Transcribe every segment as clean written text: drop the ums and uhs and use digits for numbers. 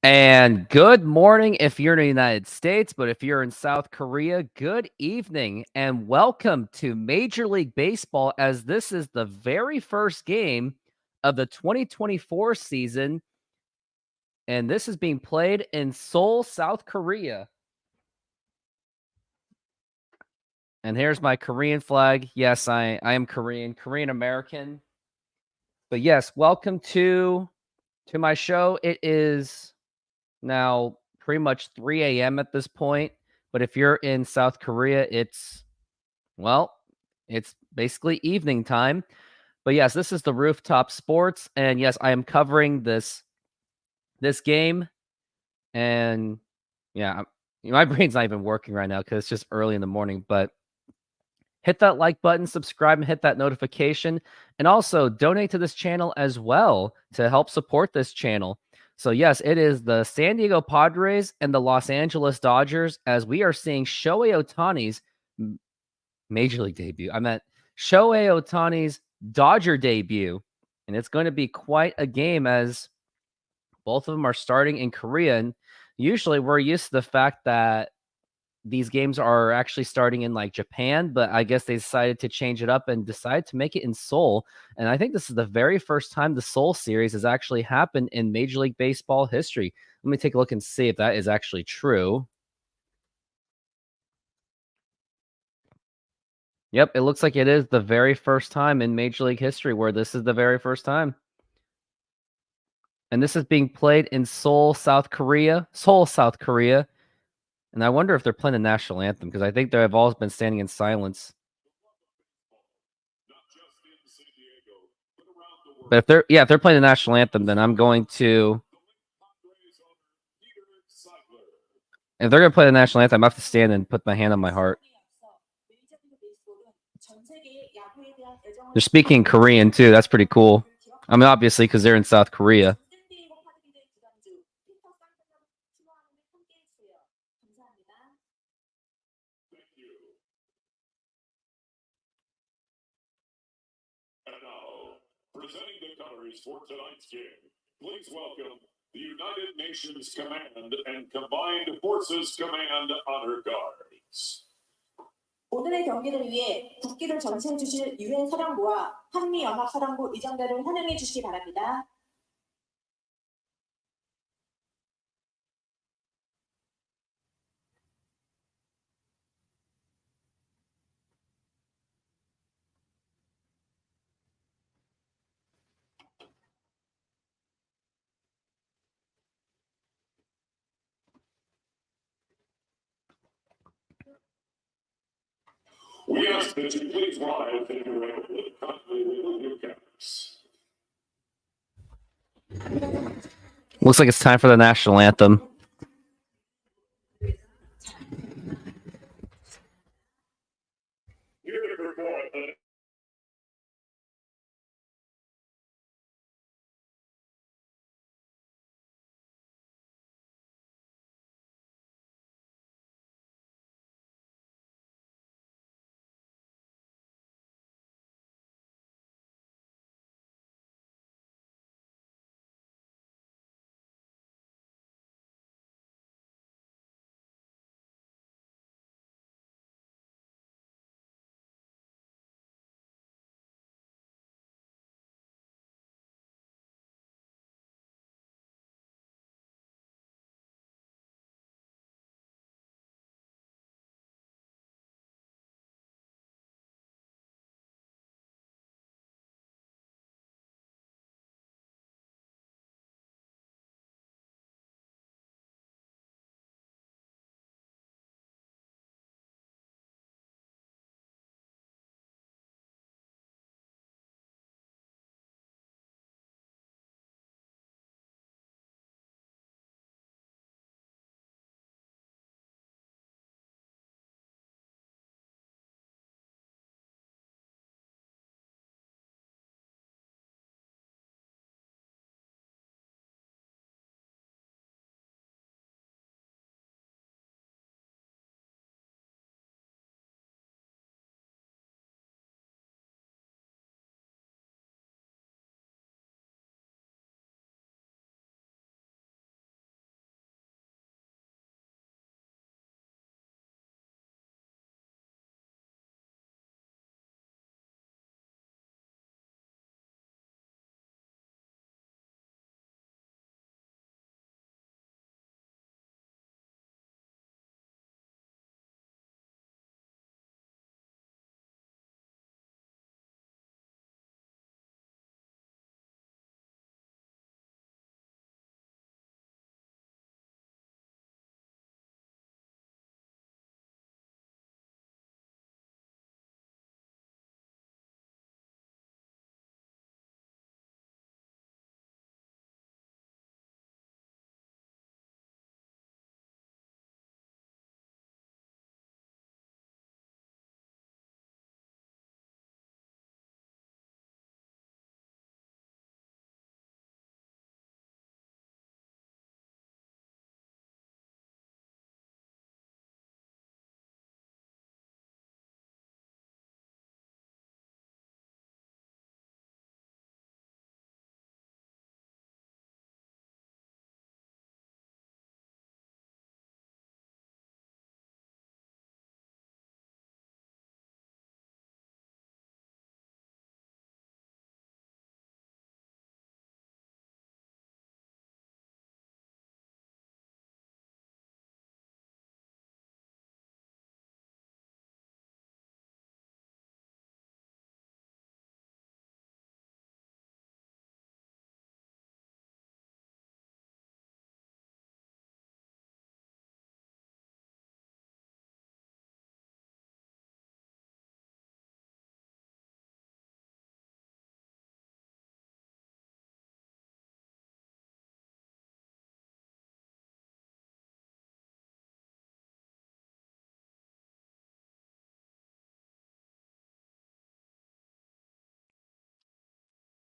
And good morning if you're in the United States, but if you're in South Korea, good evening and welcome to Major League Baseball as this is the very first game of the 2024 season. And this is being played in Seoul, South Korea. And here's my Korean flag. Yes, I am Korean American. But yes, welcome to my show. It is now pretty much 3 a.m. at this point. But if you're in South Korea, it's basically evening time. But yes, this is the Rooftop Sports. And yes, I am covering this game. And yeah, my brain's not even working right now because it's just early in the morning. But hit that like button, subscribe, and hit that notification. And also donate to this channel as well to help support this channel. So yes, it is the San Diego Padres and the Los Angeles Dodgers as we are seeing Shohei Ohtani's Major League debut. I meant Shohei Ohtani's Dodger debut. And it's going to be quite a game as both of them are starting in Korea. And usually we're used to the fact that these games are actually starting in like Japan, but I guess they decided to change it up and decide to make it in Seoul. And I think this is the very first time the Seoul series has actually happened in Major League Baseball history. Let me take a look and see if that is actually true. Yep, it looks like it is the very first time in Major League history where this is the very first time. And this is being played in Seoul, South Korea. And I wonder if they're playing the national anthem because I think they have always been standing in silence. But if they're playing the national anthem, then I'm going to. If they're going to play the national anthem, I have to stand and put my hand on my heart. They're speaking Korean too. That's pretty cool. I mean, obviously, because they're in South Korea. And now, presenting the colors for tonight's game, please welcome the United Nations Command and Combined Forces Command Honor Guards. 오늘의 경기를 위해 국기를 전시해 주실 유엔 사령부와 한미연합 사령부 의장대를 환영해 주시기 바랍니다. We ask that you please rise and direct the country with your caps. Looks like it's time for the national anthem.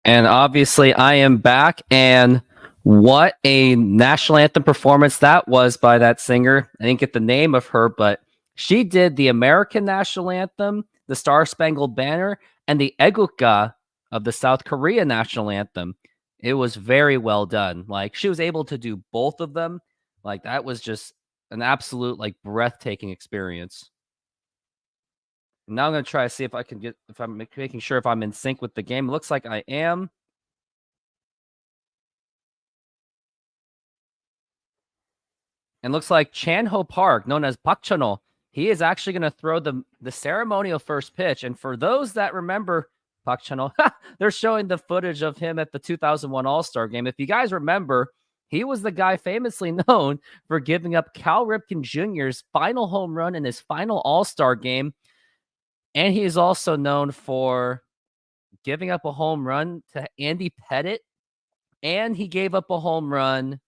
And obviously, I am back. And what a national anthem performance that was by that singer. I didn't get the name of her, but she did the American national anthem, the Star Spangled Banner, and the Egukga of the South Korea national anthem. It was very well done. Like, she was able to do both of them. Like, that was just an absolute, like, breathtaking experience. Now I'm going to try to see if I can get, if I'm making sure if I'm in sync with the game. It looks like I am. And looks like Chan-ho Park, known as Pak Chun-ho, he is actually going to throw the ceremonial first pitch. And for those that remember Pak Chun-ho, they're showing the footage of him at the 2001 All-Star game. If you guys remember, he was the guy famously known for giving up Cal Ripken Jr.'s final home run in his final All-Star game. And he is also known for giving up a home run to Andy Pettitte. And he gave up a home run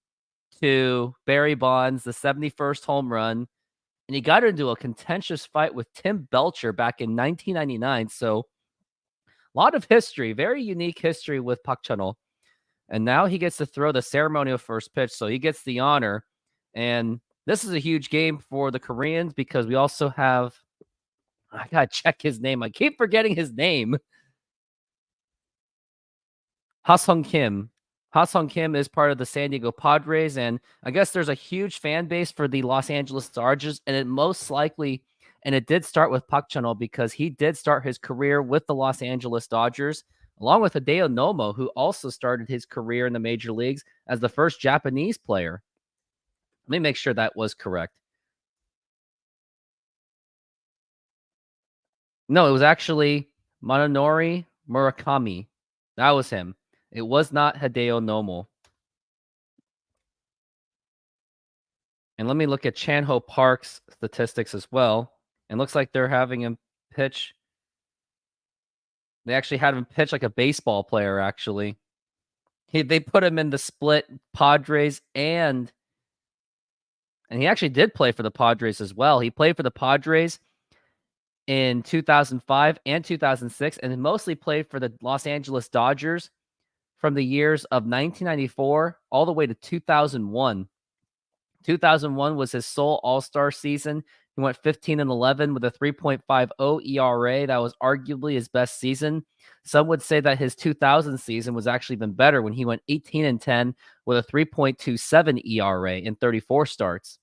to Barry Bonds, the 71st home run. And he got into a contentious fight with Tim Belcher back in 1999. So a lot of history, very unique history with Pak Chun-ho. And now he gets to throw the ceremonial first pitch. So he gets the honor. And this is a huge game for the Koreans because we also have, I got to check his name. I keep forgetting his name. Ha-sung Kim. Ha-sung Kim is part of the San Diego Padres, and I guess there's a huge fan base for the Los Angeles Dodgers, and it most likely, and it did start with Pak Chun-ho because he did start his career with the Los Angeles Dodgers, along with Hideo Nomo, who also started his career in the major leagues as the first Japanese player. Let me make sure that was correct. No, it was actually Manonori Murakami. That was him. It was not Hideo Nomo. And let me look at Chan-ho Park's statistics as well. And looks like they're having him pitch. They actually had him pitch like a baseball player, actually. They put him in the split Padres and he actually did play for the Padres as well. He played for the Padres in 2005 and 2006, and mostly played for the Los Angeles Dodgers from the years of 1994 all the way to 2001. 2001 was his sole All-Star season. He went 15-11 with a 3.50 ERA. That was arguably his best season. Some would say that his 2000 season was actually even better when he went 18-10 with a 3.27 ERA in 34 starts.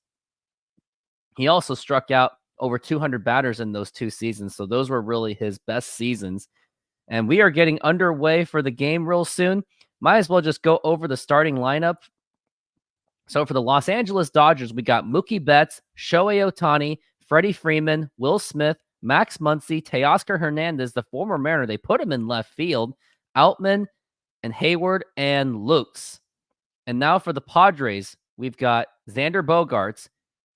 He also struck out over 200 batters in those two seasons, so those were really his best seasons. And we are getting underway for the game real soon. Might as well just go over the starting lineup. So for the Los Angeles Dodgers, we got Mookie Betts, Shohei Ohtani, Freddie Freeman, Will Smith, Max Muncy, Teoscar Hernandez, the former Mariner. They put him in left field, Outman and Hayward and Lukes. And now for the Padres, we've got Xander Bogaerts,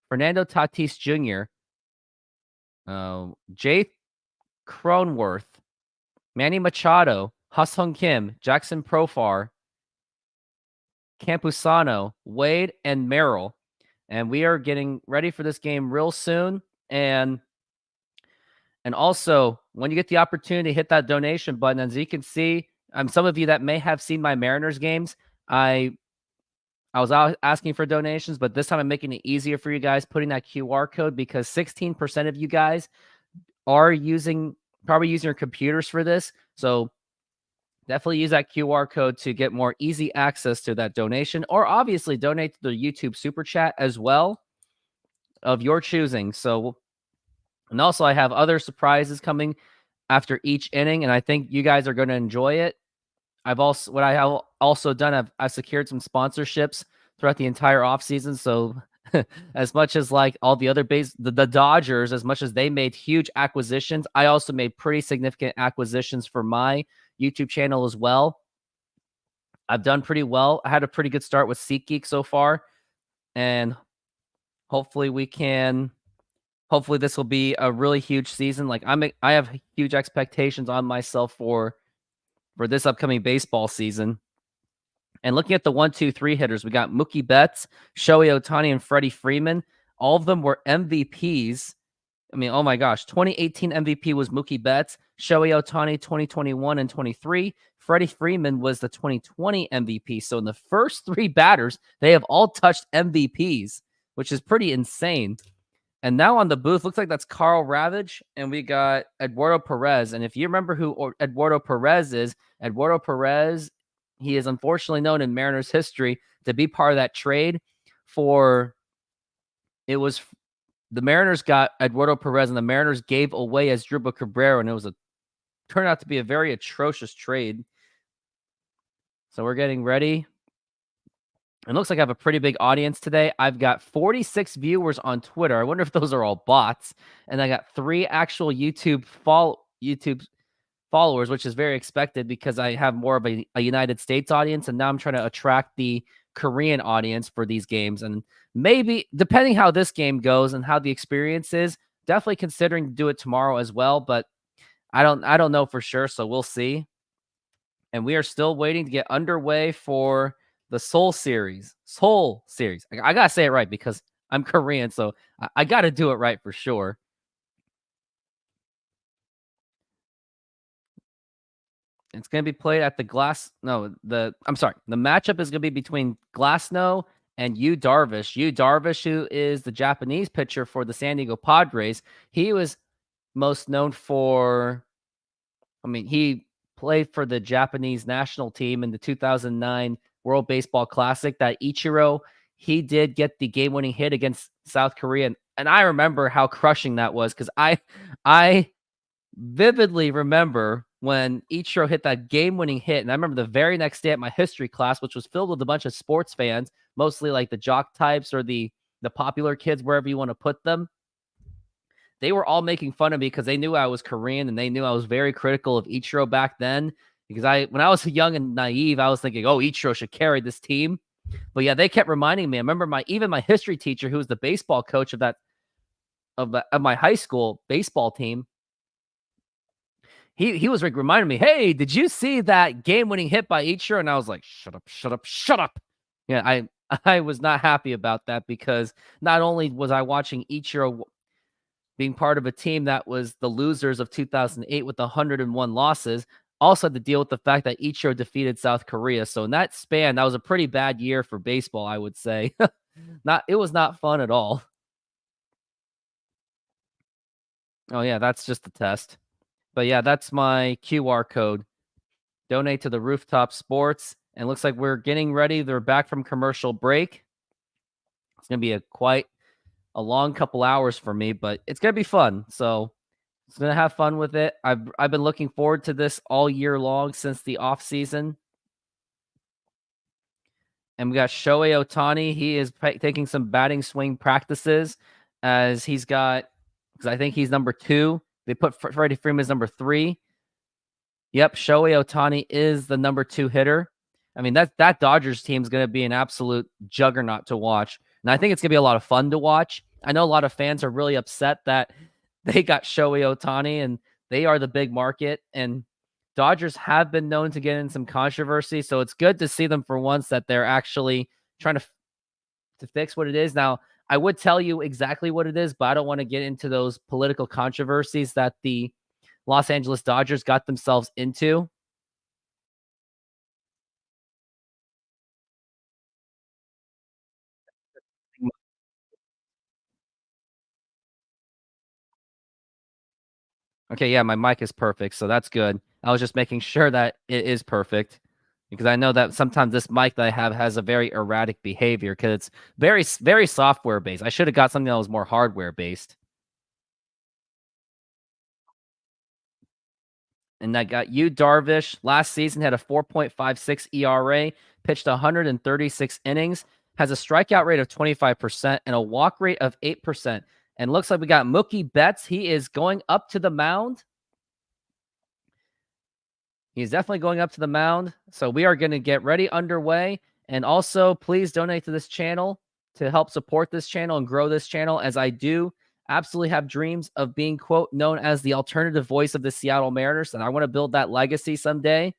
Fernando Tatis Jr., Jay Cronenworth, Manny Machado, Ha-sung Kim, Jackson Profar, Campusano, Wade, and Merrill. And we are getting ready for this game real soon. And also, when you get the opportunity, hit that donation button. As you can see, some of you that may have seen my Mariners games, I was out asking for donations, but this time I'm making it easier for you guys, putting that QR code, because 16% of you guys are probably using your computers for this. So definitely use that QR code to get more easy access to that donation, or obviously donate to the YouTube Super Chat as well of your choosing. So, and also I have other surprises coming after each inning, and I think you guys are going to enjoy it. I've also done, I've secured some sponsorships throughout the entire offseason. So as much as like all the other the Dodgers, as much as they made huge acquisitions, I also made pretty significant acquisitions for my YouTube channel as well. I've done pretty well. I had a pretty good start with SeatGeek so far, and hopefully this will be a really huge season. Like I have huge expectations on myself for this upcoming baseball season. And looking at the 1, 2, 3 hitters, we got Mookie Betts, Shohei Ohtani, and Freddie Freeman. All of them were MVPs I mean, oh my gosh, 2018 MVP was Mookie Betts, Shohei Ohtani 2021 and 23. Freddie Freeman was the 2020 MVP. So in the first three batters, they have all touched MVPs, which is pretty insane. And now on the booth, looks like that's Carl Ravage, and we got Eduardo Perez. And if you remember who Eduardo Perez is, Eduardo Perez, he is unfortunately known in Mariners history to be part of that trade for, it was, the Mariners got Eduardo Perez, and the Mariners gave away Asdrubal Cabrera, and it turned out to be a very atrocious trade. So we're getting ready. It looks like I have a pretty big audience today. I've got 46 viewers on Twitter. I wonder if those are all bots. And I got 3 actual YouTube followers, which is very expected because I have more of a United States audience. And now I'm trying to attract the Korean audience for these games. And maybe, depending how this game goes and how the experience is, definitely considering to do it tomorrow as well. But I don't know for sure. So we'll see. And we are still waiting to get underway for the Seoul series. Seoul series. I got to say it right because I'm Korean, so I got to do it right for sure. It's going to be played at the The matchup is going to be between Glasnow and Yu Darvish. Yu Darvish, who is the Japanese pitcher for the San Diego Padres. He was most known for, he played for the Japanese national team in the 2009 World Baseball Classic. That Ichiro, he did get the game-winning hit against South Korea, and I remember how crushing that was because I vividly remember when Ichiro hit that game-winning hit, and I remember the very next day at my history class, which was filled with a bunch of sports fans, mostly like the jock types or the popular kids, wherever you want to put them. They were all making fun of me because they knew I was Korean and they knew I was very critical of Ichiro back then. Because when I was young and naive, I was thinking, oh, Ichiro should carry this team. But yeah, they kept reminding me. I remember even my history teacher, who was the baseball coach of my high school baseball team, he was like reminding me, hey, did you see that game-winning hit by Ichiro? And I was like, shut up, shut up, shut up. Yeah, I was not happy about that because not only was I watching Ichiro being part of a team that was the losers of 2008 with 101 losses, also had to deal with the fact that Ichiro defeated South Korea. So in that span, that was a pretty bad year for baseball, I would say. It was not fun at all. Oh yeah, that's just the test. But yeah, that's my QR code. Donate to the Rooftop Sports. And looks like we're getting ready. They're back from commercial break. It's going to be quite a long couple hours for me, but it's going to be fun. So it's going to have fun with it. I've been looking forward to this all year long since the off season. And we got Shohei Ohtani. He is taking some batting swing practices as he's got, because I think he's number 2. They put Freddie Freeman as number 3. Yep, Shohei Ohtani is the number 2 hitter. I mean, that Dodgers team is going to be an absolute juggernaut to watch. And I think it's going to be a lot of fun to watch. I know a lot of fans are really upset that they got Shohei Ohtani and they are the big market. And Dodgers have been known to get in some controversy. So it's good to see them for once that they're actually trying to fix what it is. Now, I would tell you exactly what it is, but I don't want to get into those political controversies that the Los Angeles Dodgers got themselves into. Okay, yeah, my mic is perfect, so that's good. I was just making sure that it is perfect because I know that sometimes this mic that I have has a very erratic behavior because it's very, very software based. I should have got something that was more hardware based. And I got Yu Darvish. Last season had a 4.56 ERA, pitched 136 innings, has a strikeout rate of 25% and a walk rate of 8%. And looks like we got Mookie Betts. He is going up to the mound. He's definitely going up to the mound. So we are going to get ready underway. And also, please donate to this channel to help support this channel and grow this channel, as I do absolutely have dreams of being, quote, known as the alternative voice of the Seattle Mariners. And I want to build that legacy someday.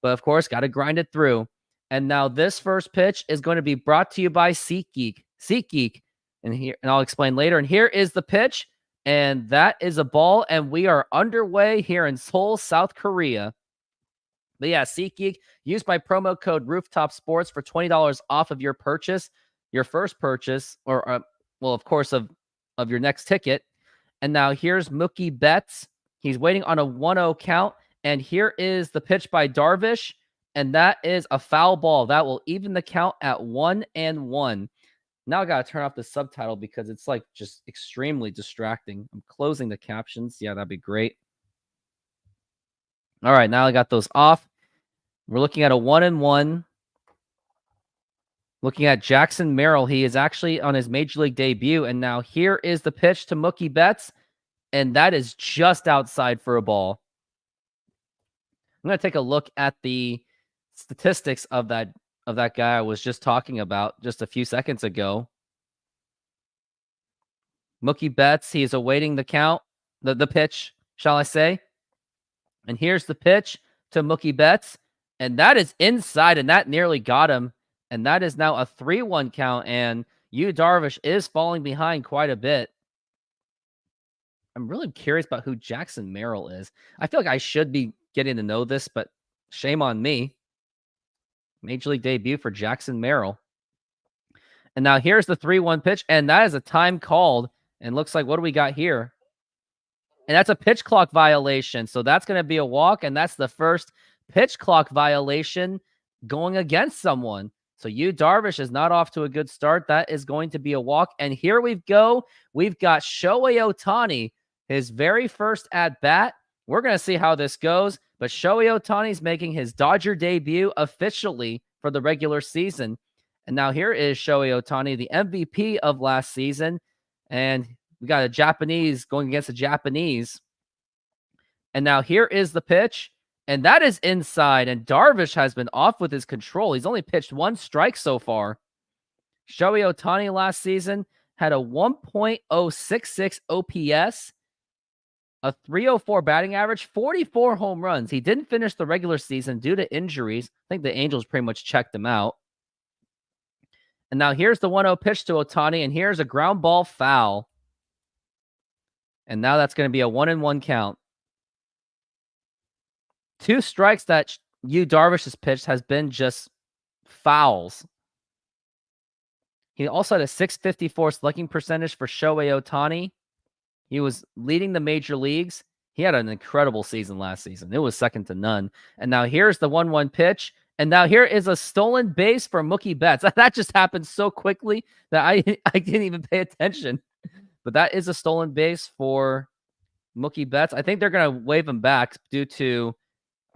But of course, got to grind it through. And now this first pitch is going to be brought to you by SeatGeek. SeatGeek. And I'll explain later. And here is the pitch. And that is a ball, and we are underway here in Seoul, South Korea. But yeah, SeatGeek, use my promo code Rooftop Sports for $20 off of your purchase, your first purchase, or well, of course, of your next ticket. And now here's Mookie Betts. He's waiting on a 1-0 count, and here is the pitch by Darvish, and that is a foul ball. That will even the count at 1-1. Now I got to turn off the subtitle because it's like just extremely distracting. I'm closing the captions. Yeah, that'd be great. All right, now I got those off. We're looking at a 1-1. Looking at Jackson Merrill. He is actually on his major league debut. And now here is the pitch to Mookie Betts. And that is just outside for a ball. I'm going to take a look at the statistics of that guy I was just talking about just a few seconds ago. Mookie Betts, he is awaiting the count, the pitch, shall I say. And here's the pitch to Mookie Betts. And that is inside, and that nearly got him. And that is now a 3-1 count, and Yu Darvish is falling behind quite a bit. I'm really curious about who Jackson Merrill is. I feel like I should be getting to know this, but shame on me. Major league debut for Jackson Merrill. And now here's the 3-1 pitch, and that is a time called. And looks like, what do we got here? And that's a pitch clock violation. So that's going to be a walk, and that's the first pitch clock violation going against someone. So Yu Darvish is not off to a good start. That is going to be a walk. And here we go. We've got Shohei Ohtani, his very first at-bat. We're going to see how this goes. But Shohei Ohtani is making his Dodger debut officially for the regular season. And now here is Shohei Ohtani, the MVP of last season. And we got a Japanese going against a Japanese. And now here is the pitch. And that is inside. And Darvish has been off with his control. He's only pitched 1 strike so far. Shohei Ohtani last season had a 1.066 OPS, a 304 batting average, 44 home runs. He didn't finish the regular season due to injuries. I think the Angels pretty much checked him out. And now here's the 1-0 pitch to Ohtani, and here's a ground ball foul. And now that's going to be a 1-1 count. 2 strikes that Yu Darvish has pitched has been just fouls. He also had a .654 slugging percentage for Shohei Ohtani. He was leading the major leagues. He had an incredible season last season. It was second to none. And now here's the 1-1 pitch. And now here is a stolen base for Mookie Betts. That just happened so quickly that I didn't even pay attention. But that is a stolen base for Mookie Betts. I think they're going to wave him back due to...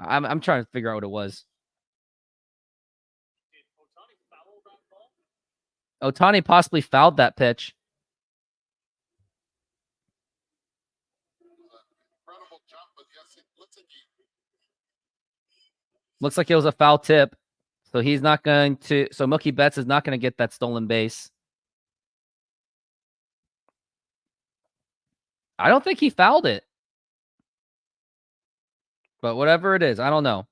I'm trying to figure out what it was. Ohtani possibly fouled that pitch. Looks like it was a foul tip. So he's not going to... So Mookie Betts is not going to get that stolen base. I don't think he fouled it. But whatever it is, I don't know.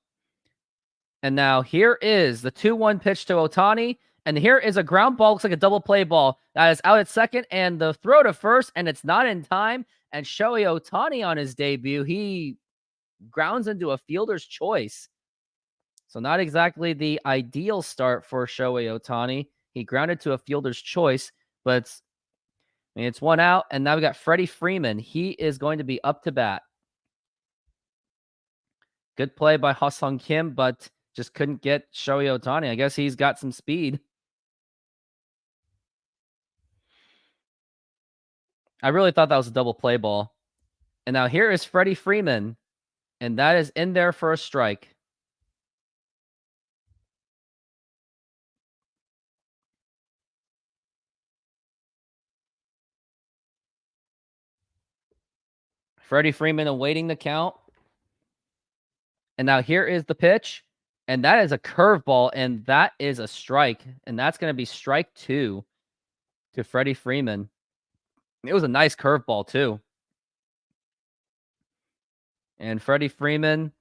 And now here is the 2-1 pitch to Ohtani. And here is a ground ball. Looks like a double play ball. That is out at second. And the throw to first. And it's not in time. And Shohei Ohtani on his debut, he grounds into a fielder's choice. So not exactly the ideal start for Shohei Ohtani. He grounded to a fielder's choice. But it's 1 out. And now we got Freddie Freeman. He is going to be up to bat. Good play by Ha-Sung Kim, but just couldn't get Shohei Ohtani. I guess he's got some speed. I really thought that was a double play ball. And now here is Freddie Freeman. And that is in there for a strike. Freddie Freeman awaiting the count. And now here is the pitch. And that is a curveball. And that is a strike. And that's going to be strike 2 to Freddie Freeman. It was a nice curveball, too. And Freddie Freeman,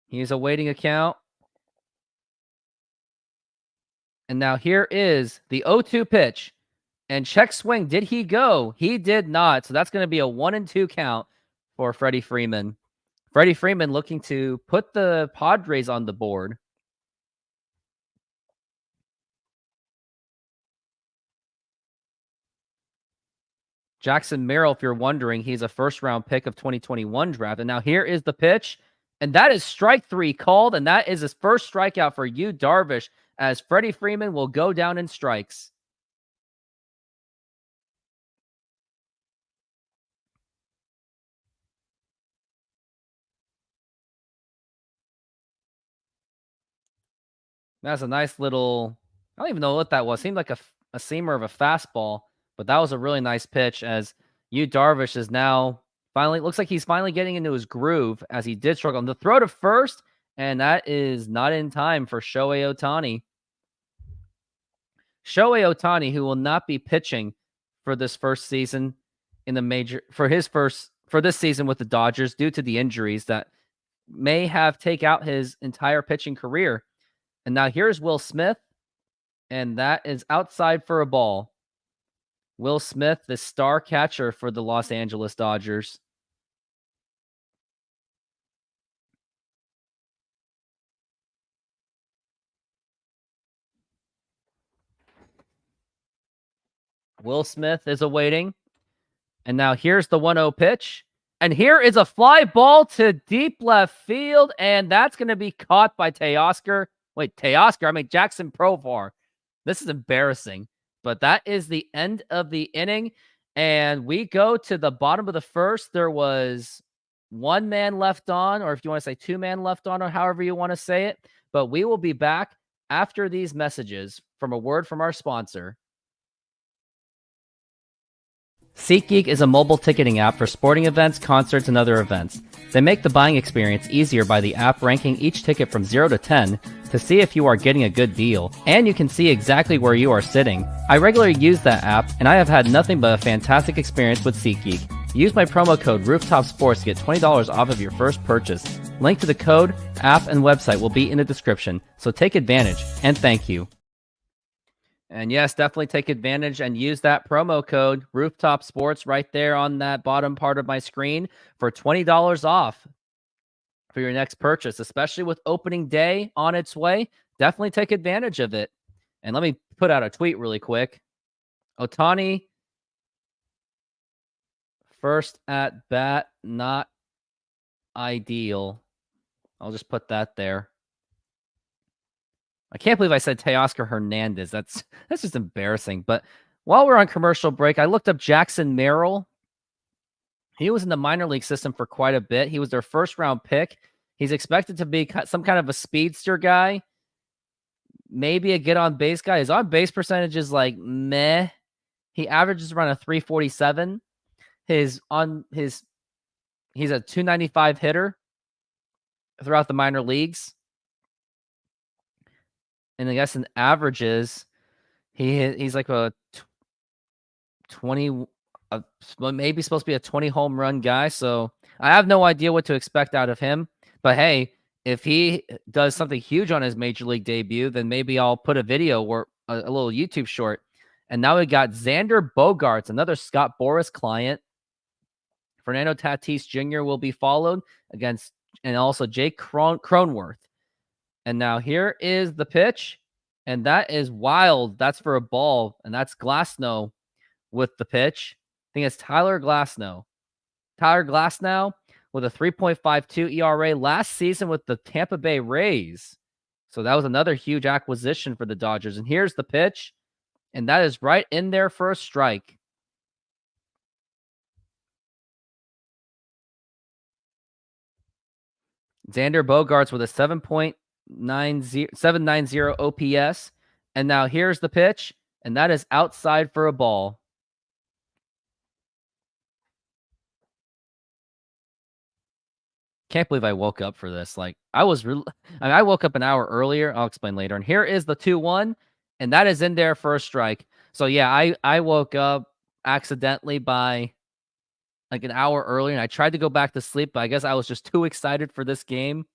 he's awaiting a count. And now here is the 0-2 pitch. And check swing, did he go? He did not. So that's going to be a 1-2 count for Freddie Freeman. Freddie Freeman looking to put the Padres on the board. Jackson Merrill, if you're wondering, he's a first-round pick of 2021 draft. And now here is the pitch. And that is strike 3 called. And that is his first strikeout for Yu Darvish, as Freddie Freeman will go down in strikes. That's a nice little, I don't even know what that was. Seemed like a seamer of a fastball, but that was a really nice pitch, as Yu Darvish is now finally, looks like he's finally getting into his groove, as he did struggle on the throw to first, and that is not in time for Shohei Ohtani. Shohei Ohtani, who will not be pitching for this first season in the major, for this season with the Dodgers, due to the injuries that may have taken out his entire pitching career. And now here's Will Smith, and that is outside for a ball. Will Smith, the star catcher for the Los Angeles Dodgers. Will Smith is awaiting. And now here's the 1-0 pitch. And here is a fly ball to deep left field, and that's going to be caught by Jackson Provar. This is embarrassing, but that is the end of the inning, and we go to the bottom of the first. There was 1 man left on, or if you want to say 2 man left on, or however you want to say it, but we will be back after these messages from a word from our sponsor. SeatGeek is a mobile ticketing app for sporting events, concerts, and other events. They make the buying experience easier by the app ranking each ticket from 0 to 10 to see if you are getting a good deal, and you can see exactly where you are sitting. I regularly use that app, and I have had nothing but a fantastic experience with SeatGeek. Use my promo code ROOFTOPSPORTS to get $20 off of your first purchase. Link to the code, app, and website will be in the description, so take advantage, and thank you. And yes, definitely take advantage and use that promo code Rooftop Sports right there on that bottom part of my screen for $20 off for your next purchase, especially with opening day on its way. Definitely take advantage of it. And let me put out a tweet really quick. Ohtani, first at bat, not ideal. I'll just put that there. I can't believe I said Teoscar Hernandez. That's just embarrassing. But while we're on commercial break, I looked up Jackson Merrill. He was in the minor league system for quite a bit. He was their first round pick. He's expected to be some kind of a speedster guy, maybe a get on base guy. His on base percentage is like meh. He averages around a 347. He's a 295 hitter throughout the minor leagues. And I guess in averages, he's like a 20, maybe supposed to be a 20 home run guy. So I have no idea what to expect out of him. But hey, if he does something huge on his major league debut, then maybe I'll put a video or a little YouTube short. And now we got Xander Bogaerts, another Scott Boras client. Fernando Tatis Jr. will be followed against, and also Jake Cronenworth. And now here is the pitch, and that is wild. That's for a ball, and that's Glasnow with the pitch. I think it's Tyler Glasnow. Tyler Glasnow with a 3.52 ERA last season with the Tampa Bay Rays. So that was another huge acquisition for the Dodgers. And here's the pitch, and that is right in there for a strike. Xander Bogaerts with a 790 OPS. And now here's the pitch, and that is outside for a ball. Can't believe I woke up for this. Like, I woke up an hour earlier. I'll explain later. And here is the 2-1, and that is in there for a strike. So yeah, I woke up accidentally by like an hour earlier, and I tried to go back to sleep, but I guess I was just too excited for this game.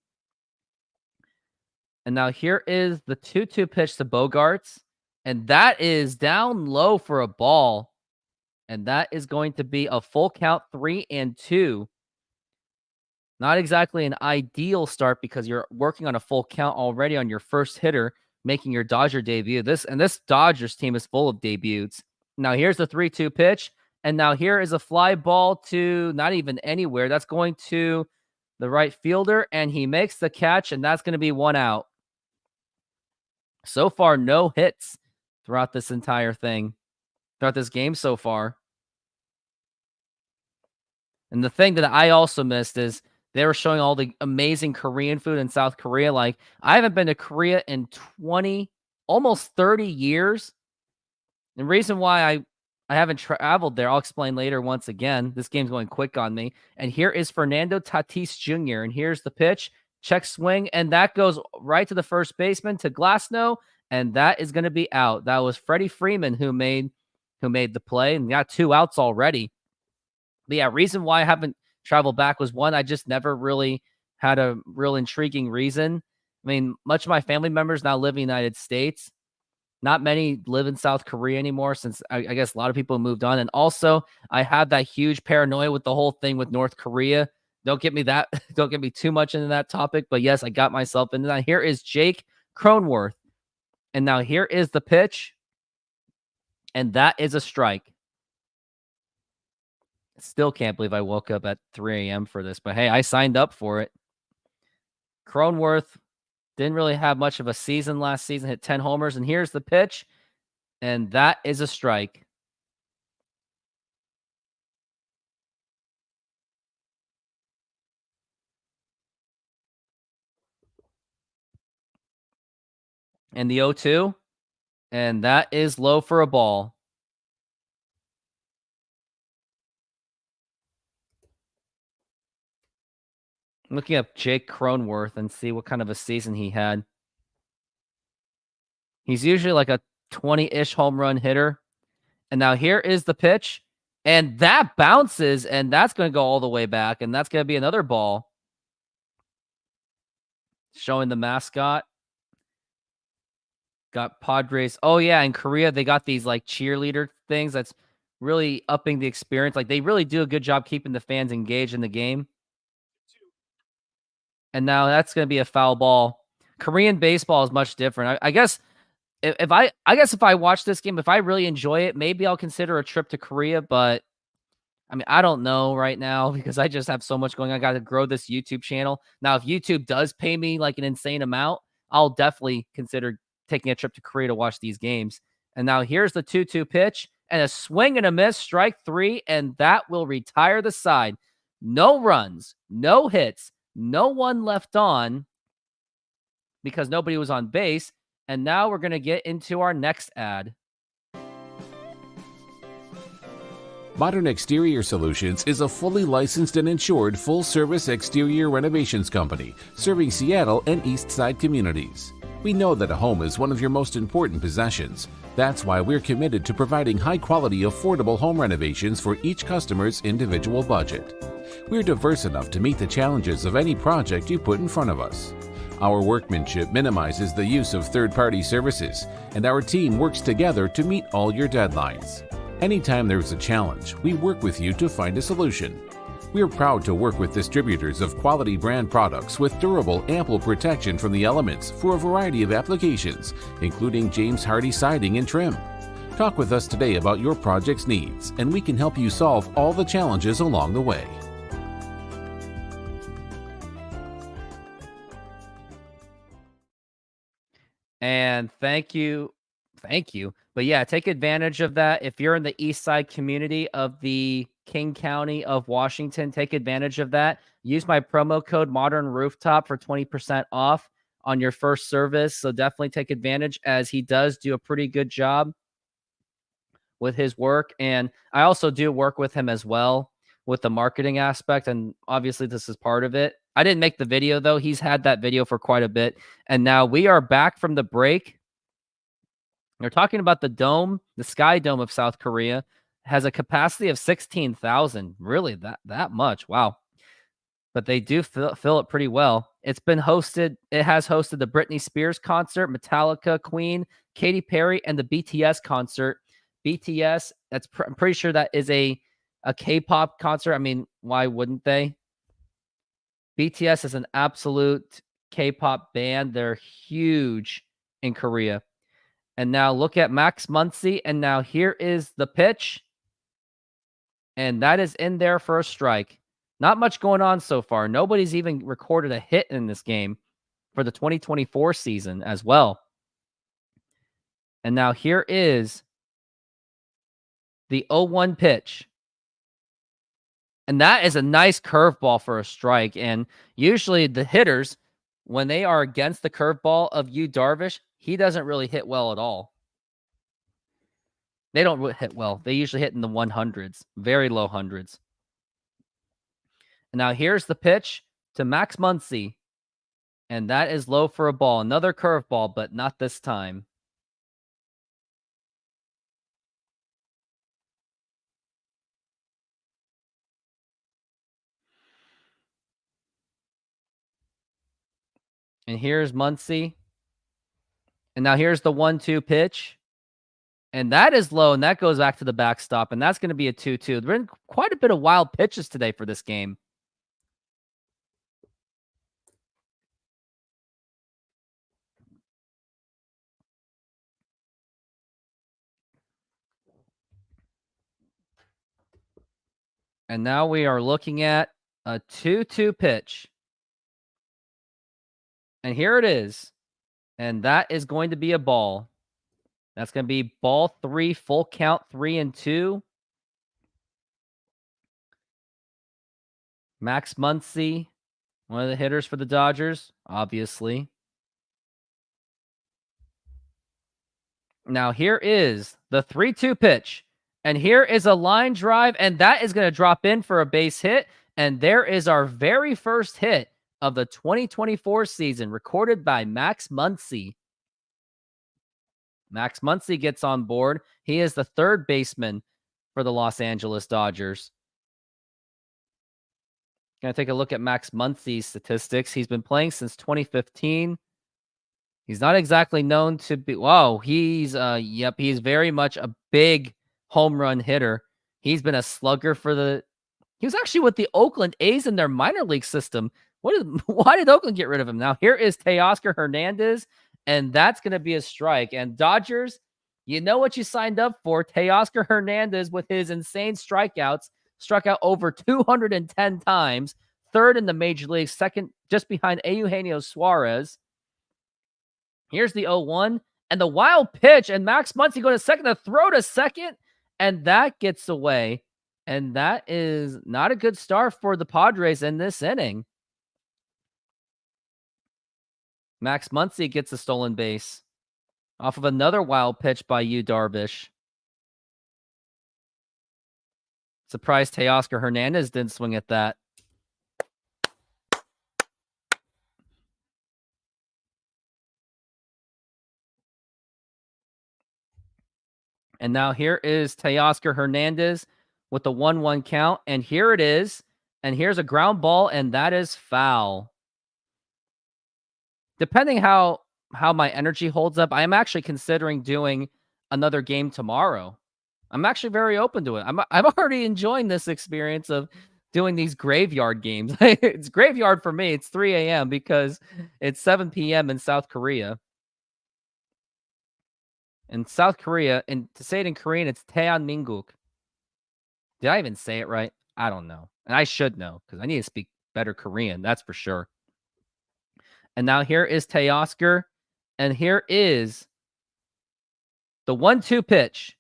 And now here is the 2-2 pitch to Bogaerts. And that is down low for a ball. And that is going to be a full count, 3-2. Not exactly an ideal start because you're working on a full count already on your first hitter, making your Dodger debut. This Dodgers team is full of debuts. Now here's the 3-2 pitch. And now here is a fly ball to not even anywhere. That's going to the right fielder, and he makes the catch, and that's going to be 1 out. So far, no hits throughout this entire thing, throughout this game so far. And the thing that I also missed is they were showing all the amazing Korean food in South Korea. Like, I haven't been to Korea in 20, almost 30 years. The reason why I haven't traveled there, I'll explain later once again. This game's going quick on me. And here is Fernando Tatis Jr. And here's the pitch. Check swing. And that goes right to the first baseman, to Glasnow. And that is going to be out. That was Freddie Freeman who made the play and got 2 outs already. But yeah, reason why I haven't traveled back was, one, I just never really had a real intriguing reason. I mean, much of my family members now live in the United States. Not many live in South Korea anymore, since I guess a lot of people moved on. And also, I have that huge paranoia with the whole thing with North Korea. Don't get me too much into that topic. But yes, I got myself into that. Here is Jake Cronenworth. And now here is the pitch. And that is a strike. Still can't believe I woke up at 3 a.m. for this. But hey, I signed up for it. Cronenworth didn't really have much of a season last season, hit 10 homers, and here's the pitch, and that is a strike. And the 0-2, and that is low for a ball. I'm looking up Jake Cronenworth and see what kind of a season he had. He's usually like a 20-ish home run hitter. And now here is the pitch. And that bounces, and that's going to go all the way back. And that's going to be another ball. Showing the mascot. Got Padres. Oh, yeah, in Korea, they got these like cheerleader things that's really upping the experience. Like, they really do a good job keeping the fans engaged in the game. And now that's going to be a foul ball. Korean baseball is much different. I guess if I watch this game, if I really enjoy it, maybe I'll consider a trip to Korea. But I mean, I don't know right now because I just have so much going on. I got to grow this YouTube channel. Now, if YouTube does pay me like an insane amount, I'll definitely consider taking a trip to Korea to watch these games. And now here's the 2-2 pitch and a swing and a miss, strike 3, and that will retire the side. No runs, no hits, no one left on because nobody was on base. And now we're going to get into our next ad. Modern Exterior Solutions is a fully licensed and insured full-service exterior renovations company serving Seattle and East Side communities. We know that a home is one of your most important possessions. That's why we're committed to providing high-quality, affordable home renovations for each customer's individual budget. We're diverse enough to meet the challenges of any project you put in front of us. Our workmanship minimizes the use of third-party services, and our team works together to meet all your deadlines. Anytime there's a challenge, we work with you to find a solution. We are proud to work with distributors of quality brand products with durable, ample protection from the elements for a variety of applications, including James Hardie siding and trim. Talk with us today about your project's needs, and we can help you solve all the challenges along the way. And thank you. But yeah, take advantage of that. If you're in the East Side community of the King County of Washington, take advantage of that. Use my promo code Modern Rooftop for 20% off on your first service. So definitely take advantage, as he does do a pretty good job with his work. And I also do work with him as well with the marketing aspect. And obviously this is part of it. I didn't make the video though. He's had that video for quite a bit. And now we are back from the break. They're talking about the dome, the Sky Dome of South Korea has a capacity of 16,000. Really, that much? Wow. But they do fill it pretty well. It has hosted the Britney Spears concert, Metallica, Queen, Katy Perry, and the BTS concert. BTS, I'm pretty sure that is a K-pop concert. I mean, why wouldn't they? BTS is an absolute K-pop band. They're huge in Korea. And now look at Max Muncy, and now here is the pitch. And that is in there for a strike. Not much going on so far. Nobody's even recorded a hit in this game for the 2024 season as well. And now here is the 0-1 pitch. And that is a nice curveball for a strike. And usually the hitters, when they are against the curveball of Yu Darvish, he doesn't really hit well at all. They don't hit well. They usually hit in the 100s, very low hundreds. And now here's the pitch to Max Muncy. And that is low for a ball. Another curveball, but not this time. And here's Muncy. And now here's the 1-2 pitch. And that is low, and that goes back to the backstop, and that's going to be a 2-2. There have been quite a bit of wild pitches today for this game. And now we are looking at a 2-2 pitch. And here it is. And that is going to be a ball. That's going to be ball 3, full count, 3-2. Max Muncy, one of the hitters for the Dodgers, obviously. Now here is the 3-2 pitch. And here is a line drive, and that is going to drop in for a base hit. And there is our very first hit of the 2024 season, recorded by Max Muncy. Max Muncy gets on board. He is the third baseman for the Los Angeles Dodgers. Gonna take a look at Max Muncy's statistics. He's been playing since 2015. He's not exactly known to be. Whoa, he's he's very much a big home run hitter. He's been a slugger for the. He was actually with the Oakland A's in their minor league system. Why did Oakland get rid of him? Now here is Teoscar Hernandez, and that's going to be a strike. And Dodgers, you know what you signed up for. Teoscar Hernandez with his insane strikeouts, struck out over 210 times, third in the major league, second just behind Eugenio Suarez. Here's the 0-1 and the wild pitch, and Max Muncy going to second, the throw to second, and that gets away. And that is not a good start for the Padres in this inning. Max Muncy gets a stolen base off of another wild pitch by Yu Darvish. Surprised Teoscar Hernandez didn't swing at that. And now here is Teoscar Hernandez with the 1-1 count. And here it is. And here's a ground ball, and that is foul. Depending how my energy holds up, I am actually considering doing another game tomorrow. I'm actually very open to it. I'm already enjoying this experience of doing these graveyard games. It's graveyard for me. It's 3 a.m. because it's 7 p.m. in South Korea. In South Korea, and to say it in Korean, it's Taeanmingguk. Did I even say it right? I don't know. And I should know because I need to speak better Korean. That's for sure. And now here is Teoscar. And here is the 1-2 pitch.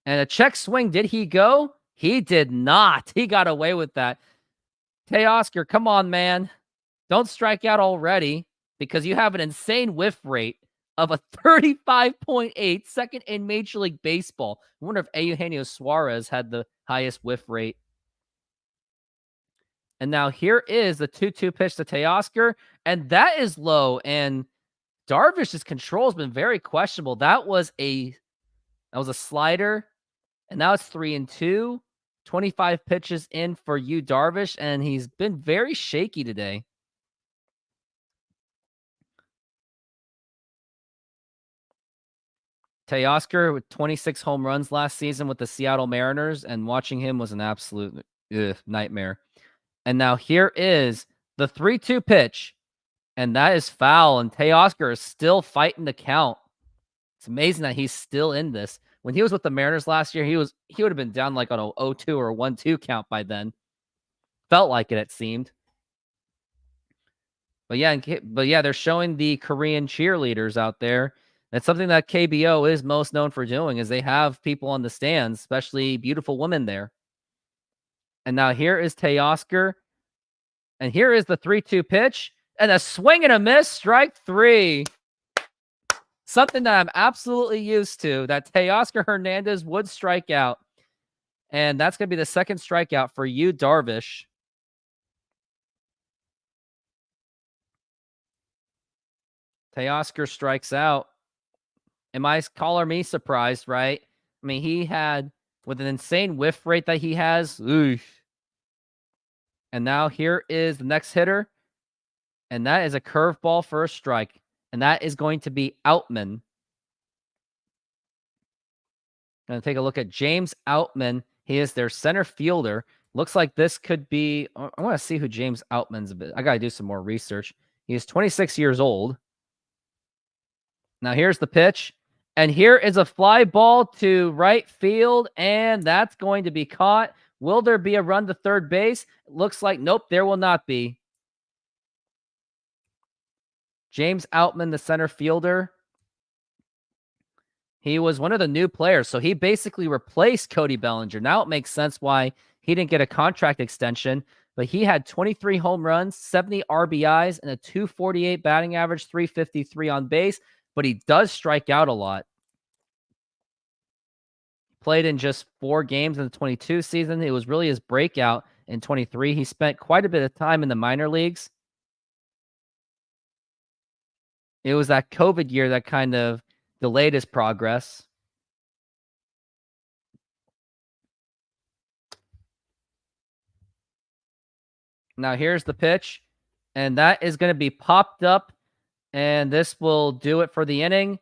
And a check swing. Did he go? He did not. He got away with that. Teoscar, come on, man. Don't strike out already because you have an insane whiff rate of a 35.8, second in Major League Baseball. I wonder if Eugenio Suarez had the highest whiff rate. And now here is the 2-2 pitch to Teoscar, and that is low. And Darvish's control has been very questionable. That was a slider, and now it's 3-2. 25 pitches in for Yu Darvish, and he's been very shaky today. Teoscar with 26 home runs last season with the Seattle Mariners, and watching him was an absolute nightmare. And now here is the 3-2 pitch, and that is foul, and Teoscar is still fighting the count. It's amazing that he's still in this. When he was with the Mariners last year, he would have been down like on a 0-2 or a 1-2 count by then. Felt like it seemed. But yeah, they're showing the Korean cheerleaders out there. That's something that KBO is most known for doing, is they have people on the stands, especially beautiful women there. And now here is Teoscar. And here is the 3-2 pitch. And a swing and a miss, strike 3. Something that I'm absolutely used to, that Teoscar Hernandez would strike out. And that's going to be the second strikeout for you, Darvish. Teoscar strikes out. Am I me surprised, right? I mean, he had, with an insane whiff rate that he has, oof. And now here is the next hitter. And that is a curveball for a strike. And that is going to be Outman. Going to take a look at James Outman. He is their center fielder. Looks like this could be, I want to see who James Outman's a bit. I got to do some more research. He is 26 years old. Now here's the pitch. And here is a fly ball to right field. And that's going to be caught. Will there be a run to third base? It looks like, nope, there will not be. James Outman, the center fielder. He was one of the new players, so he basically replaced Cody Bellinger. Now it makes sense why he didn't get a contract extension, but he had 23 home runs, 70 RBIs, and a 248 batting average, 353 on base, but he does strike out a lot. Played in just 4 games in the 22 season. It was really his breakout in 23. He spent quite a bit of time in the minor leagues. It was that COVID year that kind of delayed his progress. Now here's the pitch, and that is going to be popped up, and this will do it for the inning.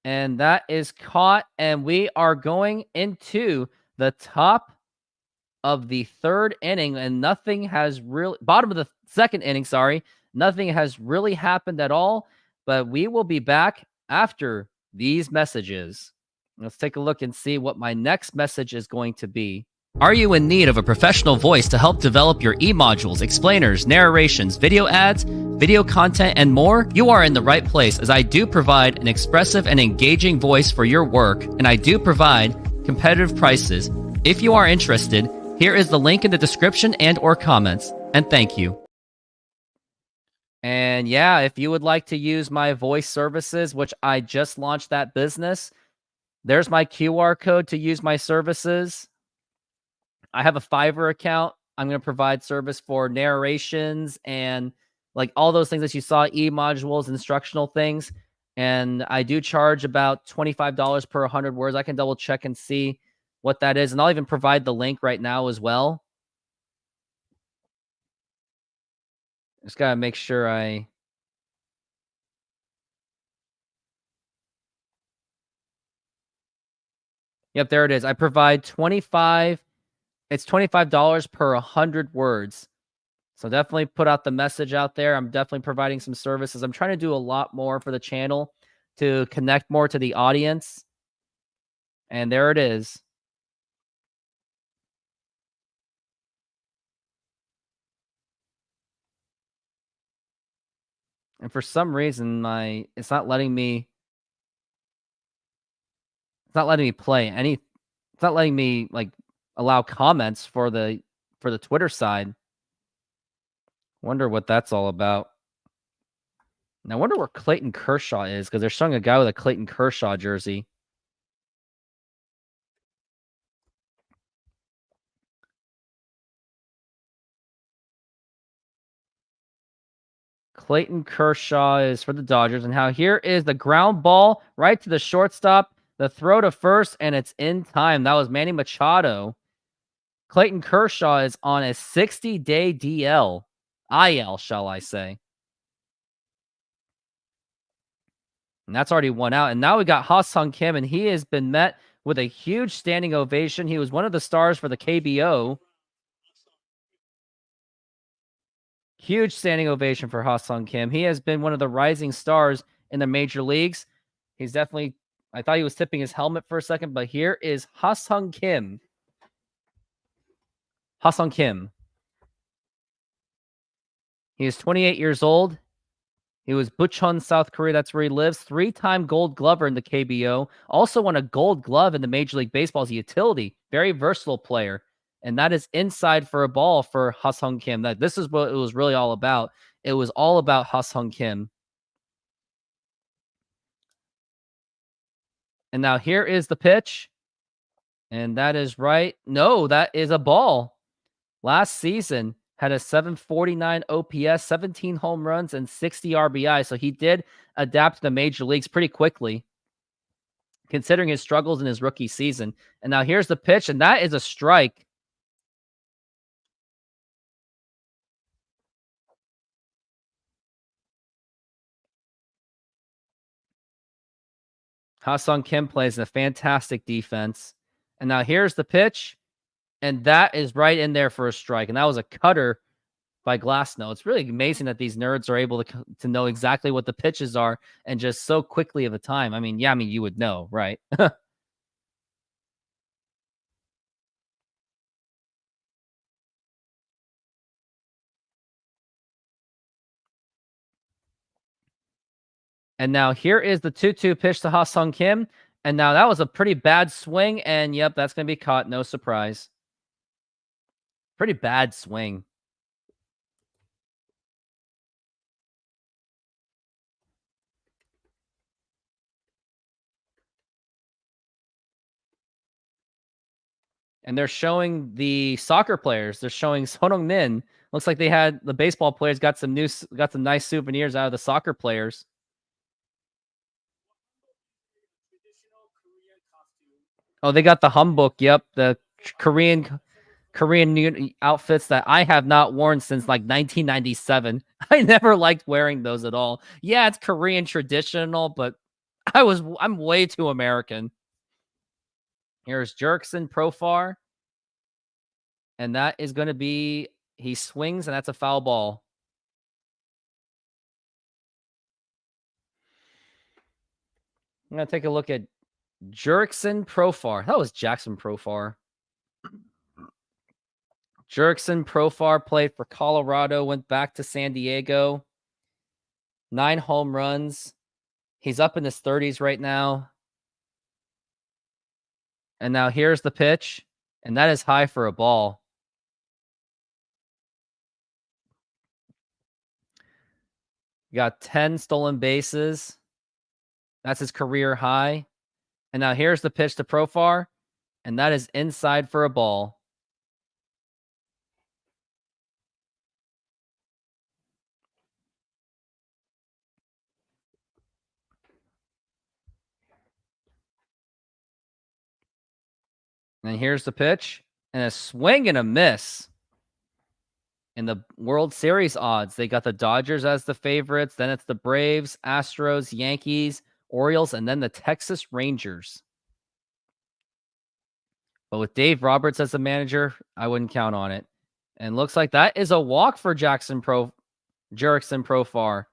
And that is caught, and we are going into the top of the third inning, and nothing has really, bottom of the second inning, sorry, nothing has really happened at all, but we will be back after these messages. Let's take a look and see what my next message is going to be. Are you in need of a professional voice to help develop your e-modules, explainers, narrations, video ads, video content, and more? You are in the right place, as I do provide an expressive and engaging voice for your work, and I do provide competitive prices. If you are interested, here is the link in the description and or comments, and thank you. And yeah, if you would like to use my voice services, which I just launched that business, there's my QR code to use my services. I have a Fiverr account. I'm going to provide service for narrations and like all those things that you saw, e-modules, instructional things. And I do charge about $25 per 100 words. I can double check and see what that is. And I'll even provide the link right now as well. Just got to make sure Yep, there it is. I provide it's $25 per 100 words. So definitely put out the message out there. I'm definitely providing some services. I'm trying to do a lot more for the channel to connect more to the audience. And there it is. And for some reason, it's not letting me play any. It's not letting me like allow comments for the Twitter side. Wonder what that's all about. And I wonder where Clayton Kershaw is, because they're showing a guy with a Clayton Kershaw jersey. Clayton Kershaw is for the Dodgers. And how here is the ground ball right to the shortstop, the throw to first, and it's in time. That was Manny Machado. Clayton Kershaw is on a 60-day DL. IL, shall I say. And that's already one out. And now we got Ha-Sung Kim, and he has been met with a huge standing ovation. He was one of the stars for the KBO. Huge standing ovation for Ha-Sung Kim. He has been one of the rising stars in the major leagues. He's definitely, I thought he was tipping his helmet for a second, but here is Ha-Sung Kim. Ha-Sung Kim. He is 28 years old. He was Bucheon, South Korea. That's where he lives. 3-time Gold Glover in the KBO. Also won a Gold Glove in the Major League Baseball as a utility. Very versatile player. And that is inside for a ball for Ha-Sung Kim. This is what it was really all about. It was all about Ha-Sung Kim. And now here is the pitch. And that is right. No, that is a ball. Last season had a 749 OPS, 17 home runs, and 60 RBI. So he did adapt to the major leagues pretty quickly, considering his struggles in his rookie season. And now here's the pitch, and that is a strike. Ha-Sung Kim plays a fantastic defense. And now here's the pitch, and that is right in there for a strike. And that was a cutter by Glasnow. It's really amazing that these nerds are able to know exactly what the pitches are and just so quickly of a time. I mean, you would know, right? And now here is the 2-2 pitch to Ha-Sung Kim. And now that was a pretty bad swing. And yep, that's going to be caught. No surprise. Pretty bad swing. And they're showing the soccer players. They're showing Sonong Min. Looks like they had the baseball players got some nice souvenirs out of the soccer players. Oh, they got the hanbok. Yep, the Korean outfits that I have not worn since like 1997. I never liked wearing those at all. Yeah, it's Korean traditional, but I'm way too American. Here's Jurickson Profar. And that is going to be, he swings, and that's a foul ball. I'm going to take a look at Jurickson Profar. That was Jackson Profar. Jurickson Profar played for Colorado, went back to San Diego. 9 home runs. He's up in his 30s right now. And now here's the pitch. And that is high for a ball. Got 10 stolen bases. That's his career high. And now here's the pitch to Profar. And that is inside for a ball. And here's the pitch. And a swing and a miss. In the World Series odds, they got the Dodgers as the favorites. Then it's the Braves, Astros, Yankees, Orioles, and then the Texas Rangers. But with Dave Roberts as the manager, I wouldn't count on it. And looks like that is a walk for Jurickson Profar.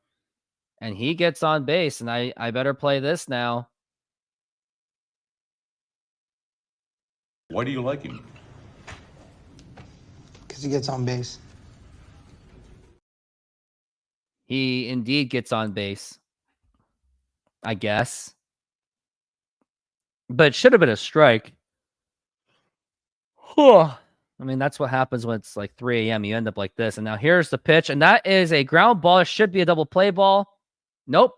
And he gets on base, and I better play this now. Why do you like him? Because he gets on base. He indeed gets on base, I guess. But it should have been a strike. I mean, that's what happens when it's like 3 a.m. You end up like this. And now here's the pitch. And that is a ground ball. It should be a double play ball. Nope.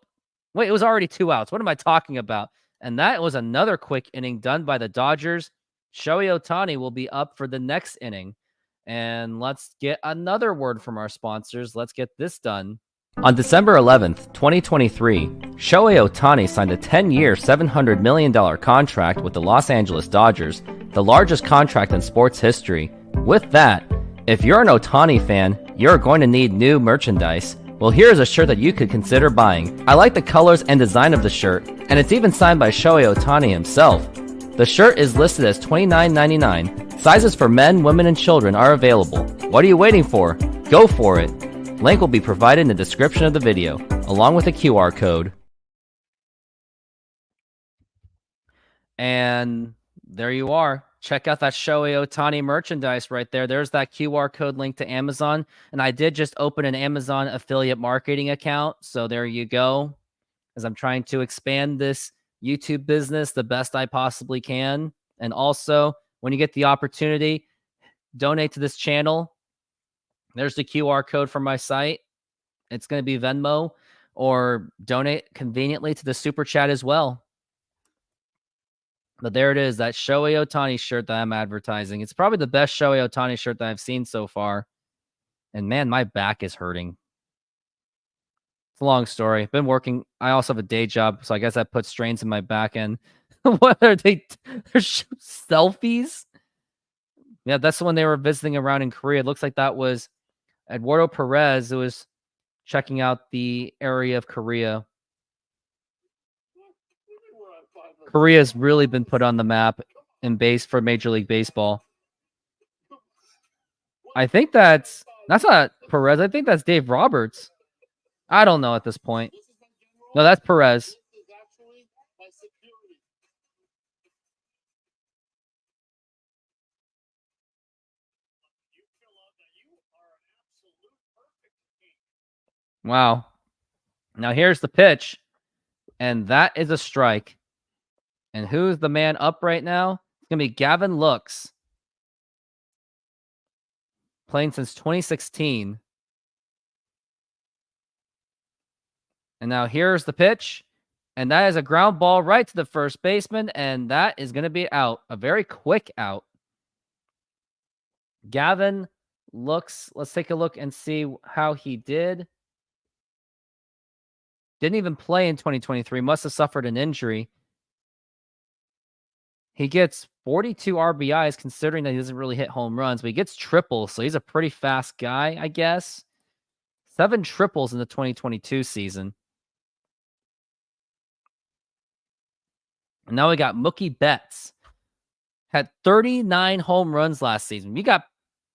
Wait, it was already 2 outs. What am I talking about? And that was another quick inning done by the Dodgers. Shohei Ohtani will be up for the next inning. And let's get another word from our sponsors. Let's get this done. On December 11th, 2023, Shohei Ohtani signed a 10-year, $700 million contract with the Los Angeles Dodgers, the largest contract in sports history. With that, if you're an Ohtani fan, you're going to need new merchandise. Well, here's a shirt that you could consider buying. I like the colors and design of the shirt, and it's even signed by Shohei Ohtani himself. The shirt is listed as $29.99. Sizes for men, women, and children are available. What are you waiting for? Go for it! Link will be provided in the description of the video, along with a QR code. And there you are. Check out that Shohei Ohtani merchandise right there. There's that QR code link to Amazon. And I did just open an Amazon affiliate marketing account. So there you go. As I'm trying to expand this YouTube business the best I possibly can. And also, when you get the opportunity, donate to this channel. There's the QR code for my site. It's going to be Venmo, or donate conveniently to the Super Chat as well. But there it is, that Shohei Ohtani shirt that I'm advertising. It's probably the best Shohei Ohtani shirt that I've seen so far. And man, my back is hurting. It's a long story. Been working. I also have a day job, so I guess that puts strains in my back end. What are they? They're selfies? Yeah, that's the one they were visiting around in Korea. It looks like that was Eduardo Perez, who was checking out the area of Korea. Korea's really been put on the map in base for Major League Baseball. I think that's not Perez. I think that's Dave Roberts. I don't know at this point. No, that's Perez. Wow. Now here's the pitch. And that is a strike. And who's the man up right now? It's going to be Gavin Lux. Playing since 2016. And now here's the pitch. And that is a ground ball right to the first baseman. And that is going to be out. A very quick out. Gavin Lux. Let's take a look and see how he did. Didn't even play in 2023. Must have suffered an injury. He gets 42 RBIs, considering that he doesn't really hit home runs, but he gets triples, so he's a pretty fast guy, I guess. 7 triples in the 2022 season. And now we got Mookie Betts. Had 39 home runs last season. We got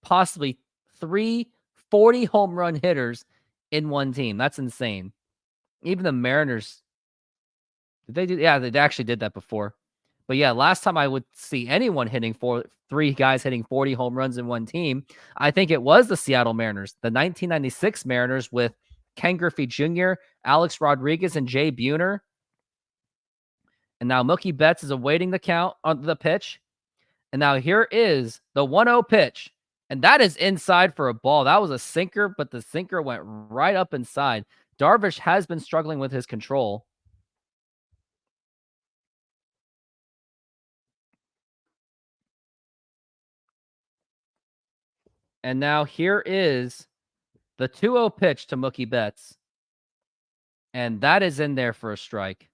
possibly 3 40 home run hitters in one team. That's insane. Even the Mariners, did they do? Yeah, they actually did that before. But yeah, last time I would see anyone hitting 3 guys hitting 40 home runs in one team, I think it was the Seattle Mariners, the 1996 Mariners with Ken Griffey Jr., Alex Rodriguez, and Jay Buhner. And now Mookie Betts is awaiting the count on the pitch. And now here is the 1-0 pitch. And that is inside for a ball. That was a sinker, but the sinker went right up inside. Darvish has been struggling with his control. And now here is the 2-0 pitch to Mookie Betts. And that is in there for a strike.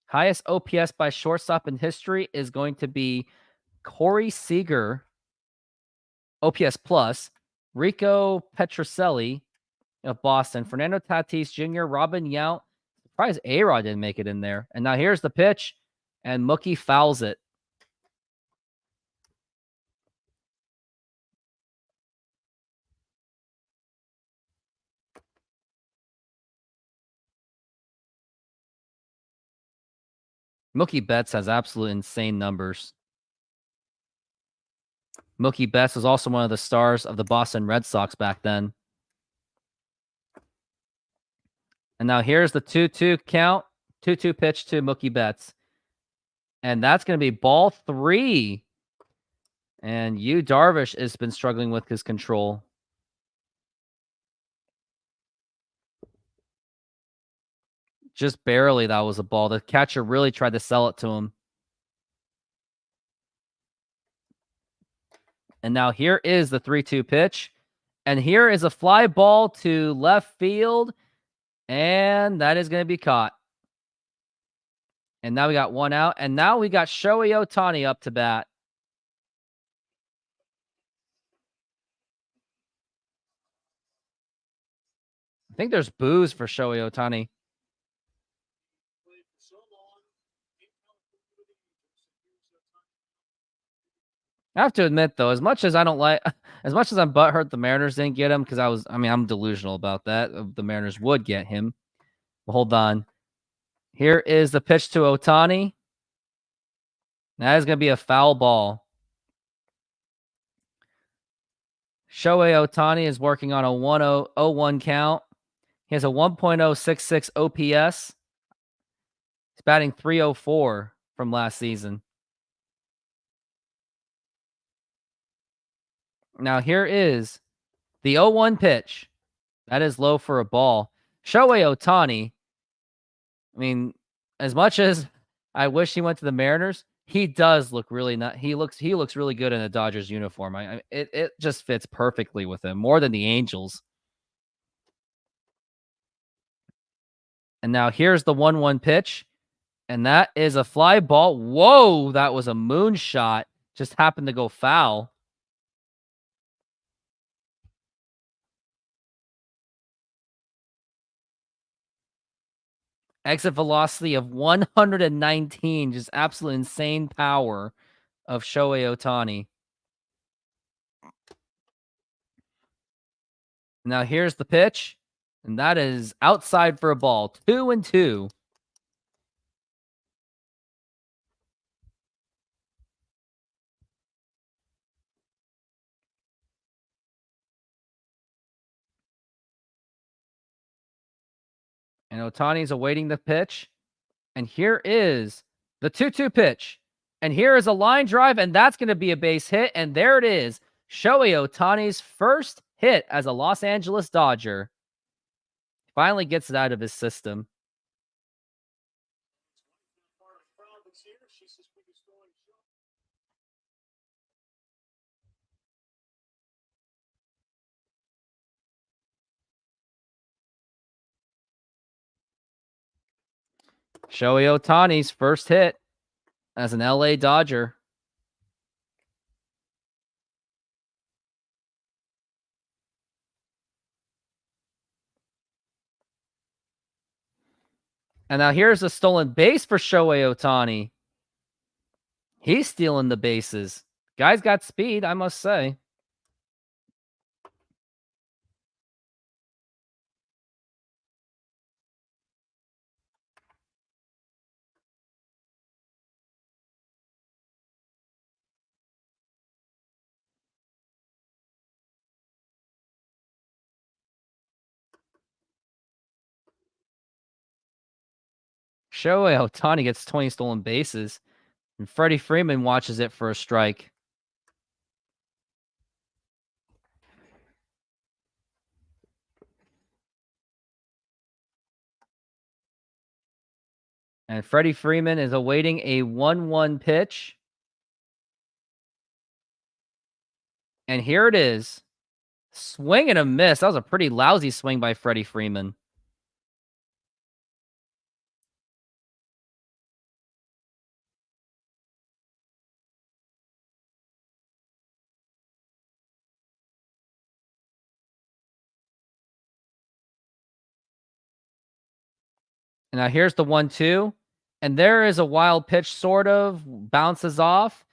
Highest OPS by shortstop in history is going to be Corey Seager, OPS plus, Rico Petrocelli of Boston, Fernando Tatis Jr., Robin Yount. Surprised A-Rod didn't make it in there. And now here's the pitch, and Mookie fouls it. Mookie Betts has absolute insane numbers. Mookie Betts was also one of the stars of the Boston Red Sox back then. And now here's the 2-2 count. 2-2 pitch to Mookie Betts. And that's going to be ball 3. And Yu Darvish has been struggling with his control. Just barely, that was a ball. The catcher really tried to sell it to him. And now here is the 3-2 pitch. And here is a fly ball to left field. And that is going to be caught. And now we got 1 out. And now we got Shohei Ohtani up to bat. think there's boos for Shohei Ohtani. I have to admit, though, as much as I'm butthurt the Mariners didn't get him, because I'm delusional about that. The Mariners would get him. Well, hold on. Here is the pitch to Ohtani. That is going to be a foul ball. Shohei Ohtani is working on a 1-0-1 count. He has a 1.066 OPS. He's batting .304 from last season. Now here is the 0-1 pitch. That is low for a ball. Shohei Ohtani, I mean, as much as I wish he went to the Mariners, he does look really he looks really good in a Dodgers uniform. It just fits perfectly with him, more than the Angels. And now here's the 1-1 pitch. And that is a fly ball. Whoa, that was a moonshot. Just happened to go foul. Exit velocity of 119. Just absolute insane power of Shohei Ohtani. Now here's the pitch. And that is outside for a ball. 2-2. And Ohtani's awaiting the pitch. And here is the 2-2 pitch. And here is a line drive, and that's going to be a base hit. And there it is. Shohei Ohtani's first hit as a Los Angeles Dodger. Finally gets it out of his system. Shohei Ohtani's first hit as an LA Dodger. And now here's a stolen base for Shohei Ohtani. He's stealing the bases. Guy's got speed, I must say. Shohei Ohtani gets 20 stolen bases, and Freddie Freeman watches it for a strike. And Freddie Freeman is awaiting a 1-1 pitch. And here it is. Swing and a miss. That was a pretty lousy swing by Freddie Freeman. And now here's the 1-2. And there is a wild pitch, sort of. Bounces off.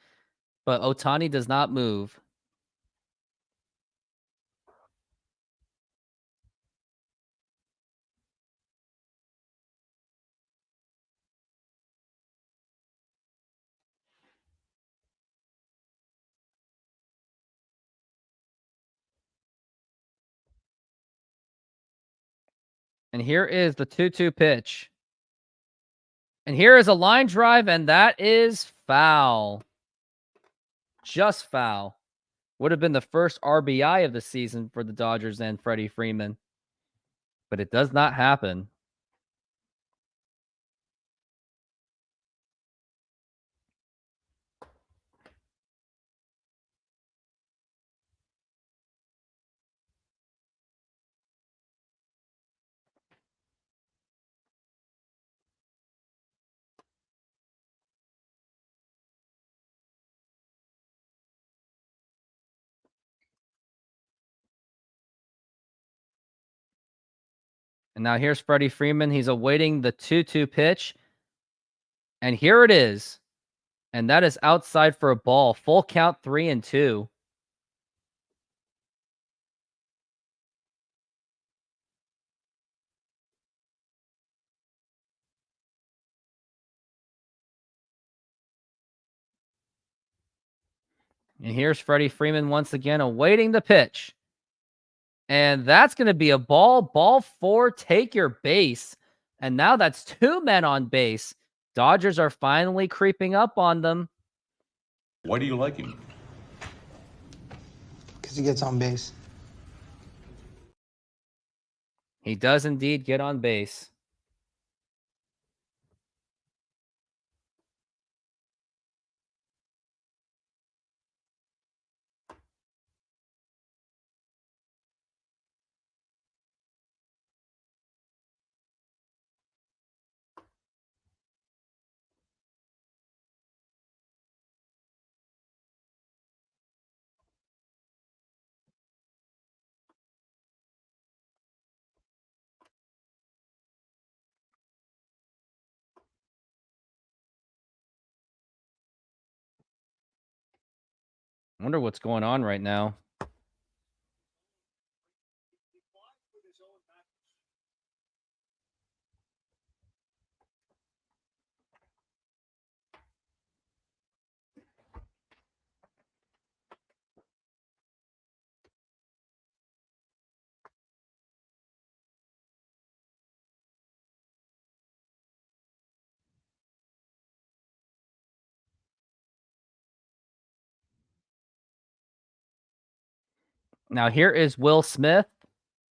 But Ohtani does not move. And here is the 2-2 pitch. And here is a line drive, and that is foul. Just foul. Would have been the first RBI of the season for the Dodgers and Freddie Freeman. But it does not happen. And now here's Freddie Freeman. He's awaiting the 2-2 pitch. And here it is. And that is outside for a ball. Full count, 3-2. And here's Freddie Freeman once again awaiting the pitch. And that's going to be a ball. Ball 4, take your base. And now that's 2 men on base. Dodgers are finally creeping up on them. Why do you like him? Because he gets on base. He does indeed get on base. I wonder what's going on right now. Now here is Will Smith,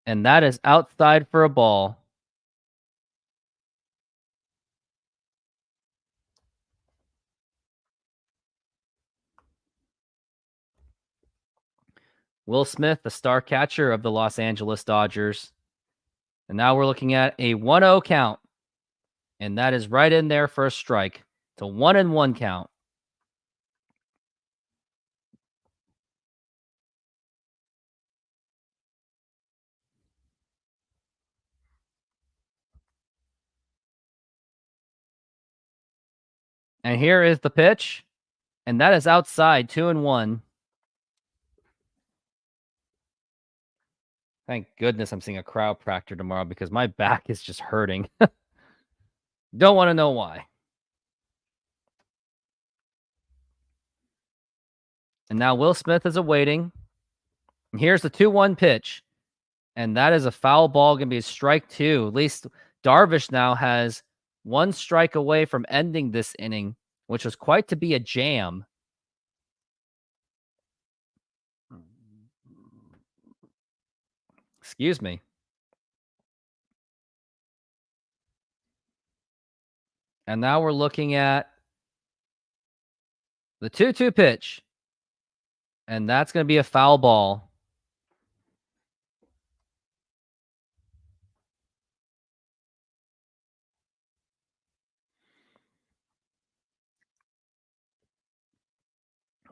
and that is outside for a ball. Will Smith, the star catcher of the Los Angeles Dodgers. And now we're looking at a 1-0 count. And that is right in there for a strike. It's a 1-1 count. And here is the pitch. And that is outside, 2-1. Thank goodness I'm seeing a chiropractor tomorrow because my back is just hurting. Don't want to know why. And now Will Smith is awaiting. And here's the 2-1 pitch. And that is a foul ball, going to be a strike 2. At least Darvish now has 1 strike away from ending this inning, which was quite to be a jam. Excuse me. And now we're looking at the 2-2 pitch. And that's going to be a foul ball.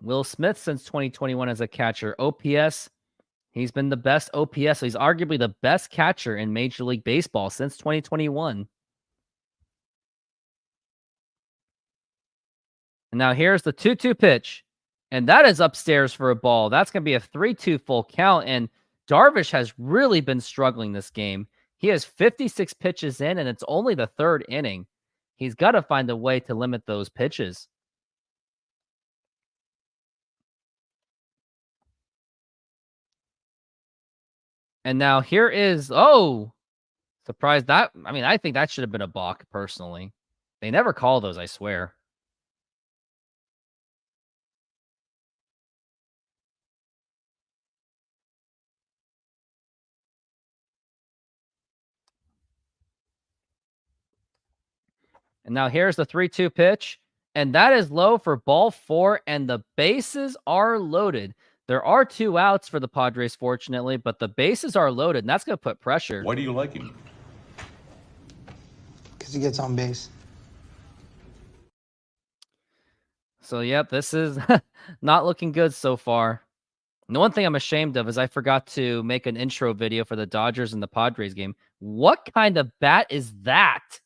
Will Smith since 2021 as a catcher. OPS, he's been the best OPS. So he's arguably the best catcher in Major League Baseball since 2021. And now here's the 2-2 pitch. And that is upstairs for a ball. That's going to be a 3-2 full count. And Darvish has really been struggling this game. He has 56 pitches in, and it's only the 3rd inning. He's got to find a way to limit those pitches. And now here is, surprised that. I mean, I think that should have been a balk, personally. They never call those, I swear. And now here's the 3-2 pitch. And that is low for ball 4, and the bases are loaded. There are 2 outs for the Padres, fortunately, but the bases are loaded, and that's going to put pressure. Why do you like him? Because he gets on base. So, yep, this is not looking good so far. The one thing I'm ashamed of is I forgot to make an intro video for the Dodgers and the Padres game. What kind of bat is that? It's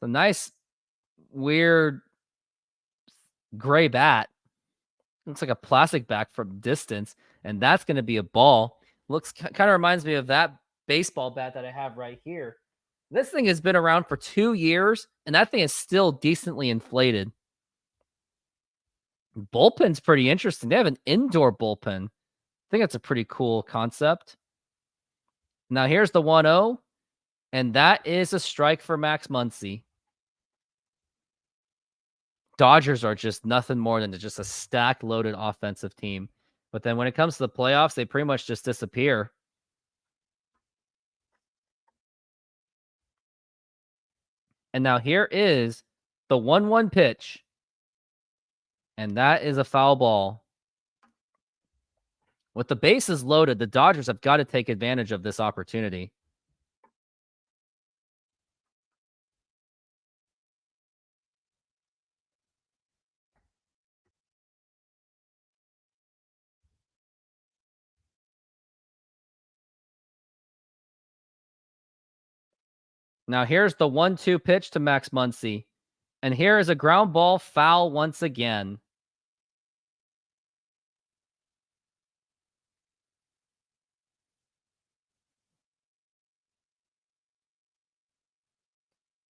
a nice, weird, gray bat. Looks like a plastic bat from distance, and that's going to be a ball. Looks kind of reminds me of that baseball bat that I have right here. This thing has been around for 2 years, and that thing is still decently inflated. Bullpen's pretty interesting. They have an indoor bullpen. I think that's a pretty cool concept. Now here's the 1-0, and that is a strike for Max Muncy. Dodgers are just nothing more than just a stacked, loaded offensive team. But then when it comes to the playoffs, they pretty much just disappear. And now here is the 1-1 pitch. And that is a foul ball. With the bases loaded, the Dodgers have got to take advantage of this opportunity. Now here's the 1-2 pitch to Max Muncy. And here is a ground ball foul once again.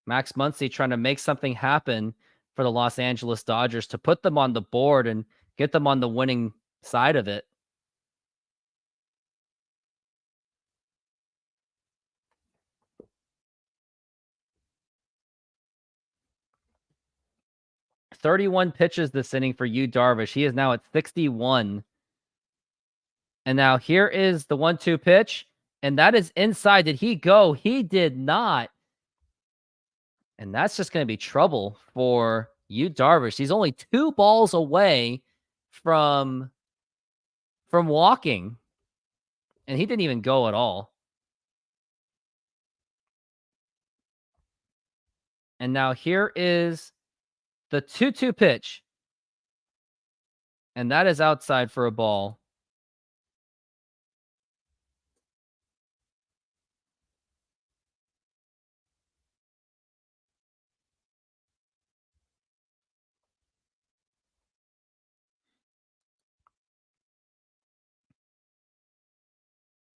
Max Muncy trying to make something happen for the Los Angeles Dodgers to put them on the board and get them on the winning side of it. "31 pitches this inning for Yu Darvish. He is now at 61. And now here is the 1-2 pitch, and that is inside. Did he go? He did not. And that's just going to be trouble for Yu Darvish. He's only 2 balls away from walking, and he didn't even go at all. And now here is the 2-2 pitch, and that is outside for a ball.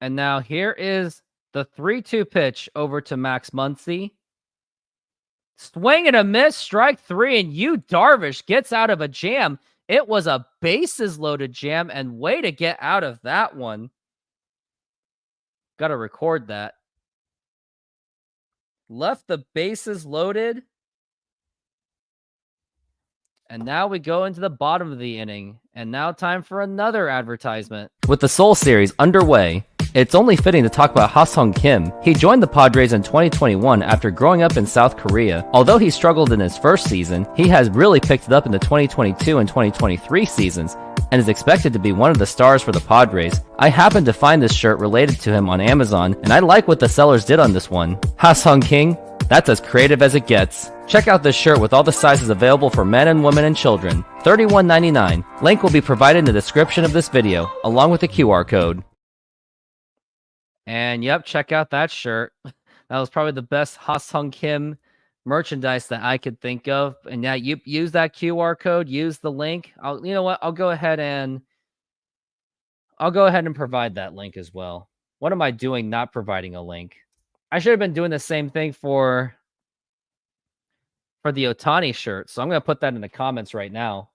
And now here is the 3-2 pitch over to Max Muncy. Swing and a miss, strike 3, and Yu Darvish gets out of a jam. It was a bases loaded jam, and way to get out of that one. Got to record that. Left the bases loaded. And now we go into the bottom of the inning. And now time for another advertisement. With the Seoul series underway, it's only fitting to talk about Ha-Sung Kim. He joined the Padres in 2021 after growing up in South Korea. Although he struggled in his first season, he has really picked it up in the 2022 and 2023 seasons and is expected to be one of the stars for the Padres. I happened to find this shirt related to him on Amazon, and I like what the sellers did on this one. Ha-Sung Kim, that's as creative as it gets. Check out this shirt with all the sizes available for men and women and children. $31.99. Link will be provided in the description of this video, along with the QR code. And yep, check out that shirt. That was probably the best Ha-Sung Kim merchandise that I could think of. And yeah, you use that QR code, use the link. You know what? I'll go ahead and provide that link as well. What am I doing not providing a link? I should have been doing the same thing for the Ohtani shirt. So I'm going to put that in the comments right now.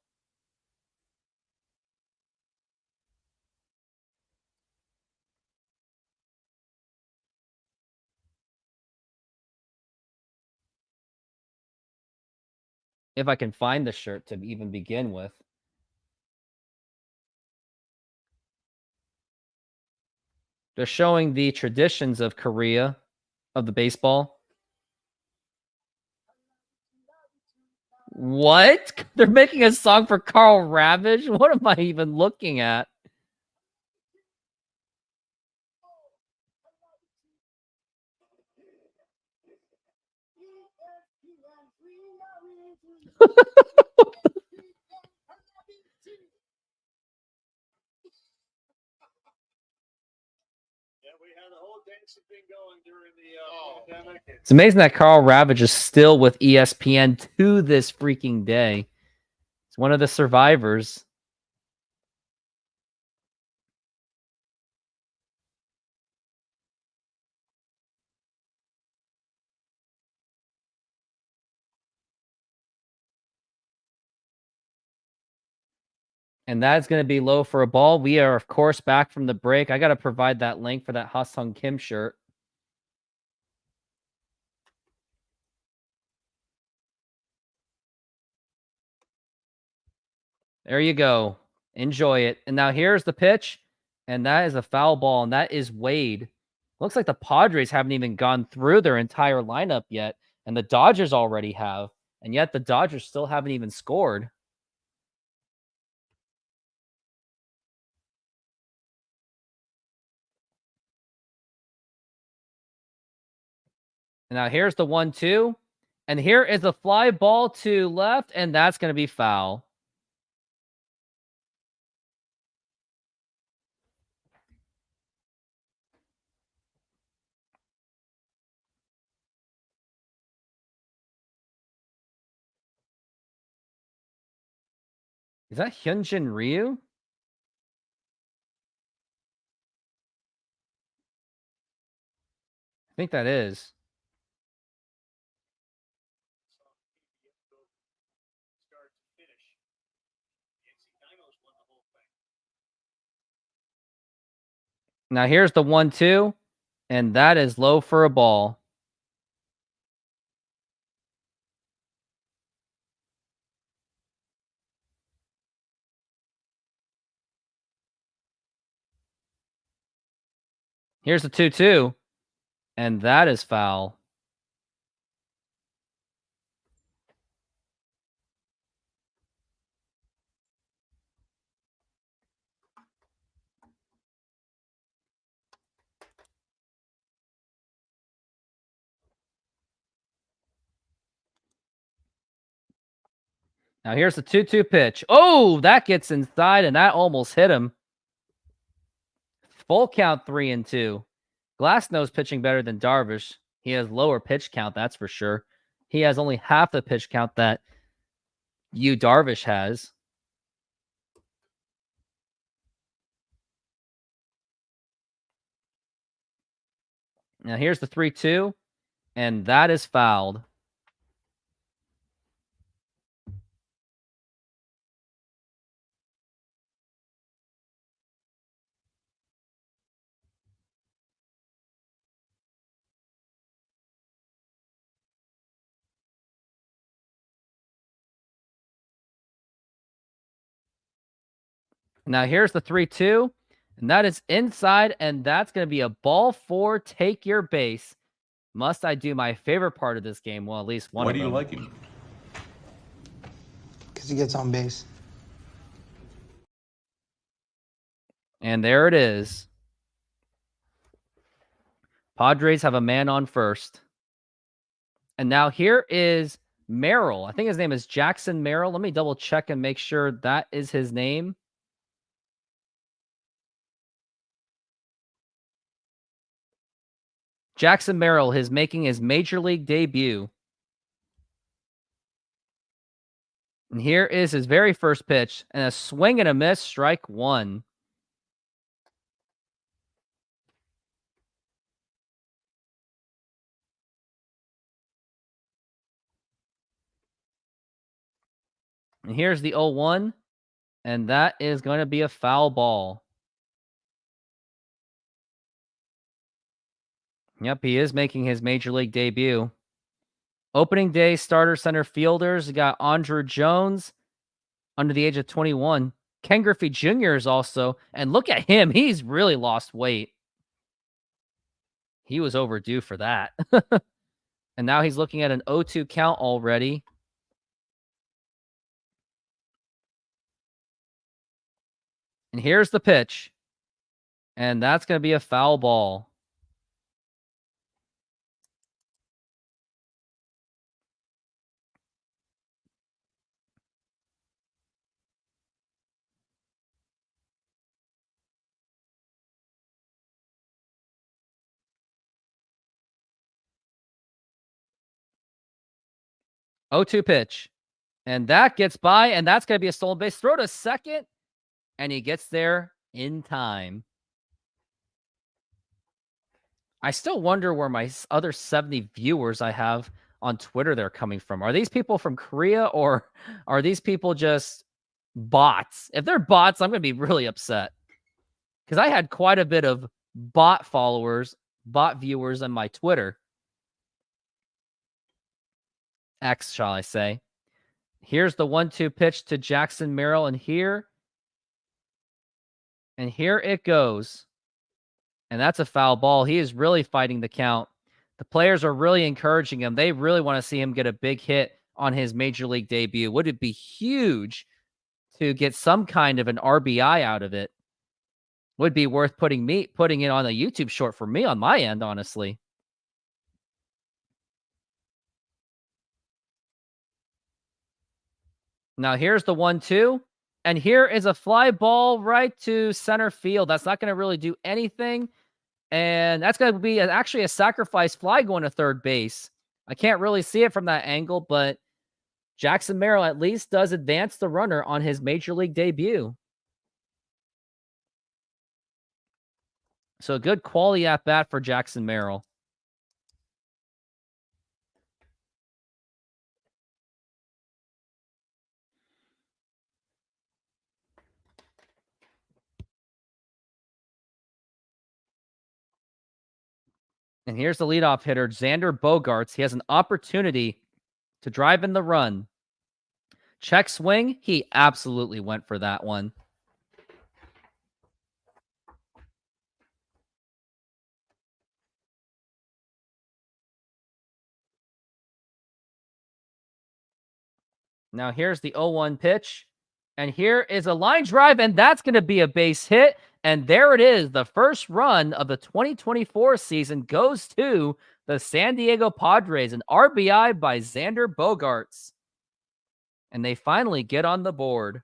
If I can find the shirt to even begin with. They're showing the traditions of Korea, of the baseball. What? They're making a song for Carl Ravage? What am I even looking at? It's amazing that Carl Ravage is still with ESPN to this freaking day. It's one of the survivors. And that's going to be low for a ball. We are, of course, back from the break. I got to provide that link for that Ha-Sung Kim shirt. There you go. Enjoy it. And now here's the pitch. And that is a foul ball. And that is Wade. Looks like the Padres haven't even gone through their entire lineup yet. And the Dodgers already have. And yet the Dodgers still haven't even scored. And now here's the 1-2. And here is a fly ball to left. And that's going to be foul. Is that Hyunjin Ryu? I think that is. Now here's the 1-2. And that is low for a ball. Here's the 2-2. And that is foul. Now here's the 2-2 pitch. Oh, that gets inside, and that almost hit him. Full count 3-2. Glasnow's pitching better than Darvish. He has lower pitch count, that's for sure. He has only half the pitch count that Darvish has. Now here's the 3-2, and that is fouled. Now here's the 3-2, and that is inside, and that's going to be a ball 4. Take your base. Must I do my favorite part of this game? Well, at least one Why of do them. you like him? Because he gets on base. And there it is. Padres have a man on first. And now here is Merrill. I think his name is Jackson Merrill. Let me double check and make sure that is his name. Jackson Merrill is making his major league debut. And here is his very first pitch. And a swing and a miss, strike 1. And here's the 0-1. And that is going to be a foul ball. Yep, he is making his major league debut. Opening day starter center fielders. We got Andrew Jones, under the age of 21. Ken Griffey Jr. is also. And look at him. He's really lost weight. He was overdue for that. And now he's looking at an 0-2 count already. And here's the pitch. And that's going to be a foul ball. 0-2 pitch. And that gets by, and that's going to be a stolen base. Throw to second, and he gets there in time. I still wonder where my other 70 viewers I have on Twitter they're coming from. Are these people from Korea, or are these people just bots? If they're bots, I'm going to be really upset. Because I had quite a bit of bot followers, bot viewers on my Twitter. X, shall I say. Here's the 1-2 pitch to Jackson Merrill, and here it goes. And that's a foul ball. He is really fighting the count. The players are really encouraging him. They really want to see him get a big hit on his major league debut. Would it be huge to get some kind of an RBI out of it? Would be worth putting it on a YouTube short for me on my end, honestly. Now here's the 1-2, and here is a fly ball right to center field. That's not going to really do anything, and that's going to be actually a sacrifice fly going to third base. I can't really see it from that angle, but Jackson Merrill at least does advance the runner on his major league debut. So a good quality at bat for Jackson Merrill. And here's the leadoff hitter, Xander Bogaerts. He has an opportunity to drive in the run. Check swing. He absolutely went for that one. Now here's the 0-1 pitch. And here is a line drive, and that's going to be a base hit. And there it is. The first run of the 2024 season goes to the San Diego Padres, an RBI by Xander Bogaerts. And they finally get on the board.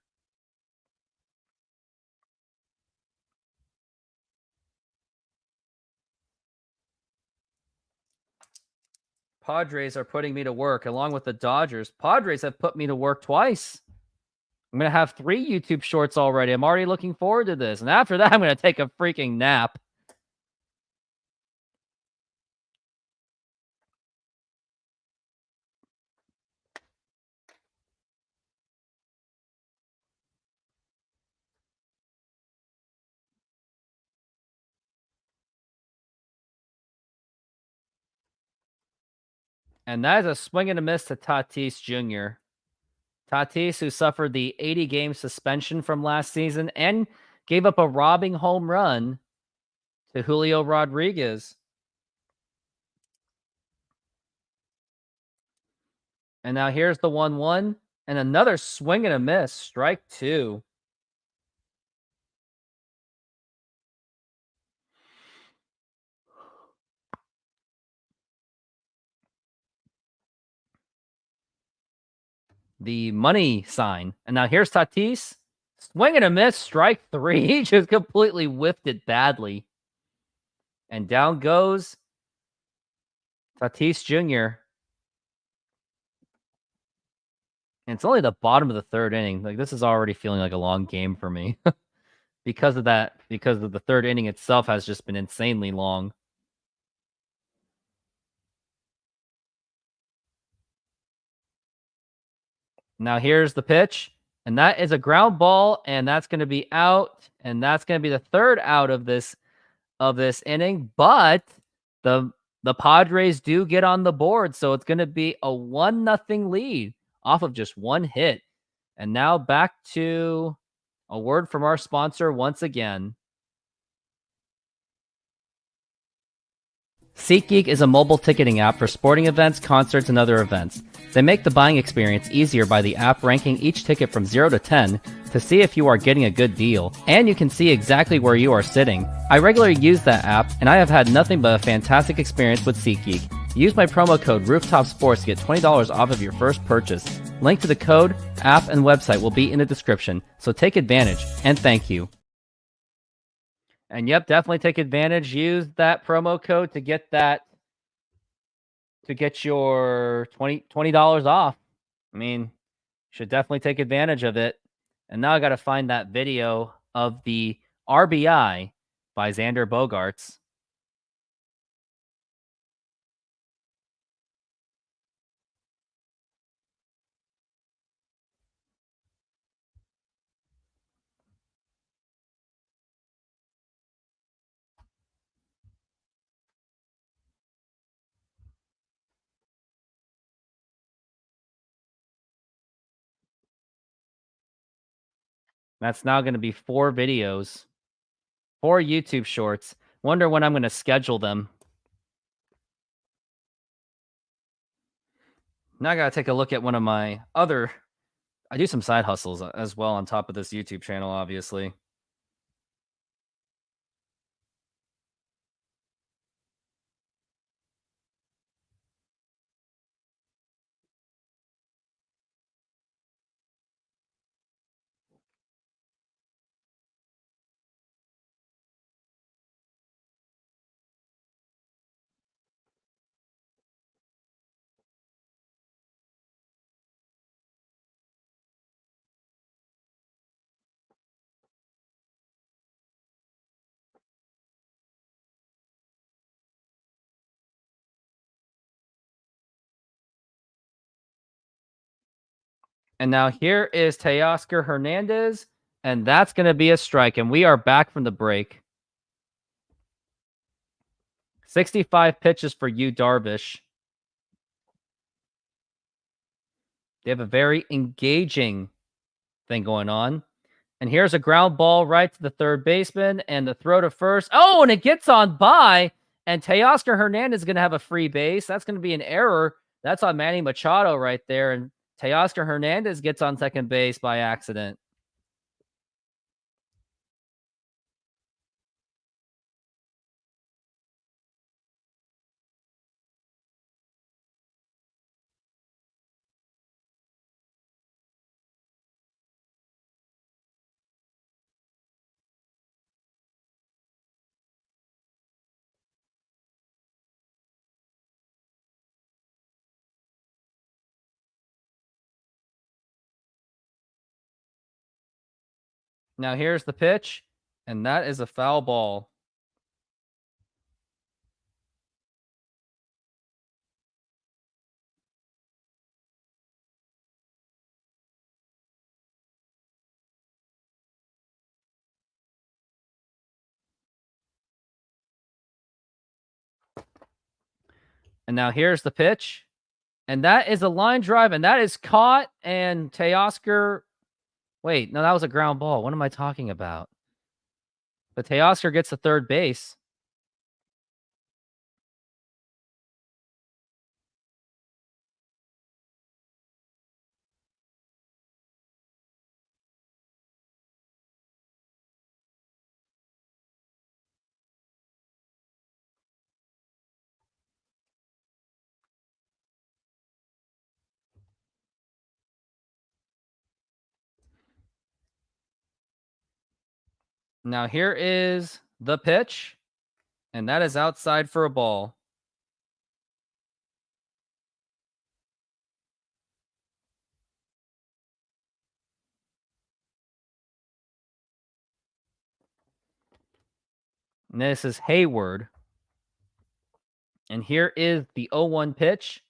Padres are putting me to work along with the Dodgers. Padres have put me to work twice. I'm going to have 3 YouTube shorts already. I'm already looking forward to this. And after that, I'm going to take a freaking nap. And that is a swing and a miss to Tatis Jr. Tatis, who suffered the 80-game suspension from last season and gave up a robbing home run to Julio Rodriguez. And now here's the 1-1 and another swing and a miss. Strike 2. The money sign. And now here's Tatis. Swing and a miss. Strike 3. He just completely whiffed it badly. And down goes Tatis Jr. And it's only the bottom of the 3rd inning. Like, this is already feeling like a long game for me. Because of that, because of the 3rd inning itself has just been insanely long. Now here's the pitch, and that is a ground ball, and that's going to be out, and that's going to be the 3rd out of this inning. But the Padres do get on the board, so it's going to be a 1-0 lead off of just 1 hit. And now back to a word from our sponsor once again. SeatGeek is a mobile ticketing app for sporting events, concerts, and other events. They make the buying experience easier by the app ranking each ticket from 0 to 10 to see if you are getting a good deal, and you can see exactly where you are sitting. I regularly use that app, and I have had nothing but a fantastic experience with SeatGeek. Use my promo code RooftopSports to get $20 off of your first purchase. Link to the code, app, and website will be in the description, so take advantage, and thank you. And yep, definitely take advantage. Use that promo code to get your $20 off. I mean, should definitely take advantage of it. And now I got to find that video of the RBI by Xander Bogaerts. That's now going to be 4 videos, 4 YouTube shorts. Wonder when I'm going to schedule them. Now I got to take a look at one of my other. I do some side hustles as well on top of this YouTube channel, obviously. And now here is Teoscar Hernandez, and that's going to be a strike. And we are back from the break. 65 pitches for Yu Darvish. They have a very engaging thing going on. And here's a ground ball right to the third baseman and the throw to first. Oh, and it gets on by. And Teoscar Hernandez is going to have a free base. That's going to be an error. That's on Manny Machado right there. And Teoscar Hernandez gets on second base by accident. Now here's the pitch, and that is a foul ball. And now here's the pitch, and that is a line drive, and that is caught, and Teoscar... Wait, no, that was a ground ball. What am I talking about? But Teoscar gets the third base. Now here is the pitch, and that is outside for a ball. And this is Hayward. And here is the 0-1 pitch.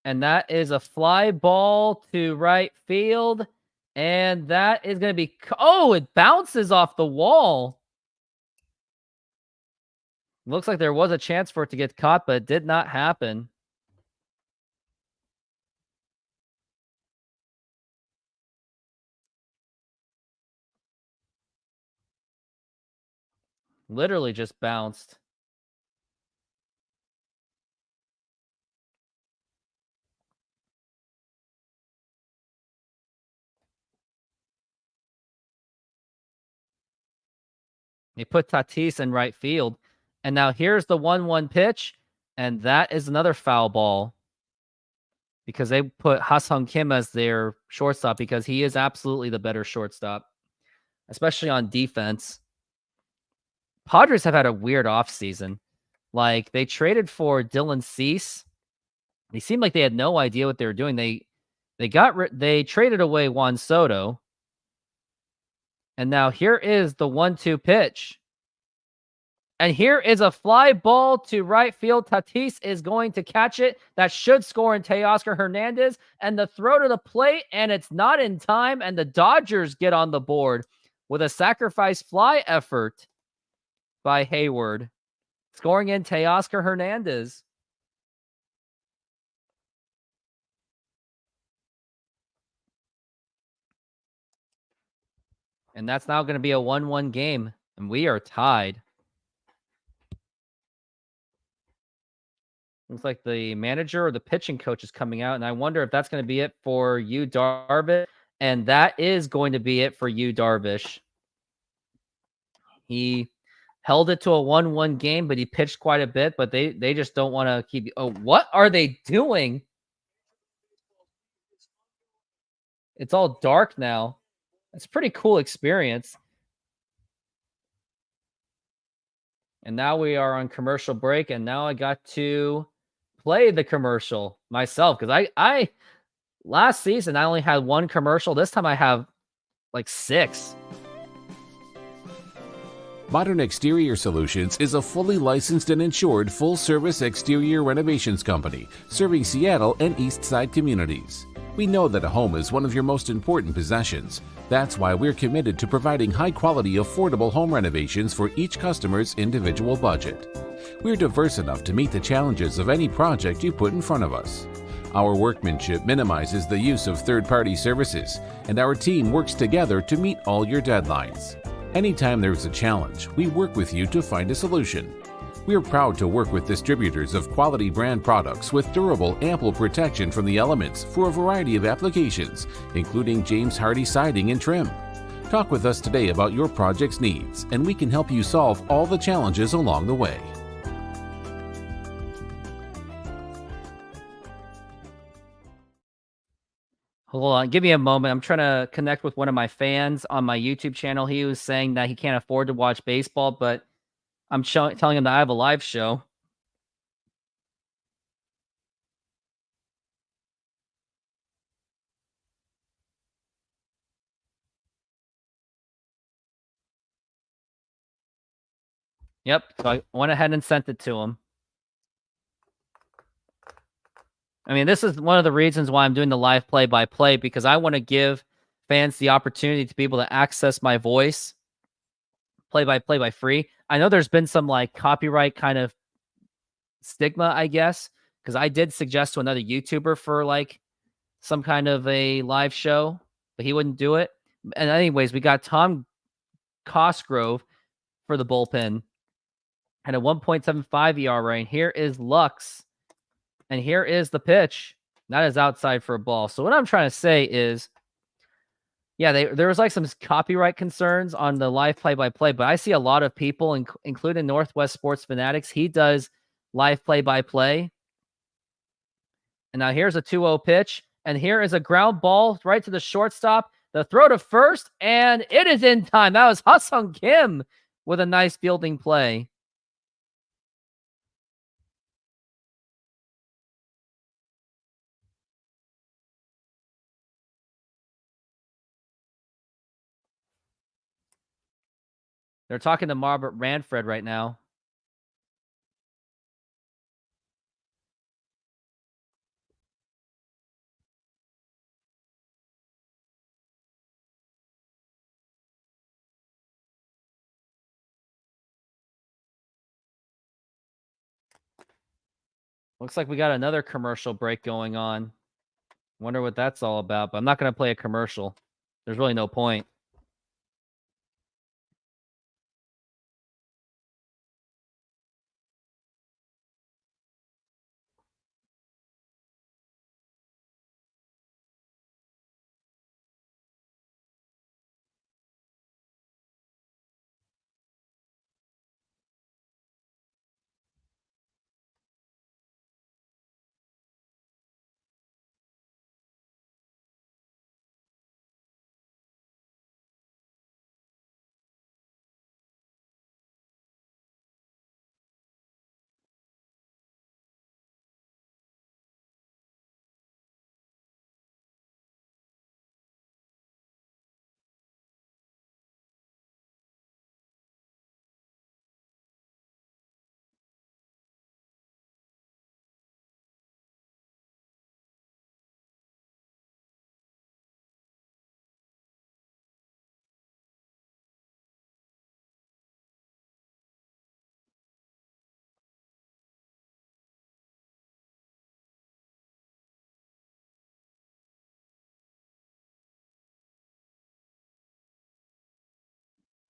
And that is a fly ball to right field. And that is going to be... Oh, it bounces off the wall. Looks like there was a chance for it to get caught, but it did not happen. Literally just bounced. They put Tatis in right field. And now here's the 1-1 pitch. And that is another foul ball. Because they put Ha-Seong Kim as their shortstop because he is absolutely the better shortstop. Especially on defense. Padres have had a weird offseason. Like, they traded for Dylan Cease. They seemed like they had no idea what they were doing. They They traded away Juan Soto. And now here is the 1-2 pitch. And here is a fly ball to right field. Tatis is going to catch it. That should score in Teoscar Hernandez. And the throw to the plate, and it's not in time. And the Dodgers get on the board with a sacrifice fly effort by Hayward. Scoring in Teoscar Hernandez. And that's now going to be a 1-1 game. And we are tied. Looks like the manager or the pitching coach is coming out, and I wonder if that's going to be it for Yu Darvish. And that is going to be it for Yu Darvish. He held it to a 1-1 game, but he pitched quite a bit, but they just don't want to keep... Oh, what are they doing? It's all dark now. It's a pretty cool experience. And now we are on commercial break, and now I got to play the commercial myself, because I last season I only had one commercial. This time I have like 6. Modern Exterior Solutions is a fully licensed and insured full-service exterior renovations company serving Seattle and East Side communities. We know that a home is one of your most important possessions. That's why we're committed to providing high-quality, affordable home renovations for each customer's individual budget. We're diverse enough to meet the challenges of any project you put in front of us. Our workmanship minimizes the use of third-party services, and our team works together to meet all your deadlines. Anytime there's a challenge, we work with you to find a solution. We are proud to work with distributors of quality brand products with durable, ample protection from the elements for a variety of applications, including James Hardie siding and trim. Talk with us today about your project's needs, and we can help you solve all the challenges along the way. Hold on, give me a moment. I'm trying to connect with one of my fans on my YouTube channel. He was saying that he can't afford to watch baseball, but I'm telling him that I have a live show. Yep, so I went ahead and sent it to him. I mean, this is one of the reasons why I'm doing the live play-by-play, because I want to give fans the opportunity to be able to access my voice play-by-play by free. I know there's been some like copyright kind of stigma, I guess, because I did suggest to another YouTuber for like some kind of a live show, but he wouldn't do it. And anyways, we got Tom Cosgrove for the bullpen and a 1.75 ERA. And here is Lux. And here is the pitch. That is outside for a ball. So what I'm trying to say is, yeah, there was like some copyright concerns on the live play-by-play, but I see a lot of people, including Northwest Sports Fanatics. He does live play-by-play. And now here's a 2-0 pitch. And here is a ground ball right to the shortstop. The throw to first, and it is in time. That was Ha-Sung Kim with a nice fielding play. They're talking to Robert Manfred right now. Looks like we got another commercial break going on. Wonder what that's all about, but I'm not going to play a commercial. There's really no point.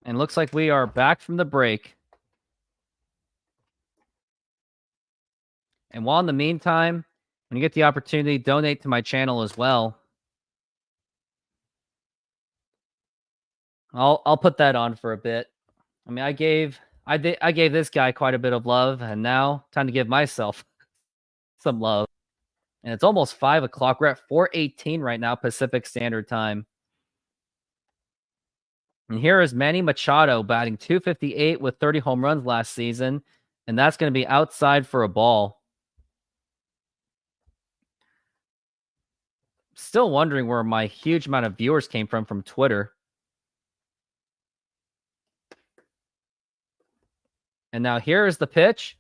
And looks like we are back from the break. And while in the meantime, when you get the opportunity, donate to my channel as well. I'll put that on for a bit. I mean, I gave this guy quite a bit of love, and now time to give myself some love. And it's almost 5 o'clock. We're at 4:18 right now, Pacific Standard Time. And here is Manny Machado batting .258 with 30 home runs last season, and that's going to be outside for a ball. Still wondering where my huge amount of viewers came from Twitter. And now here is the pitch.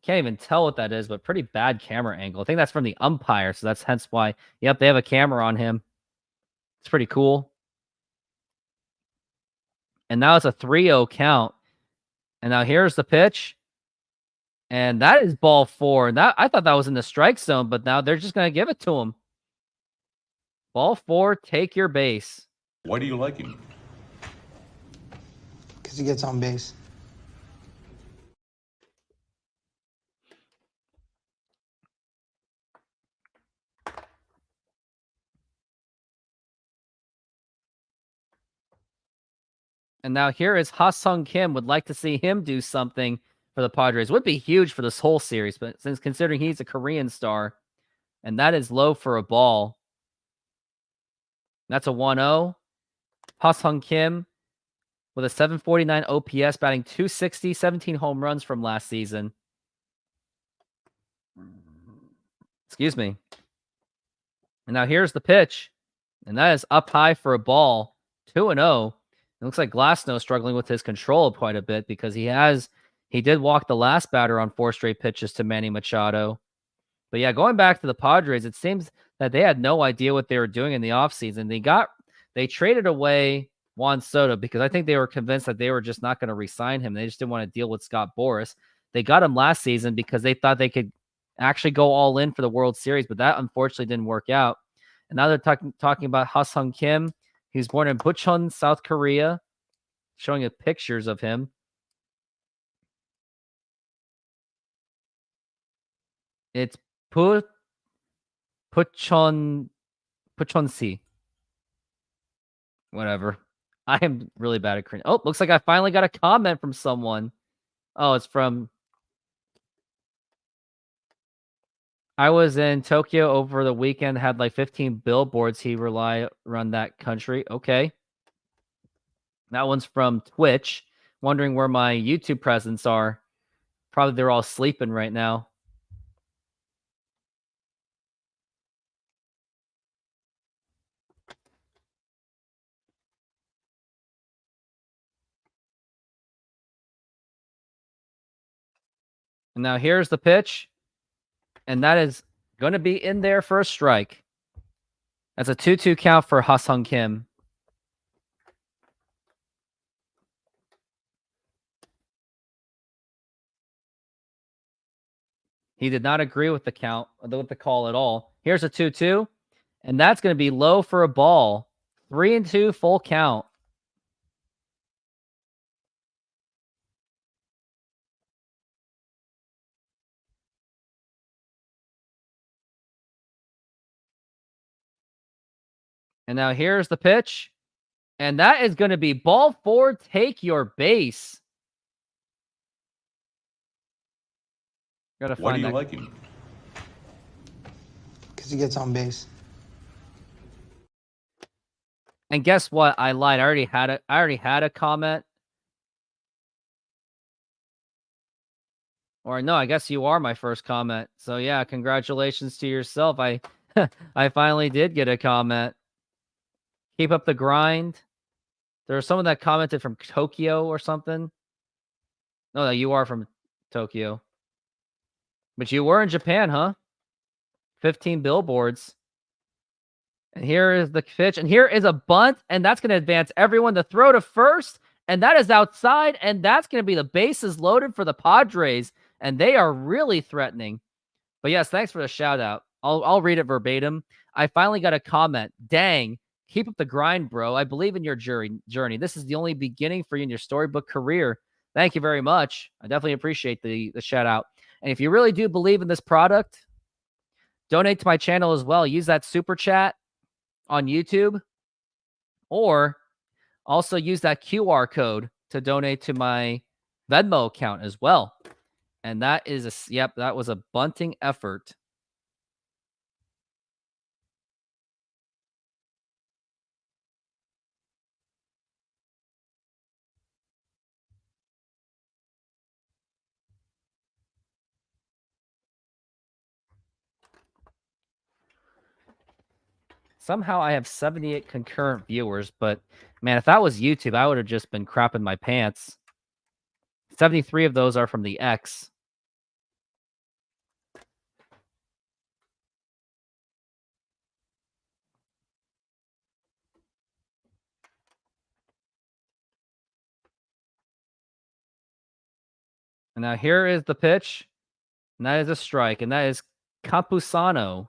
Can't even tell what that is, but pretty bad camera angle. I think that's from the umpire, so that's hence why. Yep, they have a camera on him. It's pretty cool. And now it's a 3-0 count. And now here's the pitch. And that is ball 4. And I thought that was in the strike zone, but now they're just going to give it to him. Ball 4, take your base. Why do you like him? Because he gets on base. And now here is Ha-Sung Kim. Would like to see him do something for the Padres. Would be huge for this whole series, but since considering he's a Korean star, and that is low for a ball. That's a 1-0. Ha-Sung Kim with a 749 OPS, batting .260, 17 home runs from last season. Excuse me. And now here's the pitch. And that is up high for a ball. 2-0. It looks like Glasnow struggling with his control quite a bit because he did walk the last batter on 4 straight pitches to Manny Machado. But yeah, going back to the Padres, it seems that they had no idea what they were doing in the offseason. They traded away Juan Soto because I think they were convinced that they were just not going to re-sign him. They just didn't want to deal with Scott Boras. They got him last season because they thought they could actually go all in for the World Series, but that unfortunately didn't work out. And now they're talking about Ha-Sung Kim. He's born in Bucheon, South Korea, showing you pictures of him. It's Pucheonsi. Whatever. I am really bad at Korean. Oh, looks like I finally got a comment from someone. Oh, it's from... I was in Tokyo over the weekend, had like 15 billboards. He run that country. Okay. That one's from Twitch. Wondering where my YouTube presence are. Probably they're all sleeping right now. And now here's the pitch. And that is going to be in there for a strike. That's a 2-2 count for Ha-Sung Kim. He did not agree with the call at all. Here's a 2-2. And that's going to be low for a ball. 3-2 full count. And now here's the pitch. And that is going to be ball 4, take your base. Gotta find Why do you that. like him? Because he gets on base. And guess what? I lied. I already had a comment. Or no, I guess you are my first comment. So yeah, congratulations to yourself. I finally did get a comment. Keep up the grind. There was someone that commented from Tokyo or something. No, you are from Tokyo. But you were in Japan, huh? 15 billboards. And here is the pitch. And here is a bunt. And that's going to advance everyone to throw to first. And that is outside. And that's going to be the bases loaded for the Padres. And they are really threatening. But yes, thanks for the shout out. I'll read it verbatim. I finally got a comment. Dang. Keep up the grind, bro. I believe in your journey. This is the only beginning for you in your storybook career. Thank you very much. I definitely appreciate the shout out. And if you really do believe in this product, donate to my channel as well. Use that super chat on YouTube, or also use that QR code to donate to my Venmo account as well. And that is that was a bunting effort. Somehow I have 78 concurrent viewers, but man, if that was YouTube, I would have just been crapping my pants. 73 of those are from the X. And now here is the pitch. And that is a strike. And that is Campusano.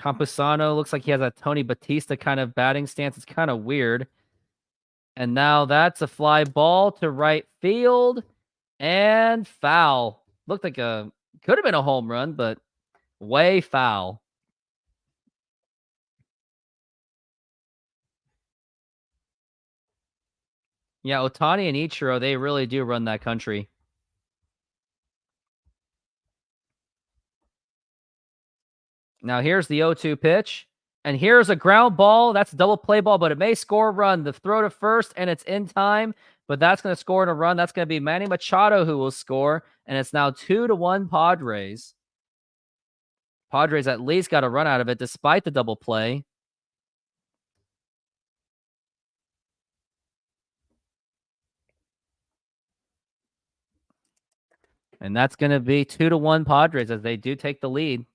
Campusano looks like he has a Tony Batista kind of batting stance. It's kind of weird. And now that's a fly ball to right field. And foul. Looked like could have been a home run, but way foul. Yeah, Ohtani and Ichiro, they really do run that country. Now here's the 0-2 pitch. And here's a ground ball. That's a double play ball, but it may score a run. The throw to first, and it's in time, but that's going to score in a run. That's going to be Manny Machado who will score, and it's now 2-1 Padres. Padres at least got a run out of it despite the double play. And that's going to be 2-1 Padres as they do take the lead.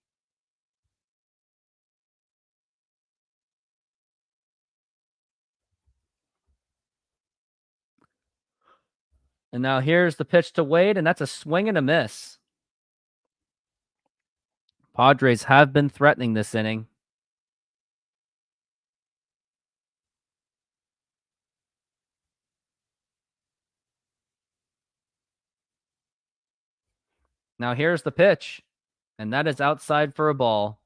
And now here's the pitch to Wade, and that's a swing and a miss. Padres have been threatening this inning. Now here's the pitch, and that is outside for a ball.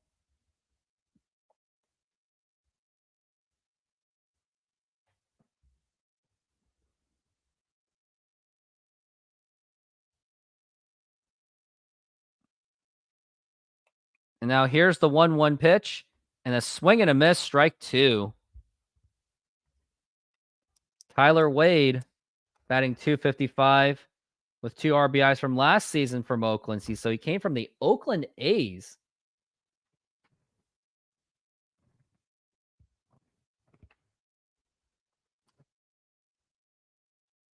And now here's the 1-1 pitch, and a swing and a miss, strike two. Tyler Wade batting .255 with 2 RBIs from last season from Oakland. So he came from the Oakland A's.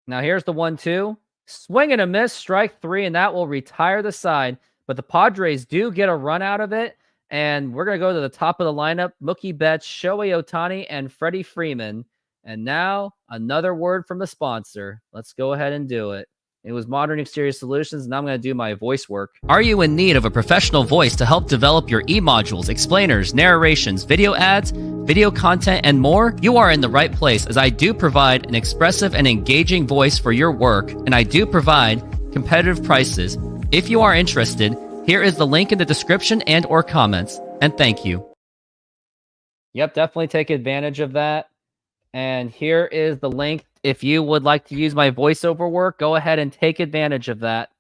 Now here's the 1-2. Swing and a miss, strike three, and that will retire the side. But the Padres do get a run out of it. And we're going to go to the top of the lineup. Mookie Betts, Shohei Ohtani, and Freddie Freeman. And now another word from the sponsor. Let's go ahead and do it. It was Modern Exterior Solutions, and I'm going to do my voice work. Are you in need of a professional voice to help develop your e-modules, explainers, narrations, video ads, video content, and more? You are in the right place, as I do provide an expressive and engaging voice for your work, and I do provide competitive prices. If you are interested, here is the link in the description and or comments, and thank you. Yep, definitely take advantage of that. And here is the link. If you would like to use my voiceover work, go ahead and take advantage of that.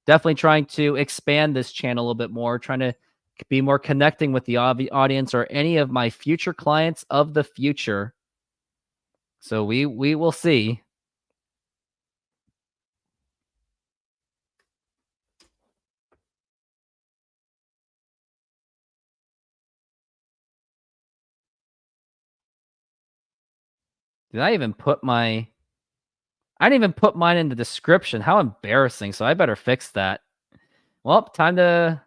Definitely trying to expand this channel a little bit more, trying to be more connecting with the audience or any of my future clients of the future. So we will see. Did I even put my... I didn't even put mine in the description. How embarrassing. So I better fix that. Well, time to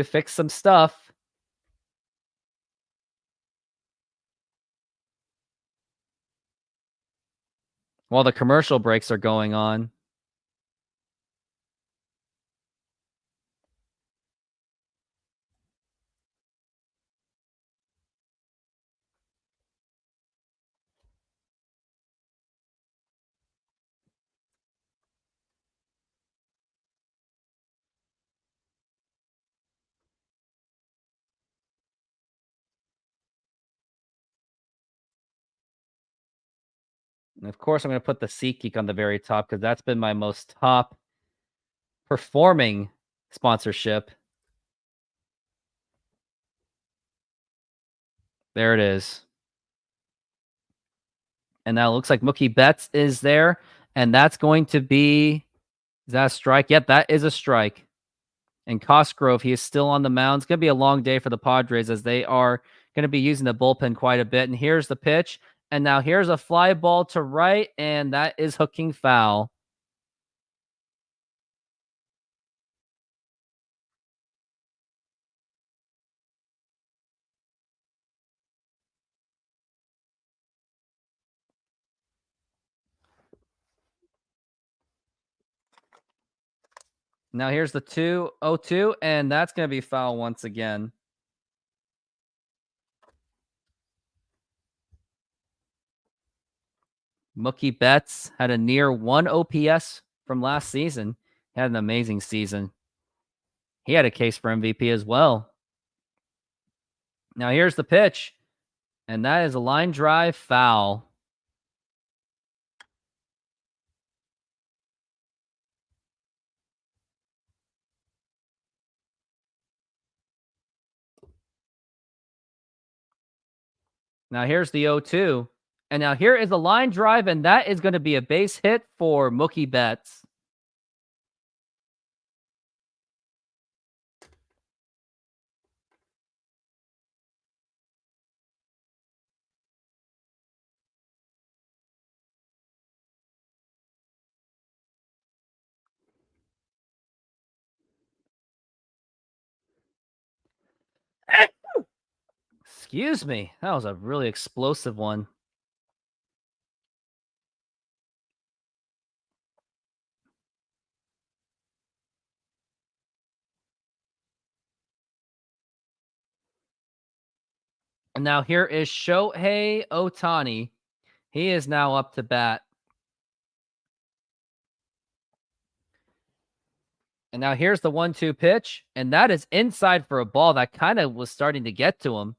fix some stuff. While the commercial breaks are going on. And of course, I'm going to put the SeatGeek on the very top because that's been my most top performing sponsorship. There it is. And now it looks like Mookie Betts is there. And that's going to be... Is that a strike? Yep, that is a strike. And Cosgrove, he is still on the mound. It's going to be a long day for the Padres as they are going to be using the bullpen quite a bit. And here's the pitch. And now here's a fly ball to right. And that is hooking foul. Now here's the 2-0-2, and that's going to be foul once again. Mookie Betts had a near 1 OPS from last season. He had an amazing season. He had a case for MVP as well. Now here's the pitch, and that is a line drive foul. Now here's the 0-2. And now here is a line drive, and that is going to be a base hit for Mookie Betts. Excuse me. That was a really explosive one. And now here is Shohei Ohtani. He is now up to bat. And now here's the 1-2 pitch. And that is inside for a ball that kind of was starting to get to him.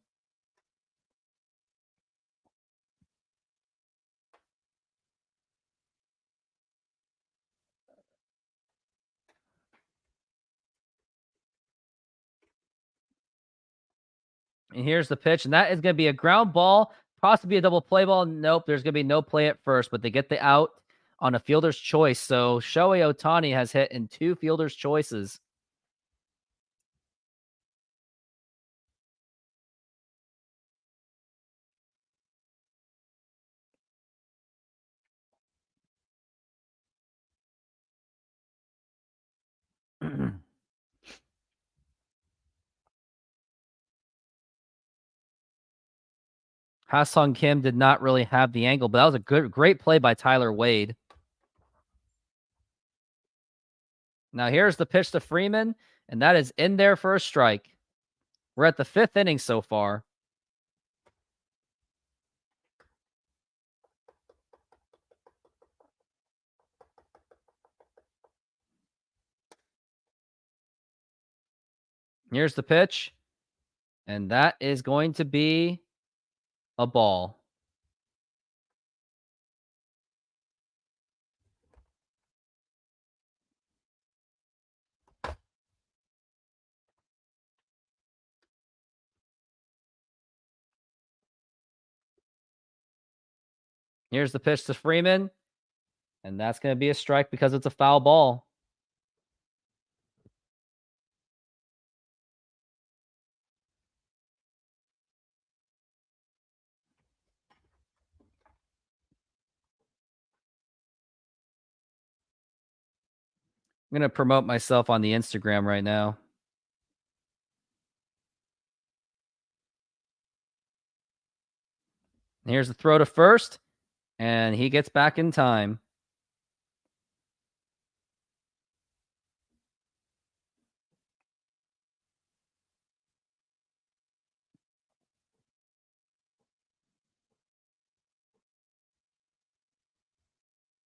And here's the pitch. And that is going to be a ground ball, possibly a double play ball. Nope, there's going to be no play at first, but they get the out on a fielder's choice. So Shohei Ohtani has hit in 2 fielder's choices. Ha-Sung Kim did not really have the angle, but that was a great play by Tyler Wade. Now here's the pitch to Freeman, and that is in there for a strike. We're at the 5th inning so far. Here's the pitch, and that is going to be a ball. Here's the pitch to Freeman, and that's going to be a strike because it's a foul ball. I'm going to promote myself on the Instagram right now. Here's the throw to first, and he gets back in time.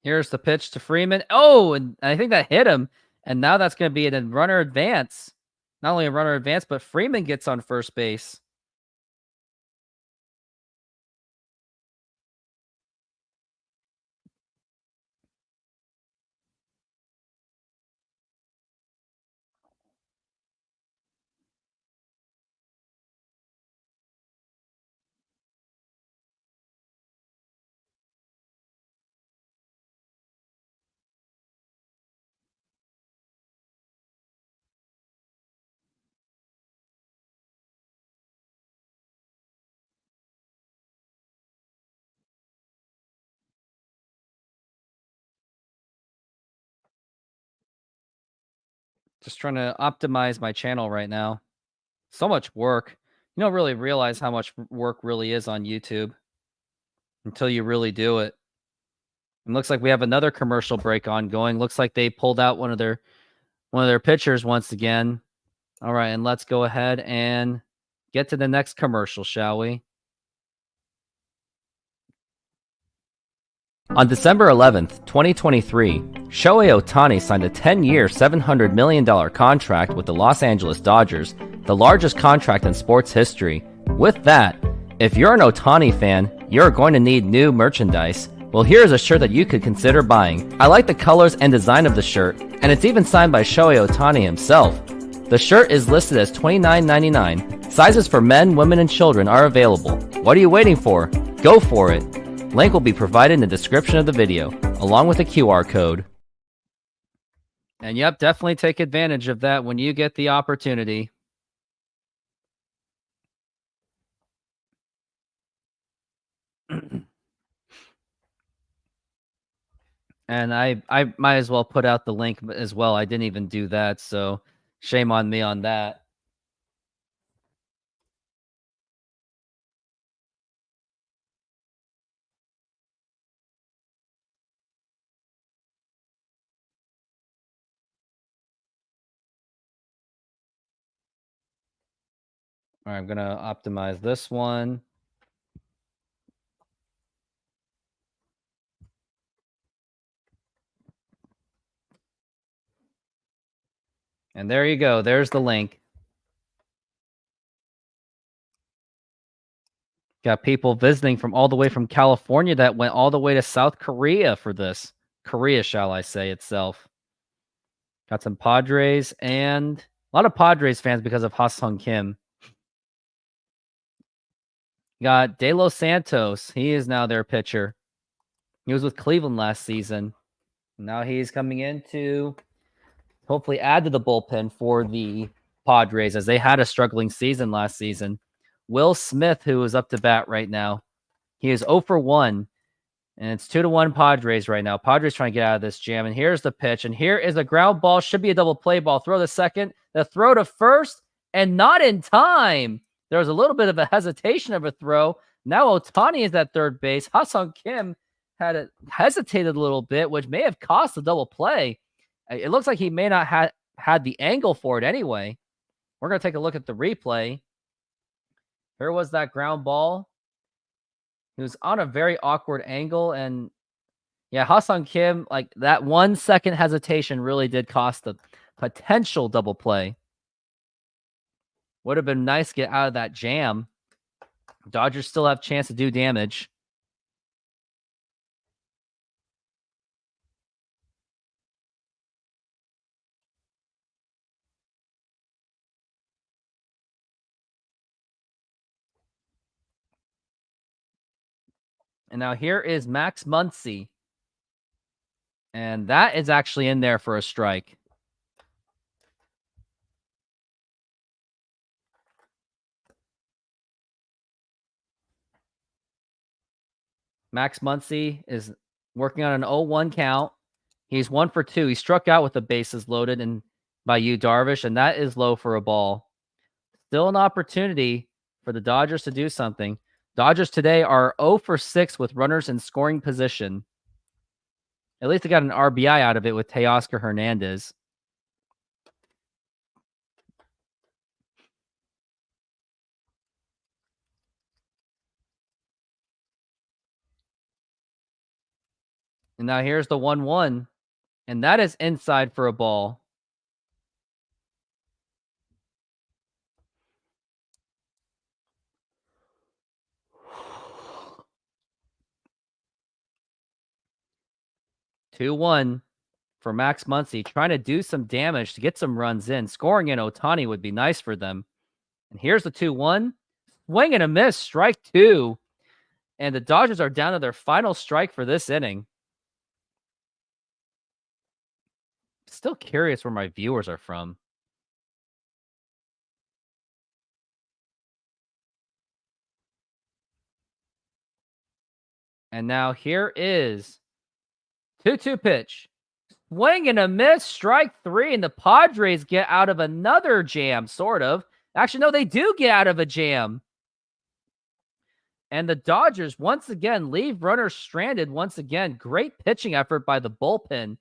Here's the pitch to Freeman. Oh, and I think that hit him. And now that's going to be a runner advance. Not only a runner advance, but Freeman gets on first base. Just trying to optimize my channel right now. So much work. You don't really realize how much work really is on YouTube until you really do it. And looks like we have another commercial break ongoing. Looks like they pulled out one of their pitchers once again. All right, and let's go ahead and get to the next commercial, shall we? On December 11th, 2023, Shohei Ohtani signed a 10-year, $700 million contract with the Los Angeles Dodgers, the largest contract in sports history. With that, if you're an Ohtani fan, you're going to need new merchandise. Well, here's a shirt that you could consider buying. I like the colors and design of the shirt, and it's even signed by Shohei Ohtani himself. The shirt is listed as $29.99. Sizes for men, women, and children are available. What are you waiting for? Go for it. Link will be provided in the description of the video, along with a QR code. And yep, definitely take advantage of that when you get the opportunity. And I might as well put out the link as well. I didn't even do that, so shame on me on that. All right, I'm going to optimize this one. And there you go. There's the link. Got people visiting from all the way from California that went all the way to South Korea for this. Korea, shall I say, itself. Got some Padres and a lot of Padres fans because of Ha-Sung Kim. Got De Los Santos. He is now their pitcher. He was with Cleveland last season. Now he's coming in to hopefully add to the bullpen for the Padres as they had a struggling season last season. Will Smith, who is up to bat right now, he is 0 for 1, and it's 2-1 Padres right now. Padres trying to get out of this jam, and here's the pitch, and here is a ground ball. Should be a double play ball. Throw to second, the throw to first, and not in time. There was a little bit of a hesitation of a throw. Now Ohtani is at third base. Ha-Sung Kim had hesitated a little bit, which may have cost the double play. It looks like he may not have had the angle for it anyway. We're going to take a look at the replay. Here was that ground ball. He was on a very awkward angle, and yeah, Ha-Sung Kim, like that 1 second hesitation really did cost the potential double play. Would have been nice to get out of that jam. Dodgers still have a chance to do damage. And now here is Max Muncy. And that is actually in there for a strike. Max Muncy is working on an 0-1 count. He's 1 for 2. He struck out with the bases loaded and by Yu Darvish, and that is low for a ball. Still an opportunity for the Dodgers to do something. Dodgers today are 0 for 6 with runners in scoring position. At least they got an RBI out of it with Teoscar Hernandez. And now here's the 1-1. And that is inside for a ball. Two-1 for Max Muncy, trying to do some damage to get some runs in. Scoring in Ohtani would be nice for them. And here's the 2-1. Swing and a miss, strike 2. And the Dodgers are down to their final strike for this inning. Still curious where my viewers are from. And now here is 2-2 pitch. Swing and a miss, strike 3, and the Padres get out of another jam, sort of. Actually, no, they do get out of a jam. And the Dodgers, once again, leave runners stranded once again. Great pitching effort by the bullpen.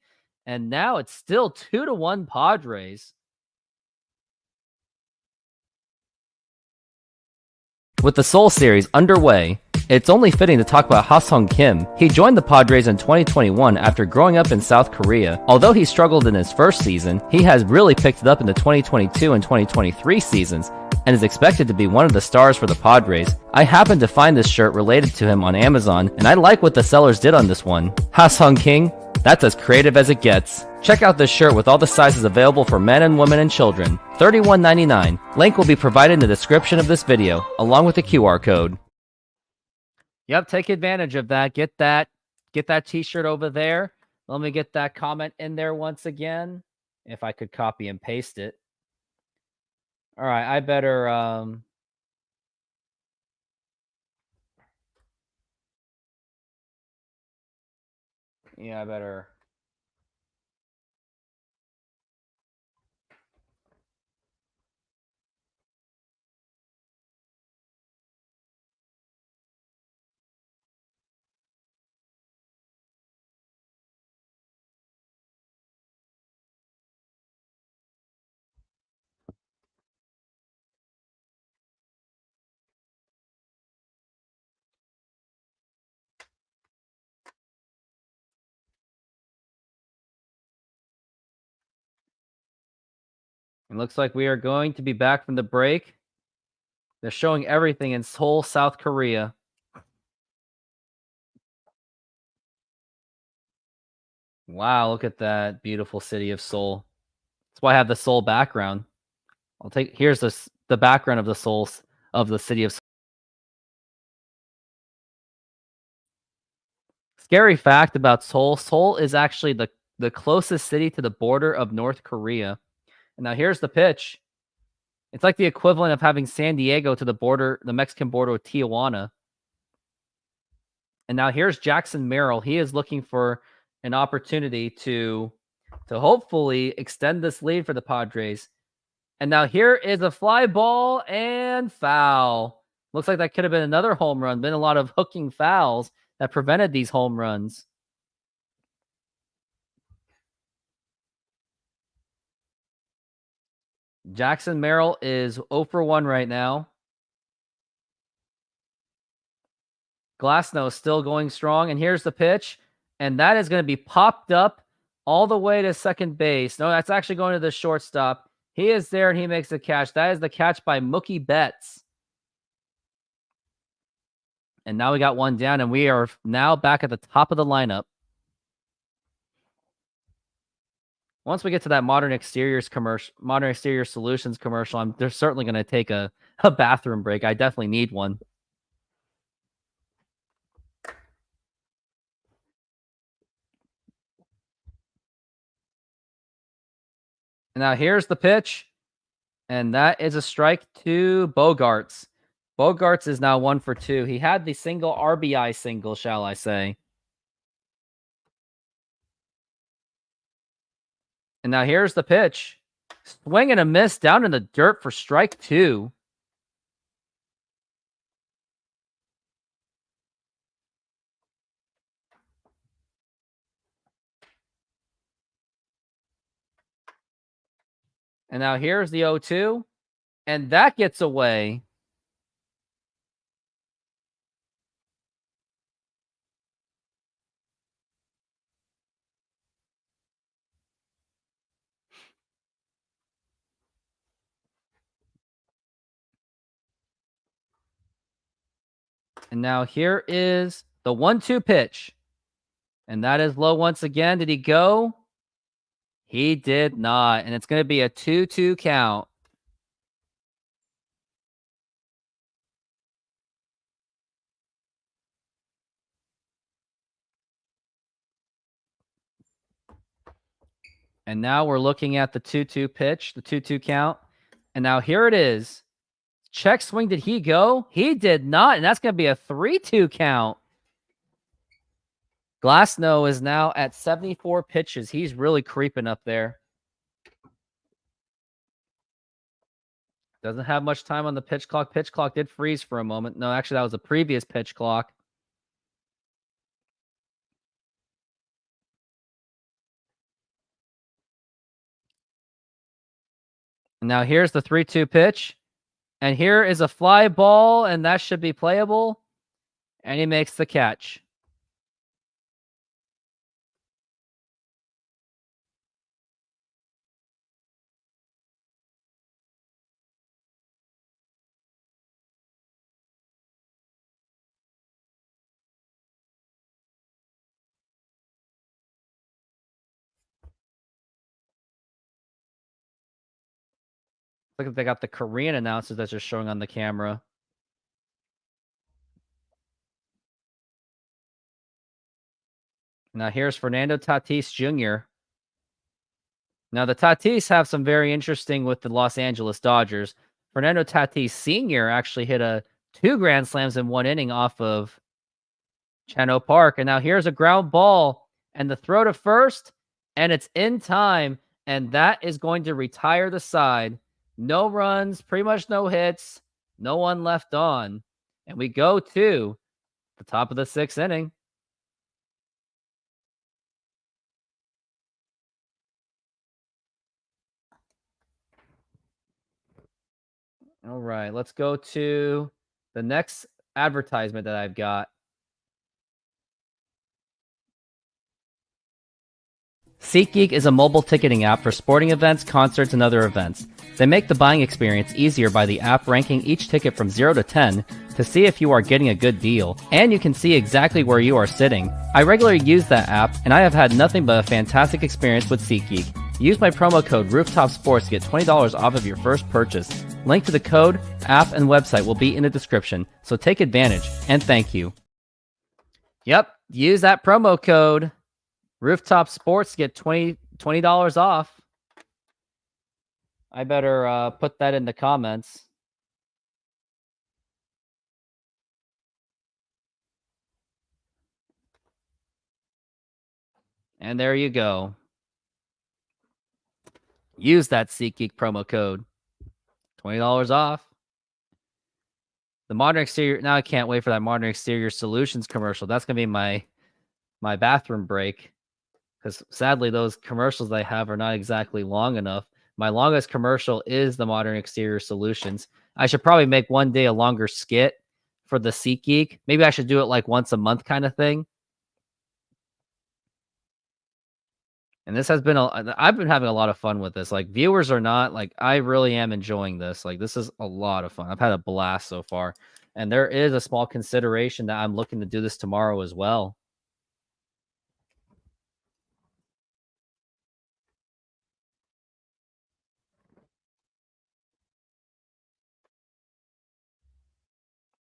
And now it's still 2-1 Padres. With the Seoul series underway, it's only fitting to talk about Ha-Sung Kim. He joined the Padres in 2021 after growing up in South Korea. Although he struggled in his first season, he has really picked it up in the 2022 and 2023 seasons and is expected to be one of the stars for the Padres. I happened to find this shirt related to him on Amazon, and I like what the sellers did on this one. Ha-Sung Kim, that's as creative as it gets. Check out this shirt with all the sizes available for men and women and children. $31.99. Link will be provided in the description of this video, along with the QR code. Yep, take advantage of that. Get that t-shirt over there. Let me get that comment in there once again. If I could copy and paste it. All right, I better yeah, I better It looks like we are going to be back from the break. They're showing everything in Seoul, South Korea. Wow, look at that beautiful city of Seoul. That's why I have the Seoul background. Here's the background of the city of Seoul. Scary fact about Seoul. Seoul is actually the closest city to the border of North Korea. And now here's the pitch. It's like the equivalent of having San Diego to the Mexican border with Tijuana. And now here's Jackson Merrill. He is looking for an opportunity to hopefully extend this lead for the Padres. And now here is a fly ball and foul. Looks like that could have been another home run. Been a lot of hooking fouls that prevented these home runs. Jackson Merrill is 0 for 1 right now. Glasnow is still going strong, and here's the pitch, and that is going to be popped up all the way to second base. No, that's actually going to the shortstop. He is there, and he makes the catch. That is the catch by Mookie Betts. And now we got one down, and we are now back at the top of the lineup. Once we get to that Modern Exterior Solutions commercial, they're certainly going to take a bathroom break. I definitely need one. And now here's the pitch, and that is a strike to Bogarts. Bogarts is now 1 for 2. He had the single RBI single, shall I say. And now here's the pitch. Swing and a miss down in the dirt for strike 2. And now here's the 0-2. And that gets away. And now here is the 1-2 pitch. And that is low once again. Did he go? He did not. And it's going to be a 2-2 count. And now we're looking at the 2-2 pitch, the 2-2 count. And now here it is. Check swing. Did he go? He did not. And that's going to be a 3-2 count. Glasnow is now at 74 pitches. He's really creeping up there. Doesn't have much time on the pitch clock. Pitch clock did freeze for a moment. No, actually, that was a previous pitch clock. Now here's the 3-2 pitch. And here is a fly ball, and that should be playable. And he makes the catch. Look like they got the Korean announcers that's just showing on the camera. Now here's Fernando Tatis Jr. Now the Tatis have some very interesting with the Los Angeles Dodgers. Fernando Tatis Sr. actually hit 2 grand slams in 1 inning off of Chano Park. And now here's a ground ball and the throw to first, and it's in time. And that is going to retire the side. No runs, pretty much no hits, no one left on. And we go to the top of the 6th inning. All right, let's go to the next advertisement that I've got. SeatGeek is a mobile ticketing app for sporting events, concerts, and other events. They make the buying experience easier by the app ranking each ticket from 0 to 10 to see if you are getting a good deal, and you can see exactly where you are sitting. I regularly use that app, and I have had nothing but a fantastic experience with SeatGeek. Use my promo code RooftopSports to get $20 off of your first purchase. Link to the code, app, and website will be in the description, so take advantage, and thank you. Yep, use that promo code Rooftop Sports to get $20 off. I better put that in the comments. And there you go. Use that SeatGeek promo code. $20 off. The Modern Exterior. Now I can't wait for that Modern Exterior Solutions commercial. That's going to be my bathroom break. Because sadly, those commercials I have are not exactly long enough. My longest commercial is the Modern Exterior Solutions. I should probably make one day a longer skit for the SeatGeek. Maybe I should do it like once a month kind of thing. And this has been I've been having a lot of fun with this. Like, viewers or not, like, I really am enjoying this. Like, this is a lot of fun. I've had a blast so far. And there is a small consideration that I'm looking to do this tomorrow as well.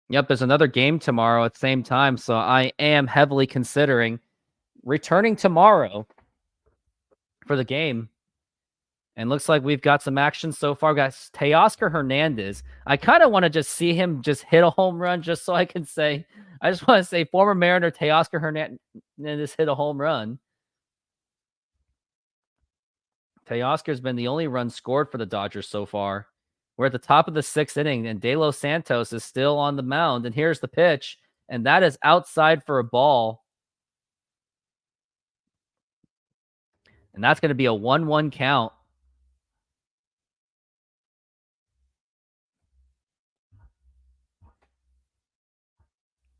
Yep, there's another game tomorrow at the same time, so I am heavily considering returning tomorrow for the game. And looks like we've got some action so far. We've got Teoscar Hernandez. I kind of want to just see him just hit a home run just so I can say, I just want to say former Mariner Teoscar Hernandez hit a home run. Teoscar's been the only run scored for the Dodgers so far. We're at the top of the 6th inning, and De Los Santos is still on the mound. And here's the pitch, and that is outside for a ball. And that's going to be a 1-1 count.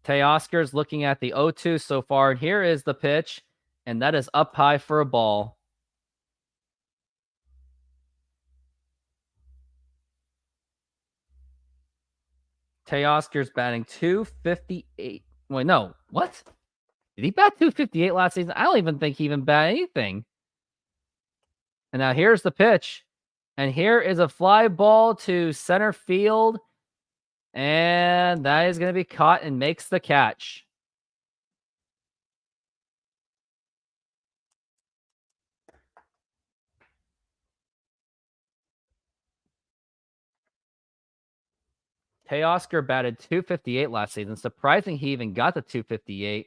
Teoscar's looking at the 0-2 so far, and here is the pitch, and that is up high for a ball. Teoscar's batting .258. Wait, no. What? Did he bat .258 last season? I don't even think he even bat anything. And now here's the pitch. And here is a fly ball to center field. And that is going to be caught and makes the catch. Teoscar batted .258 last season. Surprising he even got the .258.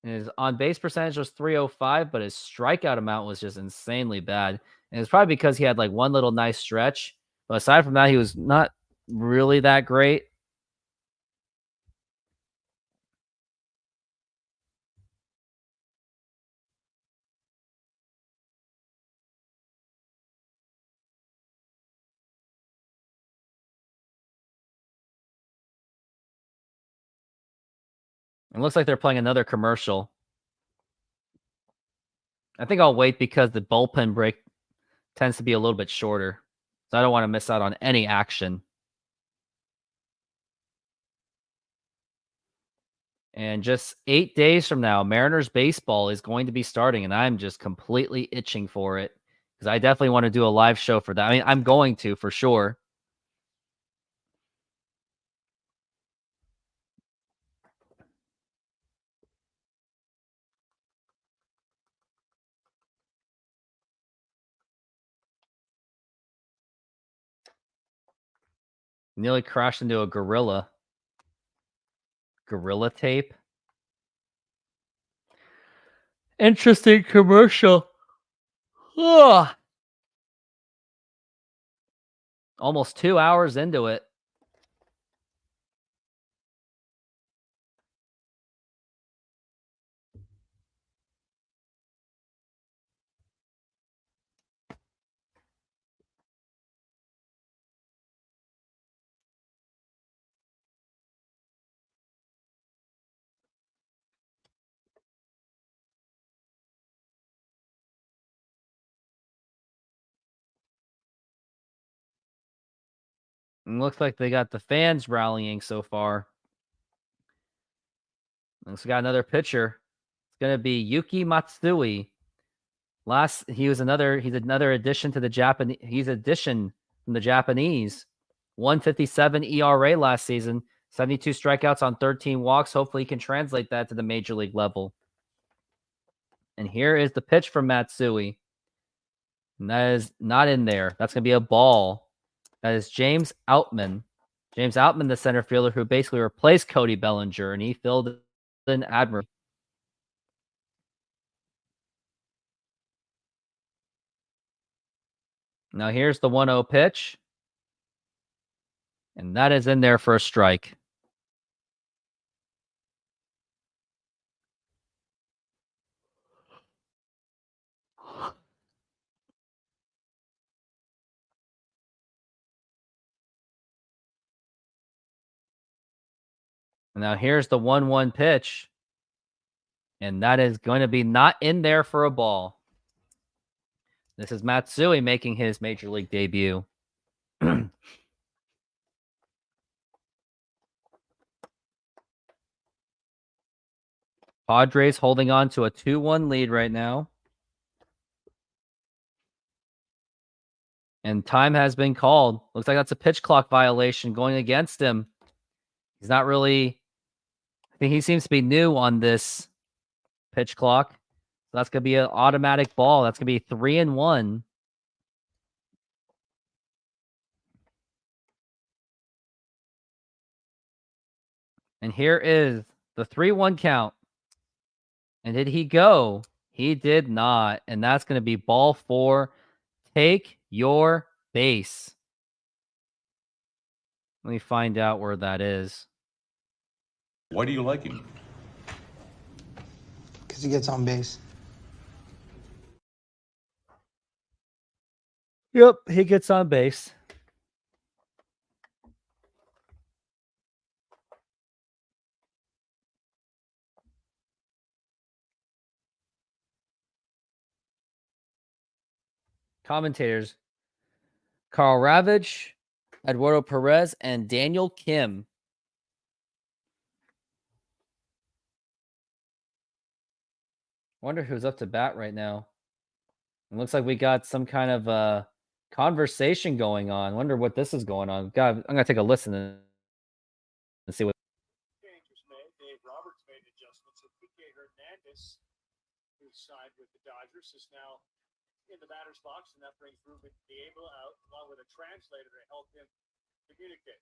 His on base percentage was 305, but his strikeout amount was just insanely bad. And it's probably because he had like one little nice stretch. But aside from that, he was not really that great. It looks like they're playing another commercial. I think I'll wait because the bullpen break tends to be a little bit shorter. So I don't want to miss out on any action. And just 8 days from now, Mariners baseball is going to be starting, and I'm just completely itching for it because I definitely want to do a live show for that. I mean, I'm going to for sure. Nearly crashed into a gorilla. Gorilla tape. Interesting commercial. Ugh. Almost 2 hours into it. And looks like they got the fans rallying so far. Looks like we got another pitcher. It's gonna be Yuki Matsui. He's another addition to the Japanese. He's addition from the Japanese. 157 ERA last season, 72 strikeouts on 13 walks. Hopefully he can translate that to the major league level. And here is the pitch from Matsui. And that is not in there. That's going to be a ball. That is James Outman. James Outman, the center fielder who basically replaced Cody Bellinger, and he filled in admirably. Now here's the 1-0 pitch. And that is in there for a strike. Now here's the 1-1 pitch. And that is going to be not in there for a ball. This is Matsui making his major league debut. Padres holding on to a 2-1 lead right now. And time has been called. Looks like that's a pitch clock violation going against him. He's not really... I think he seems to be new on this pitch clock. So that's going to be an automatic ball. That's going to be 3-1. And here is the 3-1 count. And did he go? He did not. And that's going to be ball 4. Take your base. Let me find out where that is. Why do you like him? Because he gets on base. Yep, he gets on base. Commentators: Carl Ravage, Eduardo Perez, and Daniel Kim. Wonder who's up to bat right now. It looks like we got some kind of conversation going on. Wonder what this is going on. God, I'm gonna take a listen and see what. Changes made. Dave Roberts made adjustments. And Kike Hernandez, who signed with the Dodgers, is now in the batter's box, and that brings Ruben Diablo out along with a translator to help him communicate.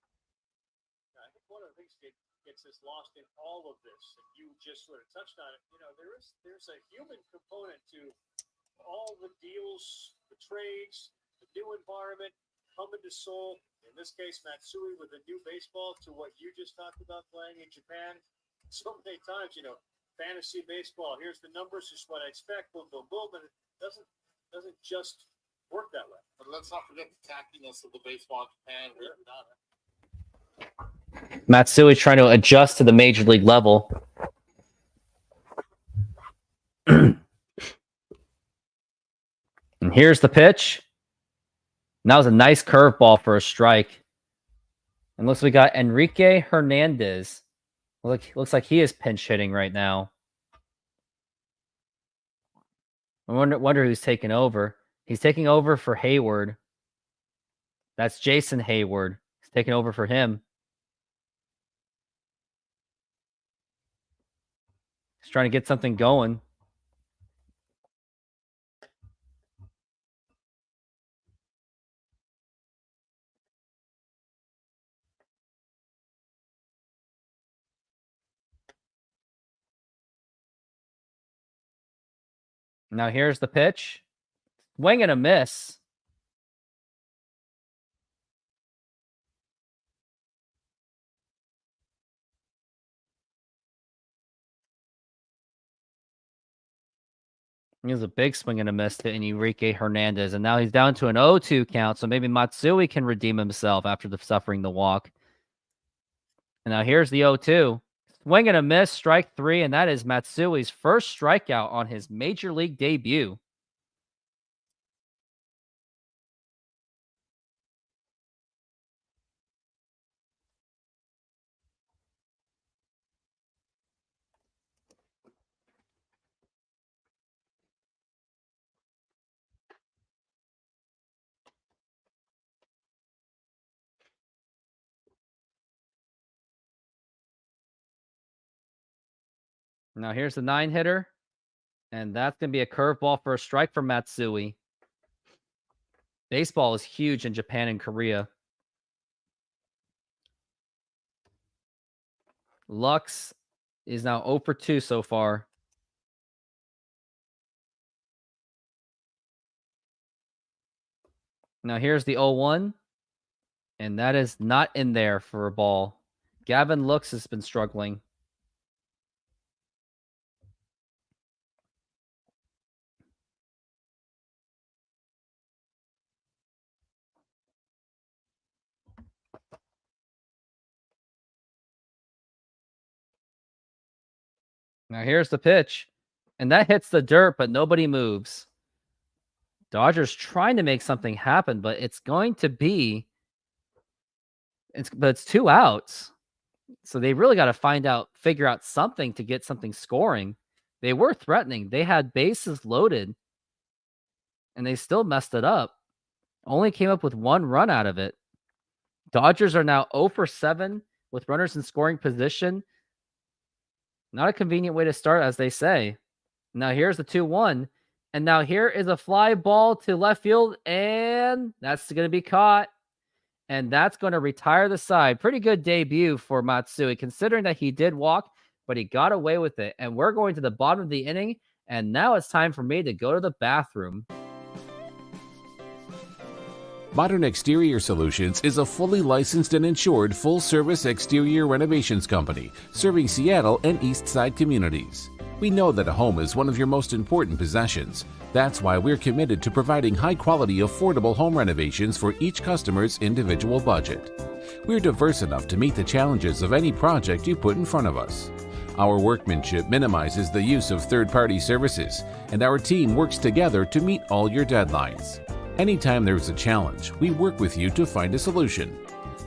I think one of the things that gets us lost in all of this, and you just sort of touched on it, there's a human component to all the deals, the trades, the new environment, coming to Seoul, in this case, Matsui with a new baseball, to what you just talked about playing in Japan. So many times, fantasy baseball, here's the numbers, is what I expect, boom, boom, boom, and it doesn't just work that way. But let's not forget the tackiness of the baseball in Japan. Matsui trying to adjust to the major league level. And here's the pitch. And that was a nice curveball for a strike. And looks like we got Enrique Hernandez. Looks like he is pinch hitting right now. I wonder who's taking over. He's taking over for Hayward. That's Jason Hayward. He's taking over for him. He's trying to get something going. Now here's the pitch. Swing and a miss. He was a big swing and a miss to Enrique Hernandez, and now he's down to an 0-2 count, so maybe Matsui can redeem himself after suffering the walk. And now here's the 0-2. Swing and a miss, strike 3, and that is Matsui's first strikeout on his major league debut. Now here's the 9-hitter, and that's going to be a curveball for a strike for Matsui. Baseball is huge in Japan and Korea. Lux is now 0 for 2 so far. Now here's the 0-1, and that is not in there for a ball. Gavin Lux has been struggling. Now here's the pitch, and that hits the dirt, but nobody moves. Dodgers trying to make something happen, but it's going to be, it's 2 outs. So they really got to figure out something to get something scoring. They were threatening. They had bases loaded, and they still messed it up. Only came up with 1 run out of it. Dodgers are now 0 for 7 with runners in scoring position. Not a convenient way to start, as they say. Now here's the 2-1. And now here is a fly ball to left field, and that's going to be caught. And that's going to retire the side. Pretty good debut for Matsui, considering that he did walk, but he got away with it. And we're going to the bottom of the inning, and now it's time for me to go to the bathroom. Modern Exterior Solutions is a fully licensed and insured full-service exterior renovations company serving Seattle and East Side communities. We know that a home is one of your most important possessions. That's why we're committed to providing high-quality, affordable home renovations for each customer's individual budget. We're diverse enough to meet the challenges of any project you put in front of us. Our workmanship minimizes the use of third-party services, and our team works together to meet all your deadlines. Anytime there's a challenge, we work with you to find a solution.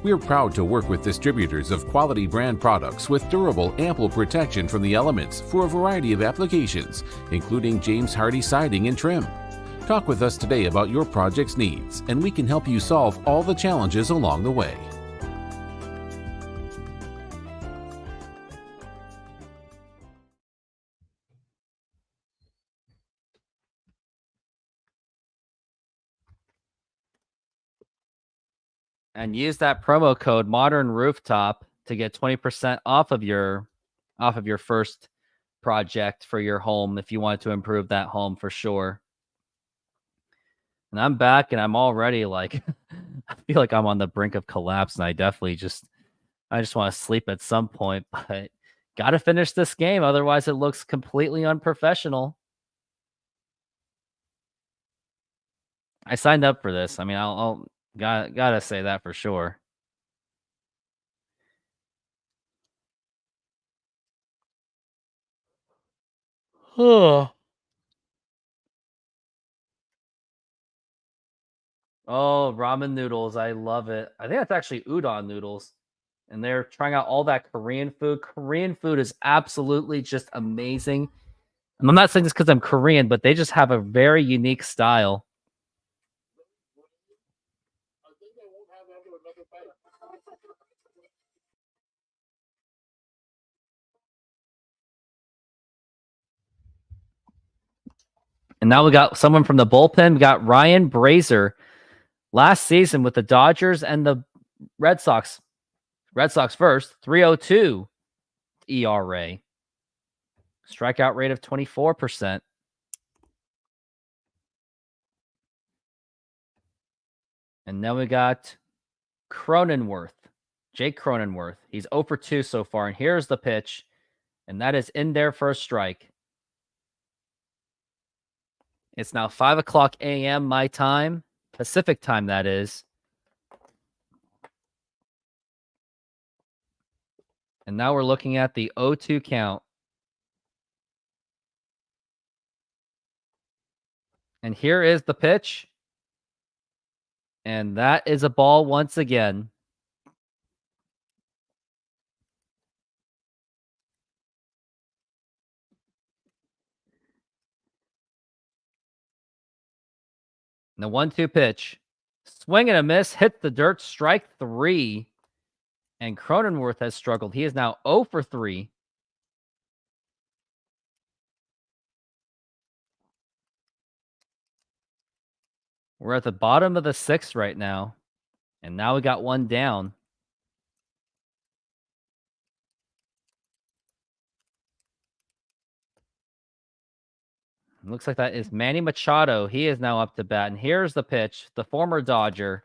We're proud to work with distributors of quality brand products with durable, ample protection from the elements for a variety of applications, including James Hardie siding and trim. Talk with us today about your project's needs, and we can help you solve all the challenges along the way. And use that promo code Modern Rooftop to get 20% off of your first project for your home if you want to improve that home for sure. And I'm back and I'm already like I feel like I'm on the brink of collapse, and I just want to sleep at some point, but got to finish this game, otherwise it looks completely unprofessional. I signed up for this. I mean, I'll gotta say that for sure. Oh, ramen noodles. I love it. I think that's actually udon noodles. And they're trying out all that Korean food. Korean food is absolutely just amazing. And I'm not saying this because I'm Korean, but they just have a very unique style. I think they won't have another bite. And now we got someone from the bullpen. We got Ryan Brazier. Last season with the Dodgers and the Red Sox. Red Sox first, 3.02 ERA. Strikeout rate of 24%. And then we got Cronenworth. Jake Cronenworth. He's 0 for 2 so far. And here's the pitch. And that is in there for a strike. It's now 5 o'clock a.m. my time. Pacific time, that is. And now we're looking at the 0-2 count. And here is the pitch. And that is a ball once again. And the 1-2 pitch. Swing and a miss. Hit the dirt. Strike 3. And Cronenworth has struggled. He is now 0 for 3. We're at the bottom of the 6th right now. And now we got one down. Looks like that is Manny Machado. He is now up to bat. And here's the pitch. The former Dodger.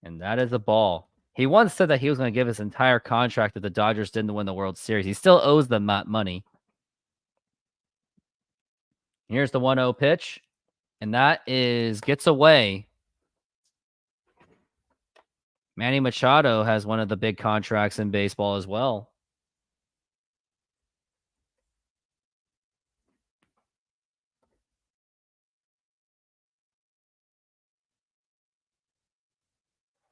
And that is a ball. He once said that he was going to give his entire contract if the Dodgers didn't win the World Series. He still owes them that money. Here's the 1-0 pitch. And that gets away. Manny Machado has one of the big contracts in baseball as well.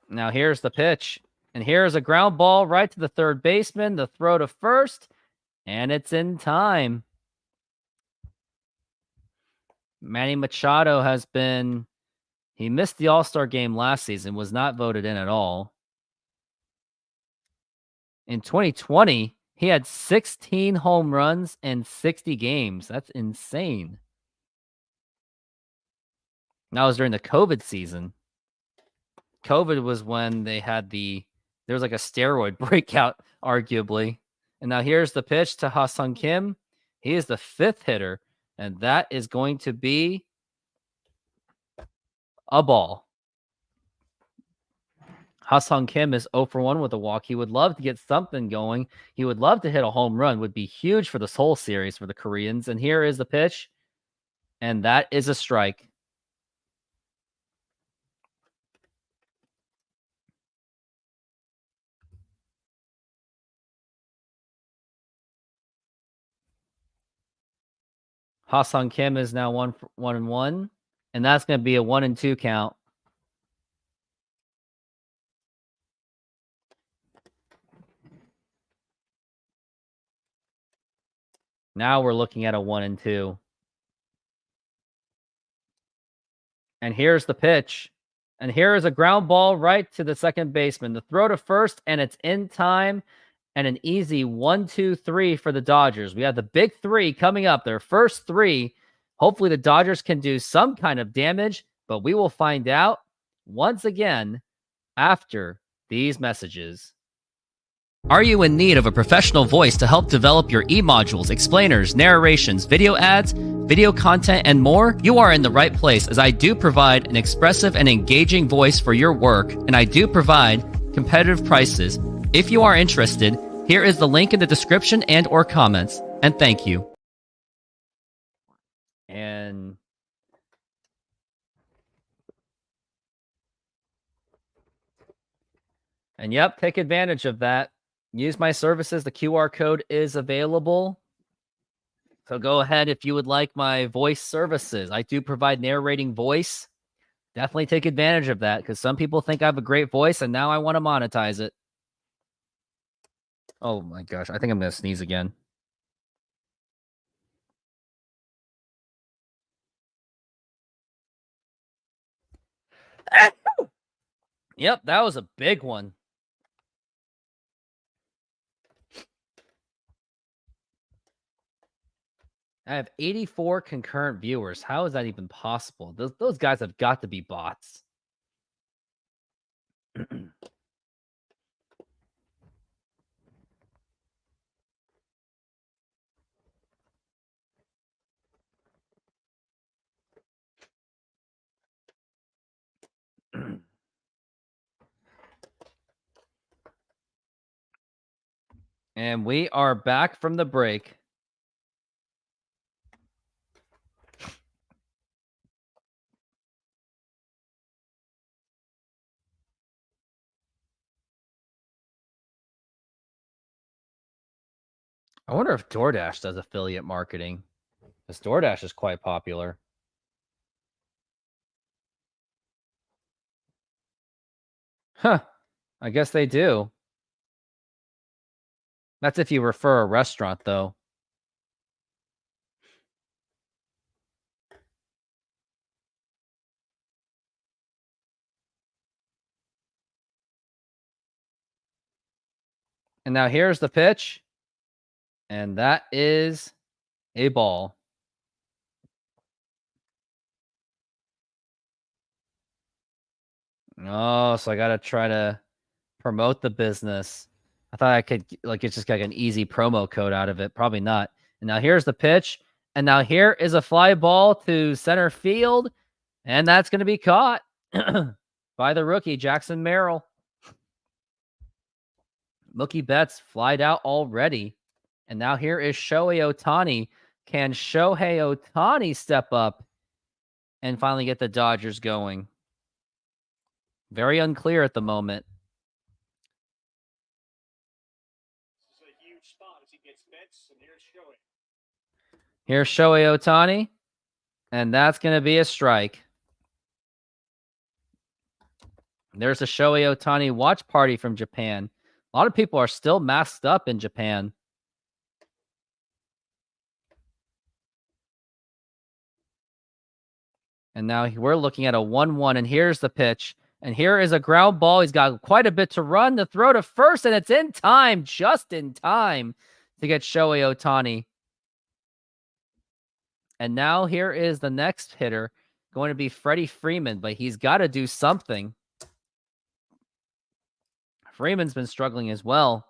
Now here's the pitch. And here's a ground ball right to the third baseman. The throw to first. And it's in time. Manny Machado he missed the All-Star game last season, was not voted in at all. In 2020, he had 16 home runs and 60 games. That's insane. That was during the COVID season. COVID was when they had there was like a steroid breakout, arguably. And now here's the pitch to Ha-Seong Kim. He is the 5th hitter, and that is going to be a ball. Ha-Seong Kim is 0 for 1 with a walk. He would love to get something going. He would love to hit a home run. Would be huge for this whole series for the Koreans. And here is the pitch, and that is a strike. Ha-Seong Kim is now 1-1, and that's going to be a 1-2 count. Now we're looking at a 1-2. And here's the pitch. And here is a ground ball right to the second baseman. The throw to first, and it's in time. And an easy 1-2-3 for the Dodgers. We have the big 3 coming up. Their first 3. Hopefully the Dodgers can do some kind of damage, but we will find out once again after these messages. Are you in need of a professional voice to help develop your e-modules, explainers, narrations, video ads, video content, and more? You are in the right place, as I do provide an expressive and engaging voice for your work, and I do provide competitive prices. If you are interested, here is the link in the description and or comments, and thank you. And yep, take advantage of that. Use my services. The QR code is available. So go ahead if you would like my voice services. I do provide narrating voice. Definitely take advantage of that, because some people think I have a great voice and now I want to monetize it. Oh my gosh, I think I'm going to sneeze again. Yep, that was a big one. I have 84 concurrent viewers. How is that even possible? Those guys have got to be bots. And we are back from the break. I wonder if DoorDash does affiliate marketing, because DoorDash is quite popular. Huh. I guess they do. That's if you refer a restaurant, though. And now here's the pitch. And that is a ball. Oh, so I got to try to promote the business. I thought I could like it's just like an easy promo code out of it. Probably not. And now here's the pitch. And now here is a fly ball to center field. And that's going to be caught by the rookie, Jackson Merrill. Mookie Betts flied out already. And now here is Shohei Ohtani. Can Shohei Ohtani step up and finally get the Dodgers going? Very unclear at the moment. This is a huge spot as he gets Betts, and here's Shohei. Here's Shohei Ohtani, and that's going to be a strike. There's a Shohei Ohtani watch party from Japan. A lot of people are still masked up in Japan. And now we're looking at a 1-1, and here's the pitch. And here is a ground ball. He's got quite a bit to run, to throw to first, and it's in time, just in time to get Shohei Ohtani. And now here is the next hitter, going to be Freddie Freeman, but he's got to do something. Freeman's been struggling as well.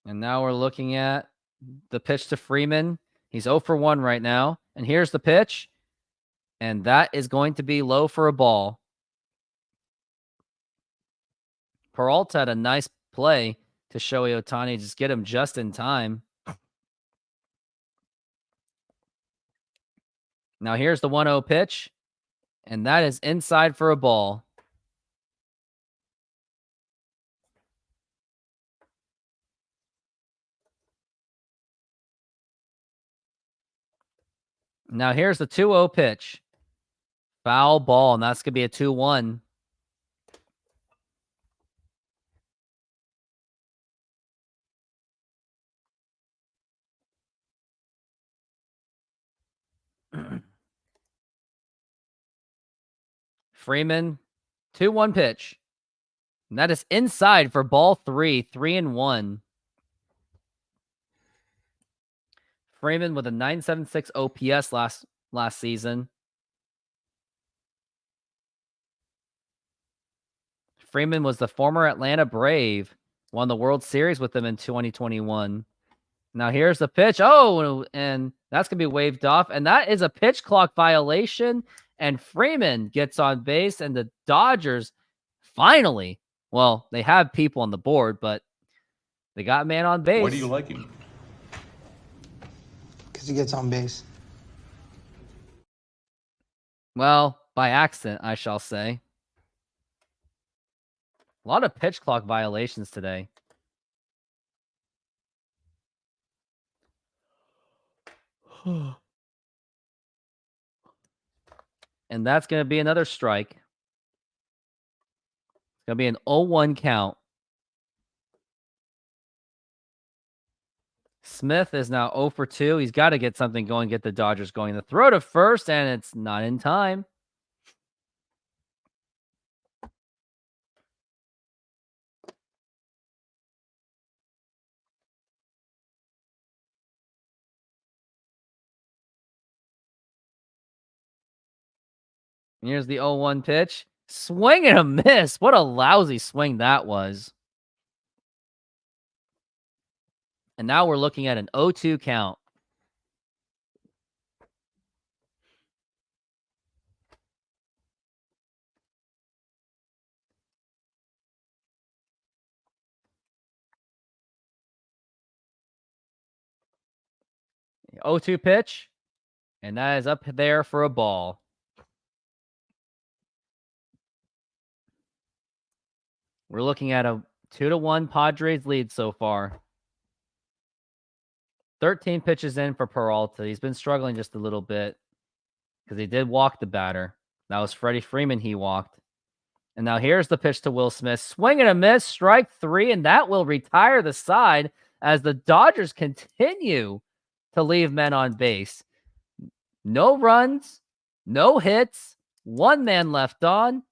And now we're looking at the pitch to Freeman. He's 0 for 1 right now. And here's the pitch. And that is going to be low for a ball. Peralta had a nice play to Shohei Ohtani. Just get him just in time. Now here's the 1-0 pitch. And that is inside for a ball. Now here's the 2-0 pitch. Foul ball, and that's going to be a 2-1. Freeman, 2-1 pitch. And that is inside for ball 3, 3-1. Freeman with a 976 OPS last season. Freeman was the former Atlanta Brave. Won the World Series with them in 2021. Now here's the pitch. Oh, and that's going to be waved off. And that is a pitch clock violation. And Freeman gets on base. And the Dodgers finally, well, they have people on the board, but they got a man on base. Why do you like him? Because he gets on base. Well, by accident, I shall say. A lot of pitch clock violations today. And that's going to be another strike. It's going to be an 0-1 count. Smith is now 0 for 2. He's got to get something going, get the Dodgers going. The throw to first, and it's not in time. Here's the 0-1 pitch. Swing and a miss. What a lousy swing that was. And now we're looking at an 0-2 count. The 0-2 pitch. And that is up there for a ball. We're looking at a 2-1 Padres lead so far. 13 pitches in for Peralta. He's been struggling just a little bit because he did walk the batter. That was Freddie Freeman he walked. And now here's the pitch to Will Smith. Swing and a miss, strike 3, and that will retire the side as the Dodgers continue to leave men on base. No runs, no hits, 1 man left on,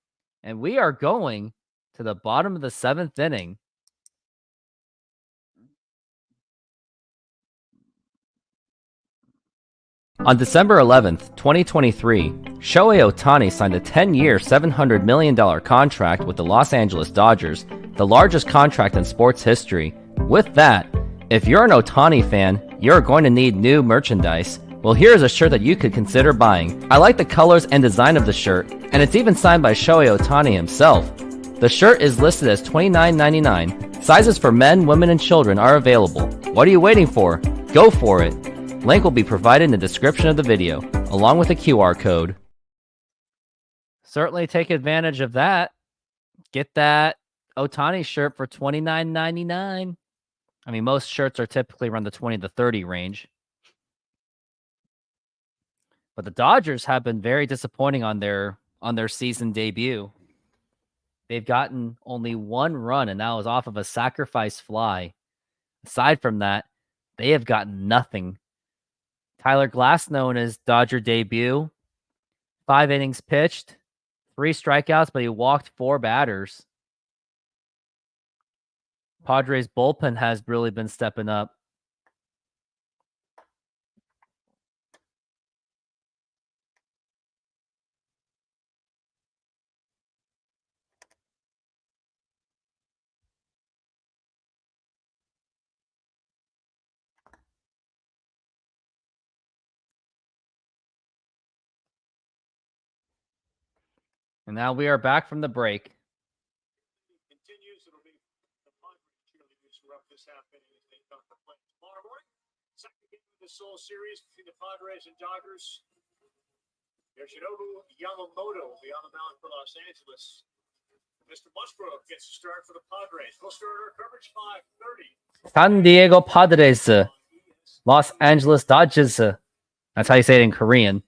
and we are going to the bottom of the 7th inning. On December 11th, 2023, Shohei Ohtani signed a 10-year, $700 million contract with the Los Angeles Dodgers, the largest contract in sports history. With that, if you're an Ohtani fan, you're going to need new merchandise. Well, here's a shirt that you could consider buying. I like the colors and design of the shirt, and it's even signed by Shohei Ohtani himself. The shirt is listed as $29.99. Sizes for men, women, and children are available. What are you waiting for? Go for it. Link will be provided in the description of the video, along with a QR code. Certainly take advantage of that. Get that Ohtani shirt for $29.99. I mean, most shirts are typically around the $20 to $30 range. But the Dodgers have been very disappointing on their season debut. They've gotten only 1 run, and that was off of a sacrifice fly. Aside from that, they have gotten nothing. Tyler Glasnow in his Dodger debut, 5 innings pitched, 3 strikeouts, but he walked 4 batters. Padres bullpen has really been stepping up. And now we are back from the break. Continues. It'll be the Padres cheerleaders who are up this half inning as they come to play tomorrow morning. Second game of the Seoul series between the Padres and Dodgers. Yoshinobu Yamamoto will be on the mound for Los Angeles. Mr. Musgrove gets a start for the Padres. We'll start our coverage 5:30. San Diego Padres, Los Angeles Dodgers. That's how you say it in Korean.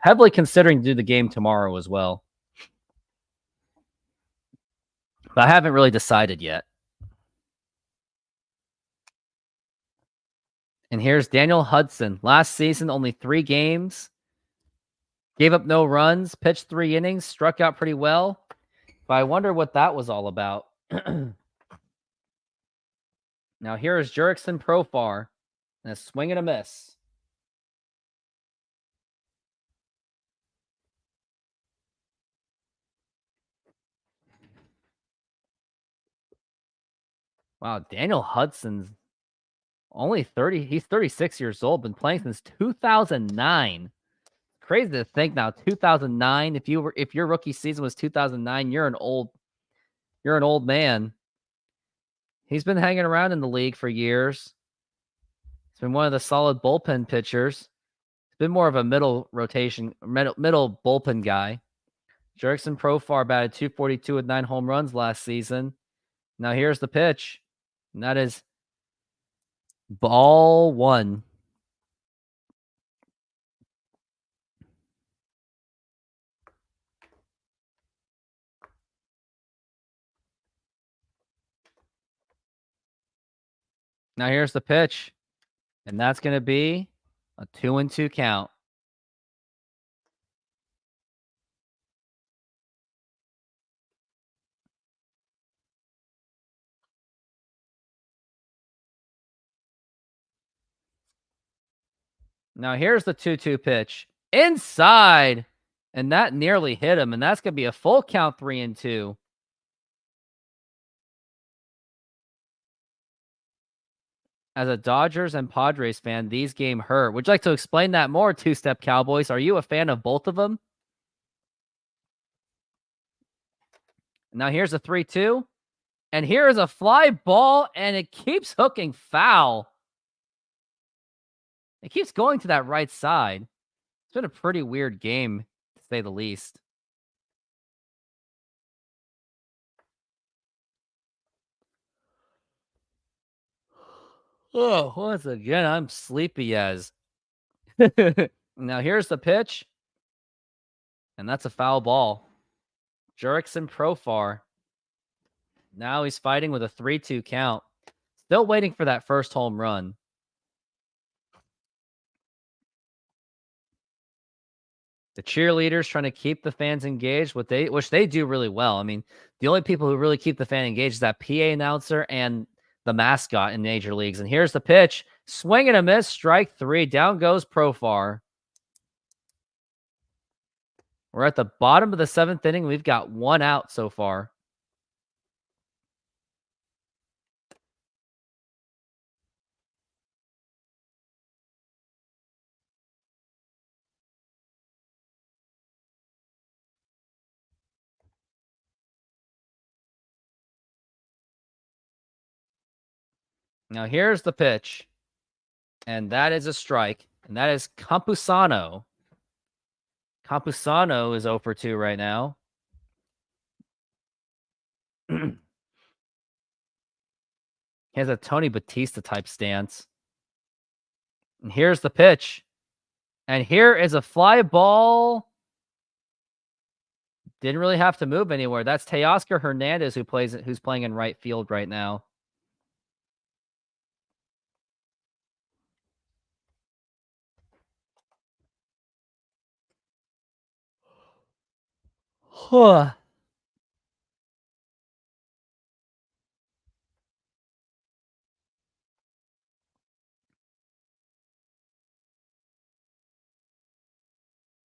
Heavily considering to do the game tomorrow as well. But I haven't really decided yet. And here's Daniel Hudson. Last season, only 3 games. Gave up no runs, pitched 3 innings, struck out pretty well. But I wonder what that was all about. Now here is Jurickson Profar. And a swing and a miss. Wow, Daniel Hudson's only 30. He's 36 years old, been playing since 2009. Crazy to think now, 2009. If your rookie season was 2009, you're an old man. He's been hanging around in the league for years. He's been one of the solid bullpen pitchers. He's been more of a middle rotation, middle bullpen guy. Jurickson Profar batted .242 with 9 home runs last season. Now here's the pitch. And that is ball 1. Now here's the pitch. And that's going to be a 2-2 count. Now here's the 2-2 pitch. Inside. And that nearly hit him. And that's going to be a full count 3-2. As a Dodgers and Padres fan, these games hurt. Would you like to explain that more, Two-Step Cowboys? Are you a fan of both of them? Now here's a 3-2. And here is a fly ball, and it keeps hooking foul. It keeps going to that right side. It's been a pretty weird game, to say the least. Oh, once again, I'm sleepy as. Now here's the pitch. And that's a foul ball. Jurickson Profar. Now he's fighting with a 3-2 count. Still waiting for that first home run. The cheerleaders trying to keep the fans engaged, which they do really well. I mean, the only people who really keep the fan engaged is that PA announcer and the mascot in major leagues. And here's the pitch. Swing and a miss. Strike 3. Down goes Profar. We're at the bottom of the 7th inning. We've got 1 out so far. Now here's the pitch. And that is a strike. And that is Campusano. Campusano is 0 for 2 right now. He has a Tony Batista type stance. And here's the pitch. And here is a fly ball. Didn't really have to move anywhere. That's Teoscar Hernandez who's playing in right field right now. Huh.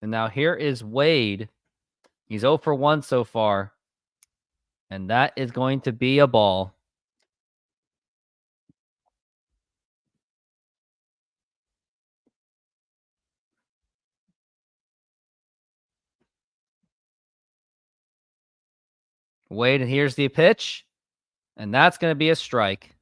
And now here is Wade. He's 0 for 1 so far. And that is going to be a ball. Wade, and here's the pitch. And that's going to be a strike.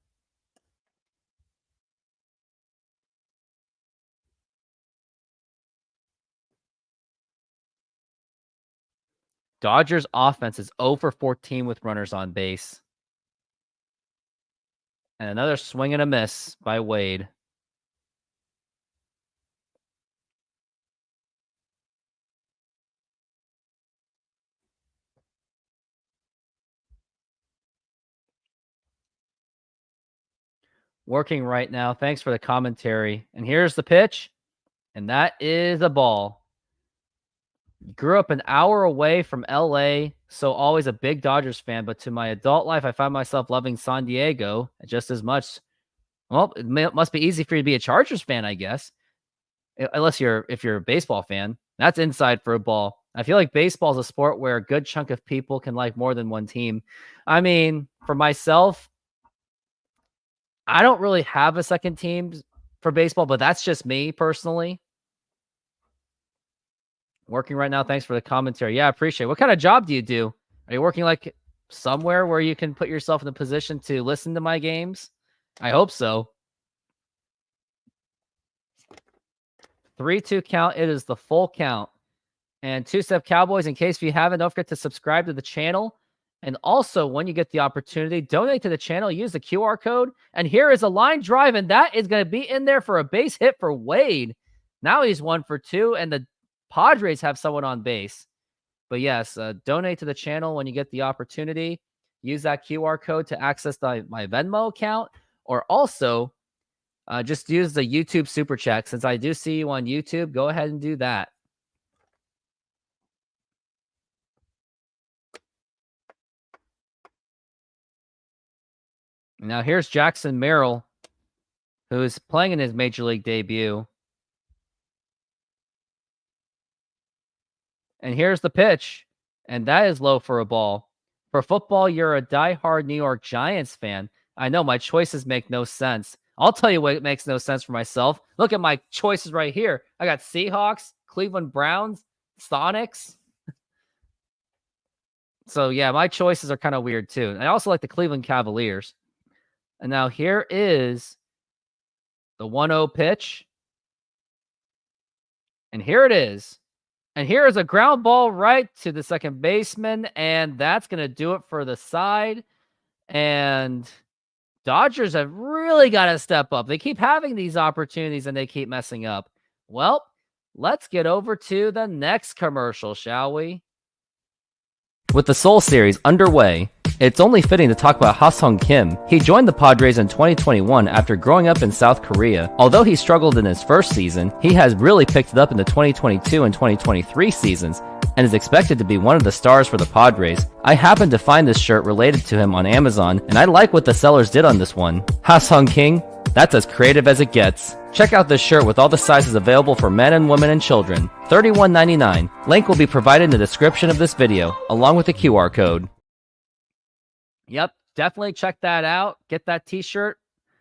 Dodgers offense is 0 for 14 with runners on base. And another swing and a miss by Wade. Working right now. Thanks for the commentary. And here's the pitch. And that is a ball. Grew up an hour away from LA, so always a big Dodgers fan, but to my adult life, I find myself loving San Diego just as much. Well, must be easy for you to be a Chargers fan, I guess. Unless if you're a baseball fan. That's inside football. I feel like baseball is a sport where a good chunk of people can like more than one team. I mean, for myself, I don't really have a second team for baseball, but that's just me personally. Working right now. Thanks for the commentary. Yeah, I appreciate it. What kind of job do you do? Are you working like somewhere where you can put yourself in a position to listen to my games? I hope so. 3-2 count. It is the full count. And two-step Cowboys, in case you haven't, don't forget to subscribe to the channel. And also, when you get the opportunity, donate to the channel. Use the QR code. And here is a line drive, and that is going to be in there for a base hit for Wade. Now he's 1 for 2, and the Padres have someone on base. But yes, donate to the channel when you get the opportunity. Use that QR code to access my Venmo account, or also just use the YouTube Super Chat. Since I do see you on YouTube, go ahead and do that. Now here's Jackson Merrill, who is playing in his Major League debut. And here's the pitch. And that is low for a ball. For football, you're a diehard New York Giants fan. I know my choices make no sense. I'll tell you what makes no sense for myself. Look at my choices right here. I got Seahawks, Cleveland Browns, Sonics. So yeah, my choices are kind of weird too. I also like the Cleveland Cavaliers. And now here is the 1-0 pitch. And here it is. And here is a ground ball right to the second baseman. And that's going to do it for the side. And Dodgers have really got to step up. They keep having these opportunities and they keep messing up. Well, let's get over to the next commercial, shall we? With the Seoul series underway, it's only fitting to talk about Ha-Sung Kim. He joined the Padres in 2021 after growing up in South Korea. Although he struggled in his first season, he has really picked it up in the 2022 and 2023 seasons and is expected to be one of the stars for the Padres. I happened to find this shirt related to him on Amazon, and I like what the sellers did on this one. Ha-Sung Kim, that's as creative as it gets. Check out this shirt with all the sizes available for men and women and children. $31.99. Link will be provided in the description of this video, along with the QR code. Yep, definitely check that out. Get that t-shirt.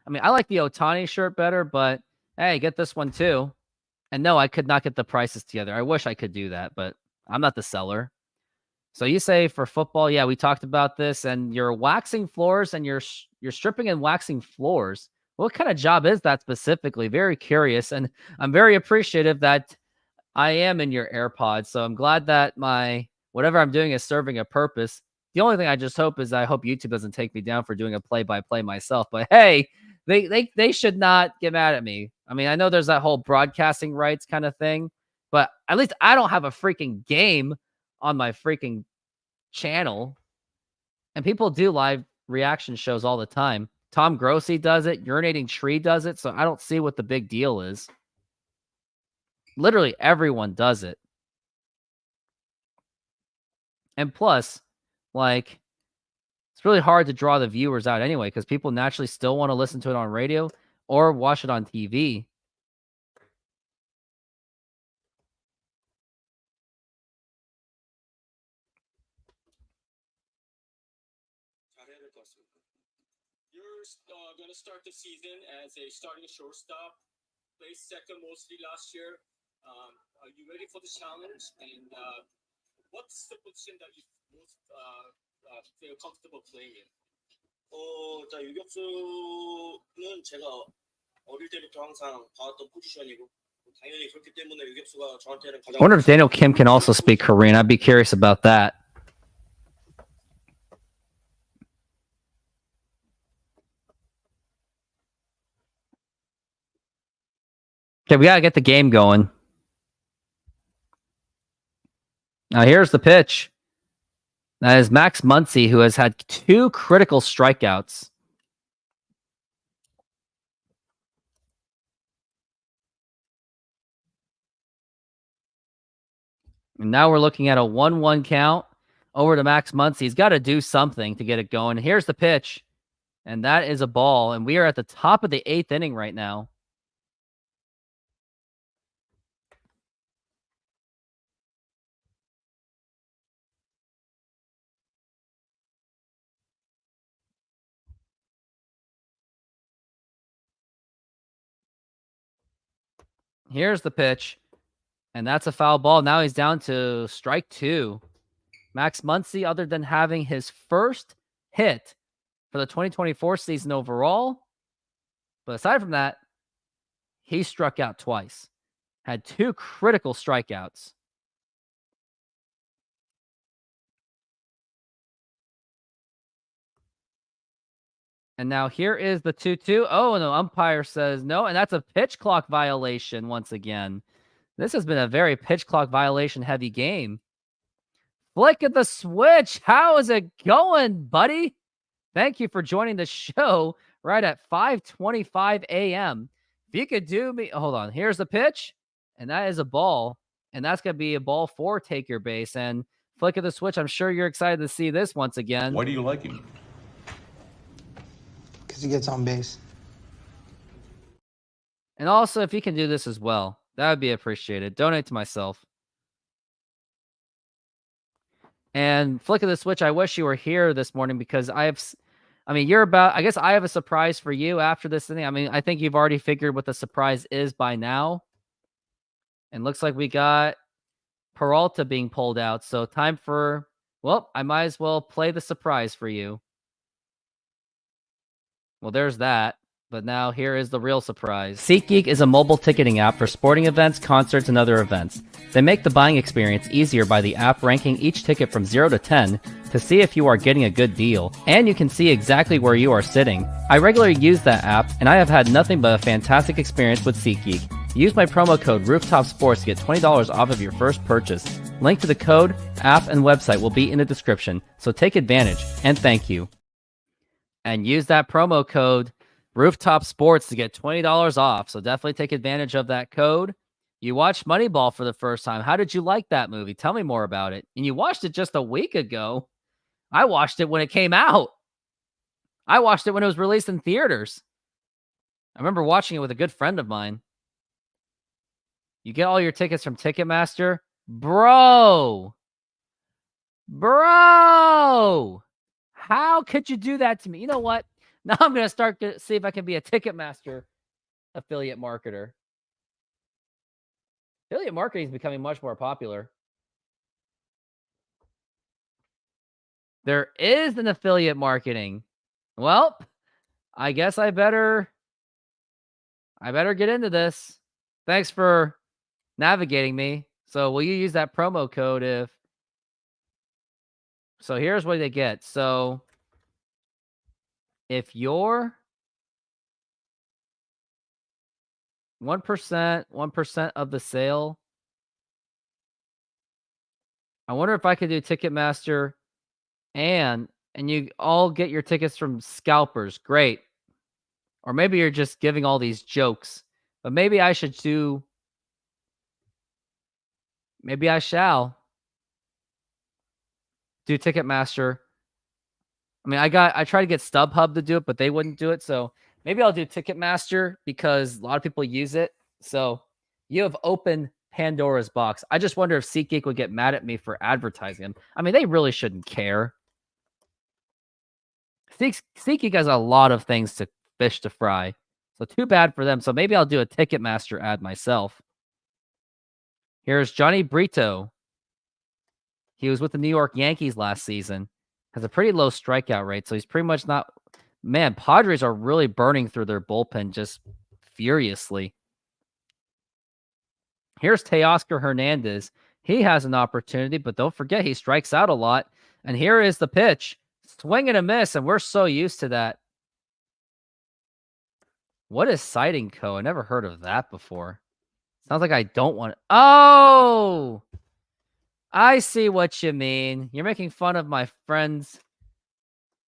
I mean, I like the Ohtani shirt better, but hey, get this one too. And no, I could not get the prices together. I wish I could do that, but I'm not the seller. So you say for football, yeah, we talked about this, and you're waxing floors and you're stripping and waxing floors. What kind of job is that specifically? Very curious, and I'm very appreciative that I am in your AirPods. So I'm glad that whatever I'm doing is serving a purpose. The only thing I just hope is I hope YouTube doesn't take me down for doing a play-by-play myself. But hey, they should not get mad at me. I mean, I know there's that whole broadcasting rights kind of thing, but at least I don't have a freaking game on my freaking channel. And people do live reaction shows all the time. Tom Grossi does it. Urinating Tree does it. So I don't see what the big deal is. Literally everyone does it. And plus, like, it's really hard to draw the viewers out anyway, because people naturally still want to listen to it on radio or watch it on TV. You're going to start the season as a starting shortstop. Placed second mostly last year. Are you ready for the challenge? And what's the position that you most feel comfortable playing in? 자, 유격수는 제가 어릴 때부터 항상 봐왔던 포지션이고 당연히 그렇기 때문에 유격수가 저한테는 가장. I wonder if Daniel Kim can also speak Korean. I'd be curious about that. Okay, we gotta get the game going. Now here's the pitch. That is Max Muncy, who has had 2 critical strikeouts. And now we're looking at a 1-1 count over to Max Muncy. He's got to do something to get it going. Here's the pitch. And that is a ball. And we are at the top of the 8th inning right now. Here's the pitch. And that's a foul ball. Now he's down to strike 2. Max Muncy, other than having his first hit for the 2024 season overall, but aside from that, he struck out twice. Had 2 critical strikeouts. And now here is the 2-2. Oh, and the umpire says no, and that's a pitch clock violation once again. This has been a very pitch clock violation heavy game. Flick of the switch. How is it going, buddy? Thank you for joining the show right at 5:25 a.m. If you could do me, hold on. Here's the pitch, and that is a ball, and that's going to be a ball for take your base. And flick of the switch. I'm sure you're excited to see this once again. Why do you like him? Because he gets on base. And also, if you can do this as well, that would be appreciated. Donate to myself. And flick of the switch, I wish you were here this morning because I guess I have a surprise for you after this inning. I mean, I think you've already figured what the surprise is by now. And looks like we got Peralta being pulled out. So time for, well, I might as well play the surprise for you. Well, there's that. But now here is the real surprise. SeatGeek is a mobile ticketing app for sporting events, concerts, and other events. They make the buying experience easier by the app ranking each ticket from 0 to 10 to see if you are getting a good deal. And you can see exactly where you are sitting. I regularly use that app, and I have had nothing but a fantastic experience with SeatGeek. Use my promo code ROOFTOPSPORTS to get $20 off of your first purchase. Link to the code, app, and website will be in the description, so take advantage, and thank you. And use that promo code Rooftop Sports to get $20 off. So definitely take advantage of that code. You watched Moneyball for the first time. How did you like that movie? Tell me more about it. And you watched it just a week ago. I watched it when it came out. I watched it when it was released in theaters. I remember watching it with a good friend of mine. You get all your tickets from Ticketmaster? Bro! How could you do that to me? You know what? Now I'm going to start to see if I can be a Ticketmaster affiliate marketer. Affiliate marketing is becoming much more popular. There is an affiliate marketing. Well, I guess I better get into this. Thanks for navigating me. So will you use that promo code so here's what they get. So if you're 1% of the sale, I wonder if I could do Ticketmaster and you all get your tickets from scalpers. Great. Or maybe you're just giving all these jokes. But maybe I should do, maybe I shall do Ticketmaster. I mean, I tried to get StubHub to do it, but they wouldn't do it. So maybe I'll do Ticketmaster because a lot of people use it. So you have opened Pandora's box. I just wonder if SeatGeek would get mad at me for advertising them. I mean, they really shouldn't care. SeatGeek has a lot of things to fish to fry. So too bad for them. So maybe I'll do a Ticketmaster ad myself. Here's Johnny Brito. He was with the New York Yankees last season. Has a pretty low strikeout rate, so he's pretty much not... Man, Padres are really burning through their bullpen just furiously. Here's Teoscar Hernandez. He has an opportunity, but don't forget he strikes out a lot. And here is the pitch. Swing and a miss, and we're so used to that. What is Sighting Co? I never heard of that before. Sounds like I don't want... Oh! I see what you mean. You're making fun of my friend's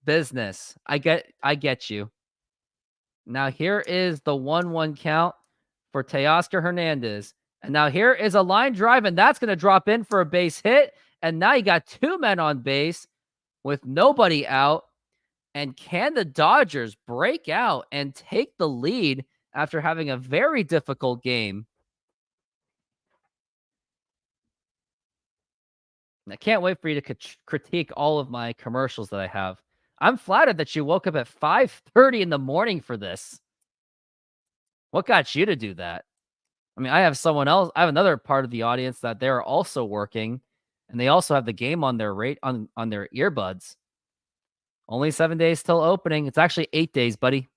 business. I get you. Now here is the 1-1 count for Teoscar Hernandez. And now here is a line drive, and that's going to drop in for a base hit. And now you got 2 men on base with nobody out. And can the Dodgers break out and take the lead after having a very difficult game? I can't wait for you to critique all of my commercials that I have. I'm flattered that you woke up at 5:30 in the morning for this. What got you to do that? I mean, I have someone else. I have another part of the audience that they're also working, and they also have the game on their on their earbuds. Only 7 days till opening. It's actually 8 days, buddy.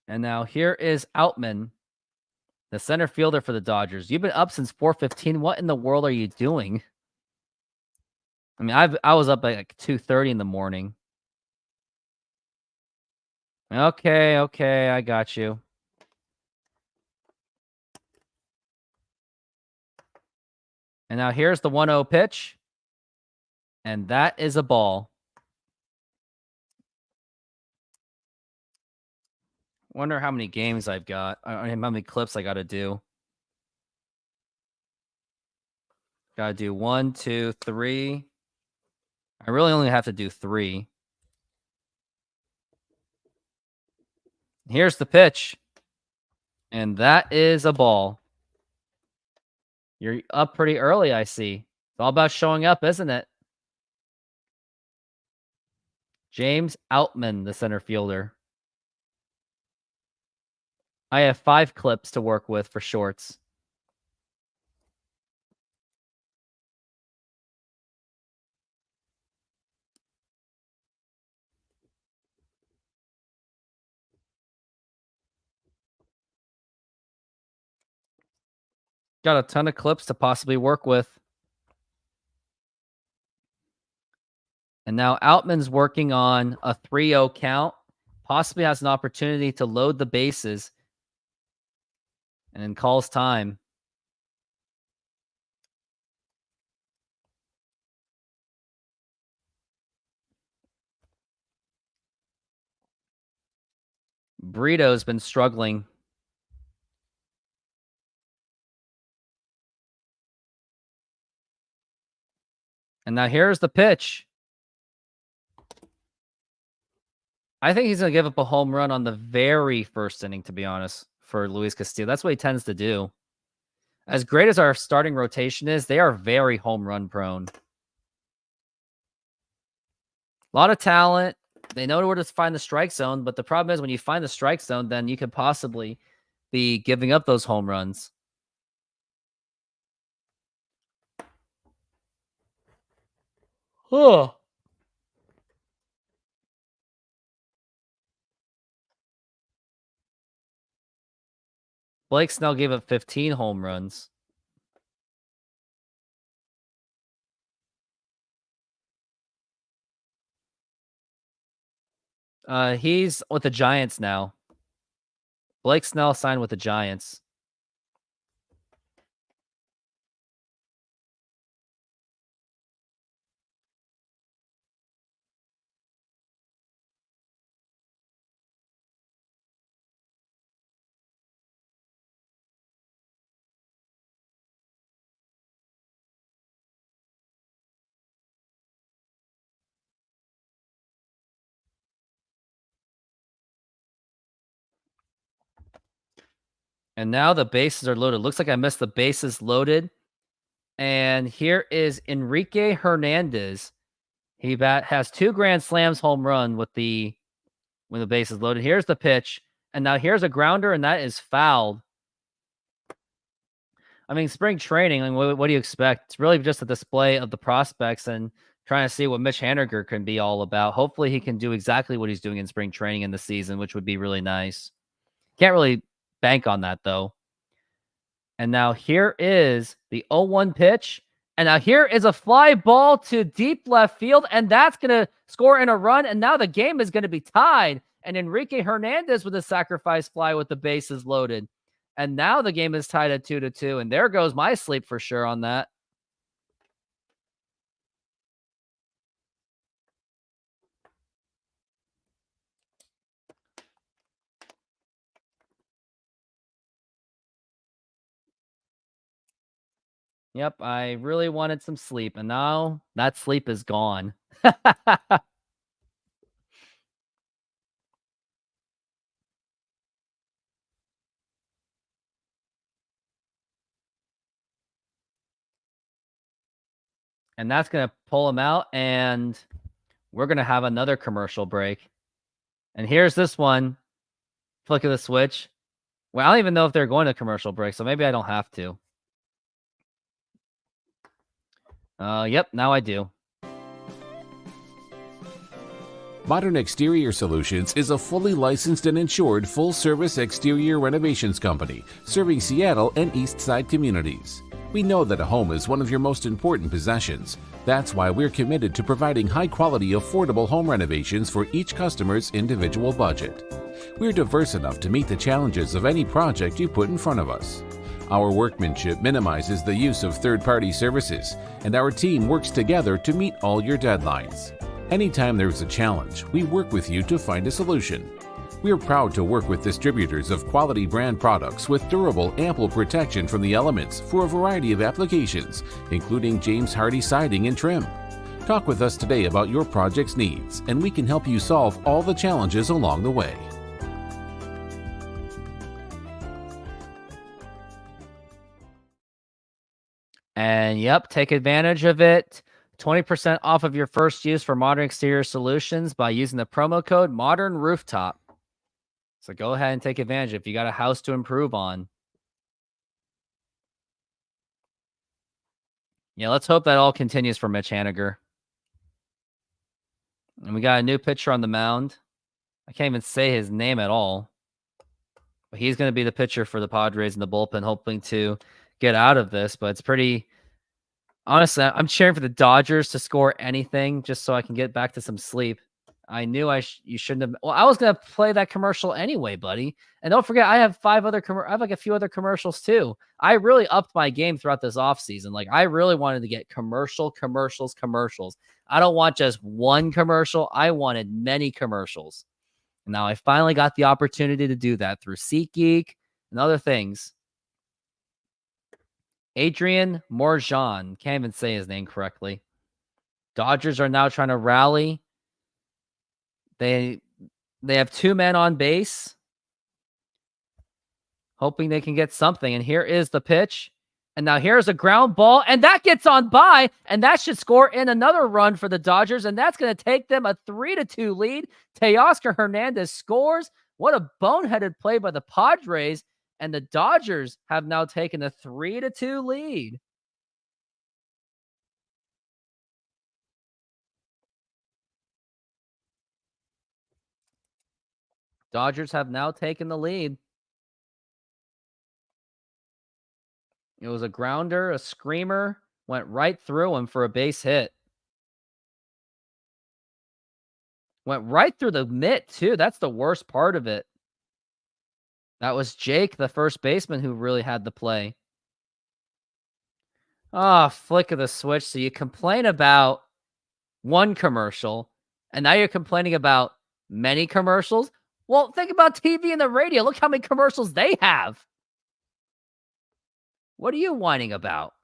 And now here is Outman, the center fielder for the Dodgers. You've been up since 4:15. What in the world are you doing? I mean, I was up at like 2:30 in the morning. Okay, I got you. And now here's the 1-0 pitch. And that is a ball. Wonder how many games I've got. I mean, how many clips I got to do. Got to do 1, 2, 3. I really only have to do 3. Here's the pitch. And that is a ball. You're up pretty early, I see. It's all about showing up, isn't it? James Outman, the center fielder. I have 5 clips to work with for shorts. Got a ton of clips to possibly work with. And now Outman's working on a 3-0 count. Possibly has an opportunity to load the bases. And then calls time. Burrito's been struggling. And now here's the pitch. I think he's going to give up a home run on the very first inning, to be honest, for Luis Castillo. That's what he tends to do. As great as our starting rotation is, they are very home run prone. A lot of talent. They know where to find the strike zone, but the problem is when you find the strike zone, then you could possibly be giving up those home runs. Oh. Blake Snell gave up 15 home runs. He's with the Giants now. Blake Snell signed with the Giants. And now the bases are loaded. Looks like I missed the bases loaded. And here is Enrique Hernandez. He has 2 grand slams home run when the base is loaded. Here's the pitch. And now here's a grounder, and that is fouled. I mean, spring training, I mean, what do you expect? It's really just a display of the prospects and trying to see what Mitch Haniger can be all about. Hopefully he can do exactly what he's doing in spring training in the season, which would be really nice. Can't really bank on that, though. And now here is the 0-1 pitch. And now here is a fly ball to deep left field, and that's going to score in a run. And now the game is going to be tied. And Enrique Hernandez with a sacrifice fly with the bases loaded. And now the game is tied at 2-2. And there goes my sleep for sure on that. Yep, I really wanted some sleep, and now that sleep is gone. And that's going to pull him out, and we're going to have another commercial break. And here's this one. Flick of the switch. Well, I don't even know if they're going to commercial break, so maybe I don't have to. Yep, now I do. Modern Exterior Solutions is a fully licensed and insured full-service exterior renovations company serving Seattle and East Side communities. We know that a home is one of your most important possessions. That's why we're committed to providing high-quality, affordable home renovations for each customer's individual budget. We're diverse enough to meet the challenges of any project you put in front of us. Our workmanship minimizes the use of third-party services, and our team works together to meet all your deadlines. Anytime there's a challenge, we work with you to find a solution. We are proud to work with distributors of quality brand products with durable, ample protection from the elements for a variety of applications, including James Hardie siding and trim. Talk with us today about your project's needs, and we can help you solve all the challenges along the way. And yep, take advantage of it. 20% off of your first use for Modern Exterior Solutions by using the promo code Modern Rooftop. So go ahead and take advantage if you got a house to improve on. Yeah, let's hope that all continues for Mitch Haniger. And we got a new pitcher on the mound. I can't even say his name at all. But he's going to be the pitcher for the Padres in the bullpen, hoping to get out of this. But it's pretty... Honestly, I'm cheering for the Dodgers to score anything just so I can get back to some sleep. I knew you shouldn't have. Well, I was gonna play that commercial anyway, buddy. And don't forget, I have I have like a few other commercials too. I really upped my game throughout this offseason. Like I really wanted to get commercials. I don't want just one commercial. I wanted many commercials. And now I finally got the opportunity to do that through SeatGeek and other things. Adrian Morjan. Can't even say his name correctly. Dodgers are now trying to rally. They have 2 men on base, hoping they can get something. And here is the pitch. And now here's a ground ball, and that gets on by, and that should score in another run for the Dodgers, and that's going to take them a 3-2 lead. Teoscar Hernandez scores. What a boneheaded play by the Padres, and the Dodgers have now taken a 3-2 lead. Dodgers have now taken the lead. It was a grounder, a screamer, went right through him for a base hit. Went right through the mitt, too. That's the worst part of it. That was Jake, the first baseman, who really had the play. Flick of the switch. So you complain about one commercial, and now you're complaining about many commercials? Well, think about TV and the radio. Look how many commercials they have. What are you whining about?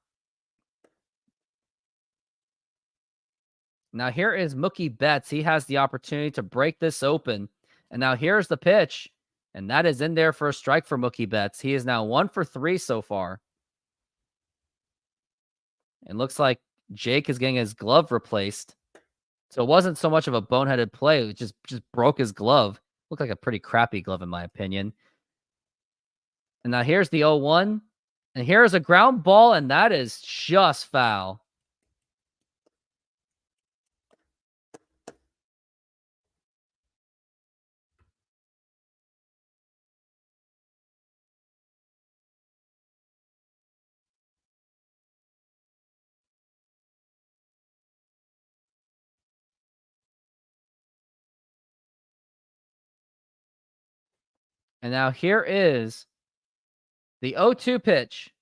Now here is Mookie Betts. He has the opportunity to break this open. And now here's the pitch. And that is in there for a strike for Mookie Betts. He is now 1 for 3 so far. It looks like Jake is getting his glove replaced. So it wasn't so much of a boneheaded play. It just broke his glove. Looked like a pretty crappy glove in my opinion. And now here's the 0-1. And here's a ground ball, and that is just foul. And now here is the 0-2 pitch.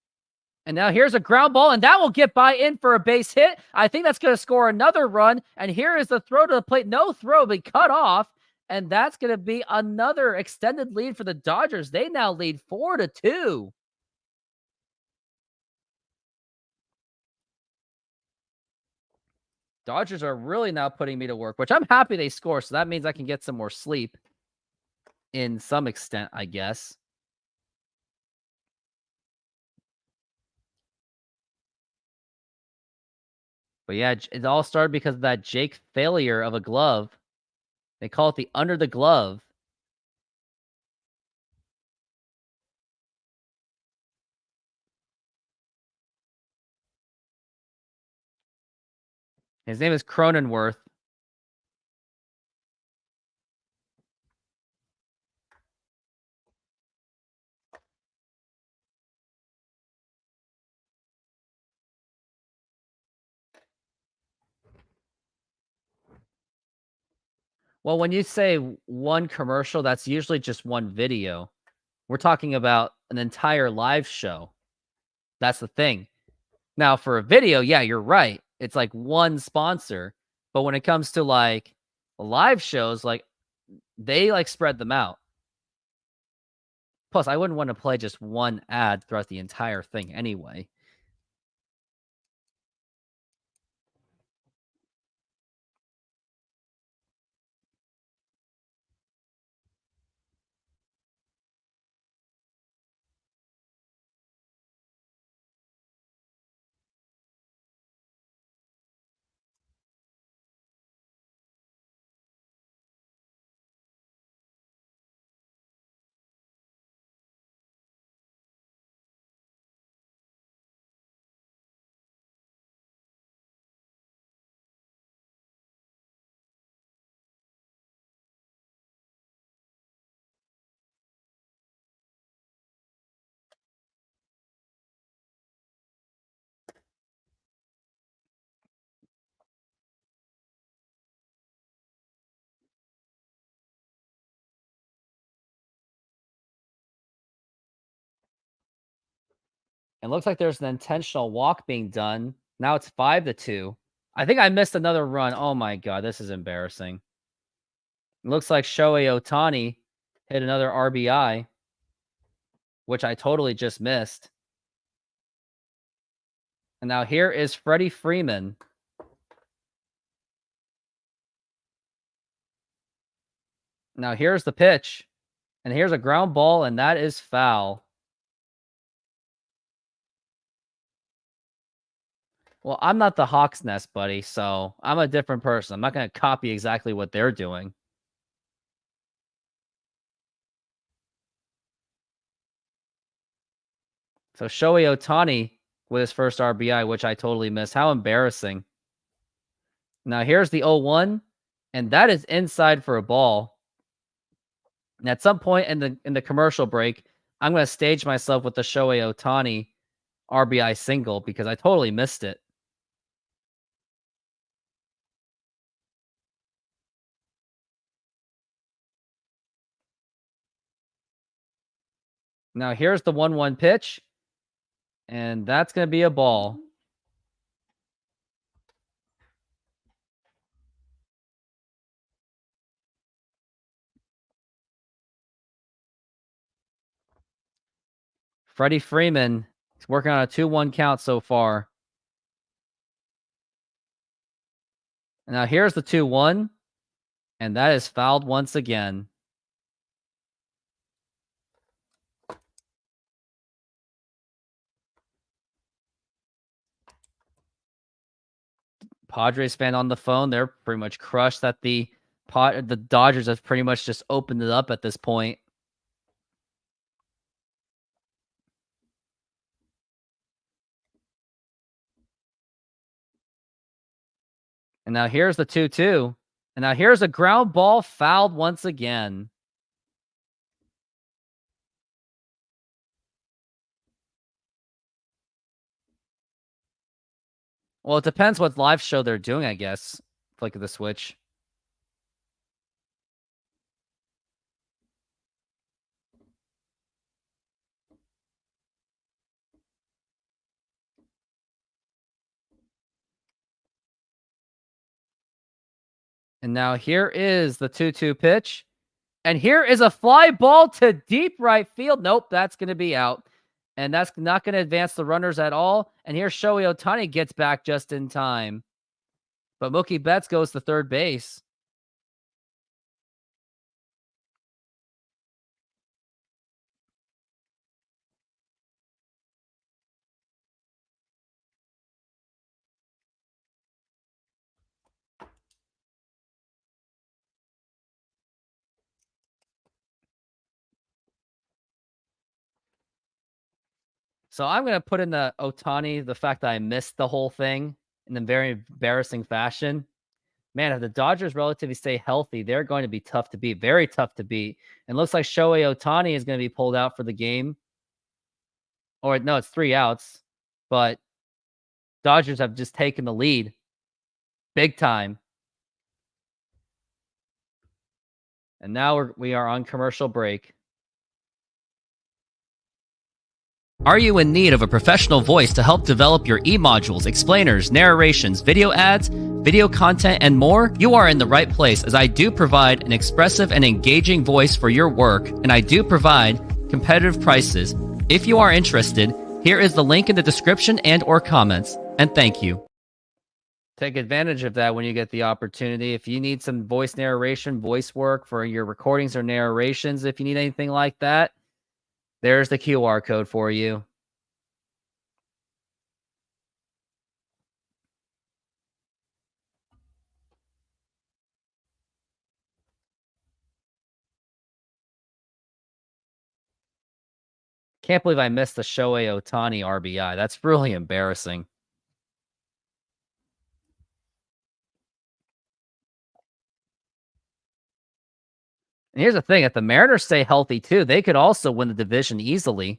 And now here's a ground ball, and that will get by in for a base hit. I think that's going to score another run. And here is the throw to the plate. No throw, but cut off. And that's going to be another extended lead for the Dodgers. They now lead 4-2. Dodgers are really now putting me to work, which I'm happy they score, so that means I can get some more sleep in some extent, I guess. But yeah, it all started because of that Jake failure of a glove. They call it the under the glove. His name is Cronenworth. Well, when you say one commercial, that's usually just one video. We're talking about an entire live show. That's the thing. Now, for a video, yeah, you're right. It's like one sponsor. But when it comes to like live shows, like they like spread them out. Plus, I wouldn't want to play just one ad throughout the entire thing anyway. It looks like there's an intentional walk being done. Now it's 5-2. I think I missed another run. Oh my god, this is embarrassing. It looks like Shohei Ohtani hit another RBI, which I totally just missed. And now here is Freddie Freeman. Now here's the pitch. And here's a ground ball, and that is foul. Well, I'm not the Hawks Nest, buddy, so I'm a different person. I'm not going to copy exactly what they're doing. So Shohei Ohtani with his first RBI, which I totally missed. How embarrassing. Now here's the 0-1, and that is inside for a ball. And at some point in the commercial break, I'm going to stage myself with the Shohei Ohtani RBI single because I totally missed it. Now here's the 1-1 pitch, and that's going to be a ball. Freddie Freeman is working on a 2-1 count so far. And now here's the 2-1, and that is fouled once again. Padres fan on the phone, they're pretty much crushed that the Dodgers have pretty much just opened it up at this point. And now here's the 2-2. And now here's a ground ball fouled once again. Well, it depends what live show they're doing, I guess. Flick of the switch. And now here is the 2-2 pitch. And here is a fly ball to deep right field. Nope, that's going to be out. And that's not going to advance the runners at all. And here Shohei Ohtani gets back just in time. But Mookie Betts goes to third base. So I'm going to put in the Ohtani, the fact that I missed the whole thing in a very embarrassing fashion. Man, if the Dodgers relatively stay healthy, they're going to be tough to beat. Very tough to beat. And looks like Shohei Ohtani is going to be pulled out for the game. Or no, it's 3 outs. But Dodgers have just taken the lead. Big time. And now we are on commercial break. Are you in need of a professional voice to help develop your e-modules, explainers, narrations, video ads, video content, and more? You are in the right place, as I do provide an expressive and engaging voice for your work, and I do provide competitive prices. If you are interested, here is the link in the description and/or comments, and thank you. Take advantage of that when you get the opportunity. If you need some voice narration, voice work for your recordings or narrations, if you need anything like that, there's the QR code for you. Can't believe I missed the Shohei Ohtani RBI. That's really embarrassing. And here's the thing, if the Mariners stay healthy too, they could also win the division easily.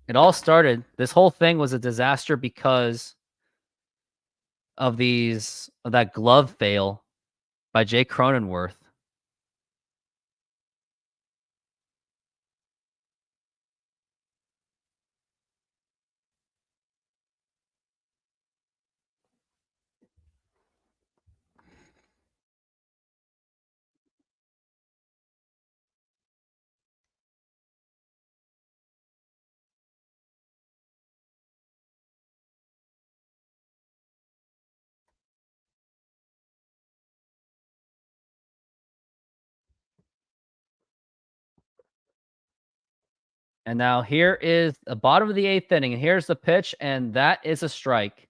It all started, this whole thing was a disaster because of that glove fail by Jay Cronenworth. And now here is the bottom of the 8th inning, and here's the pitch, and that is a strike.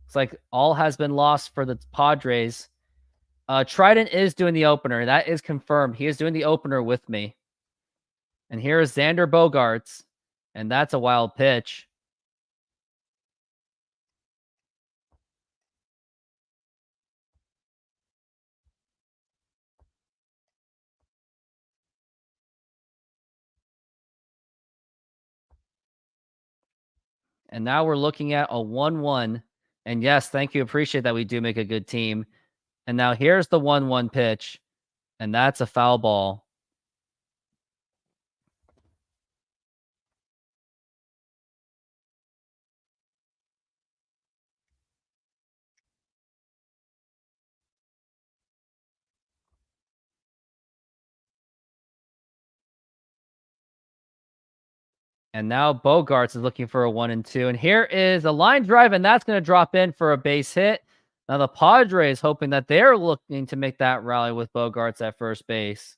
It's like all has been lost for the Padres. Trident is doing the opener. That is confirmed. He is doing the opener with me. And here is Xander Bogaerts, and that's a wild pitch. And now we're looking at a 1-1. And yes, thank you. Appreciate that we do make a good team. And now here's the 1-1 pitch. And that's a foul ball. And now Bogaerts is looking for a 1-2. And here is a line drive, and that's going to drop in for a base hit. Now the Padres hoping that they're looking to make that rally with Bogaerts at first base.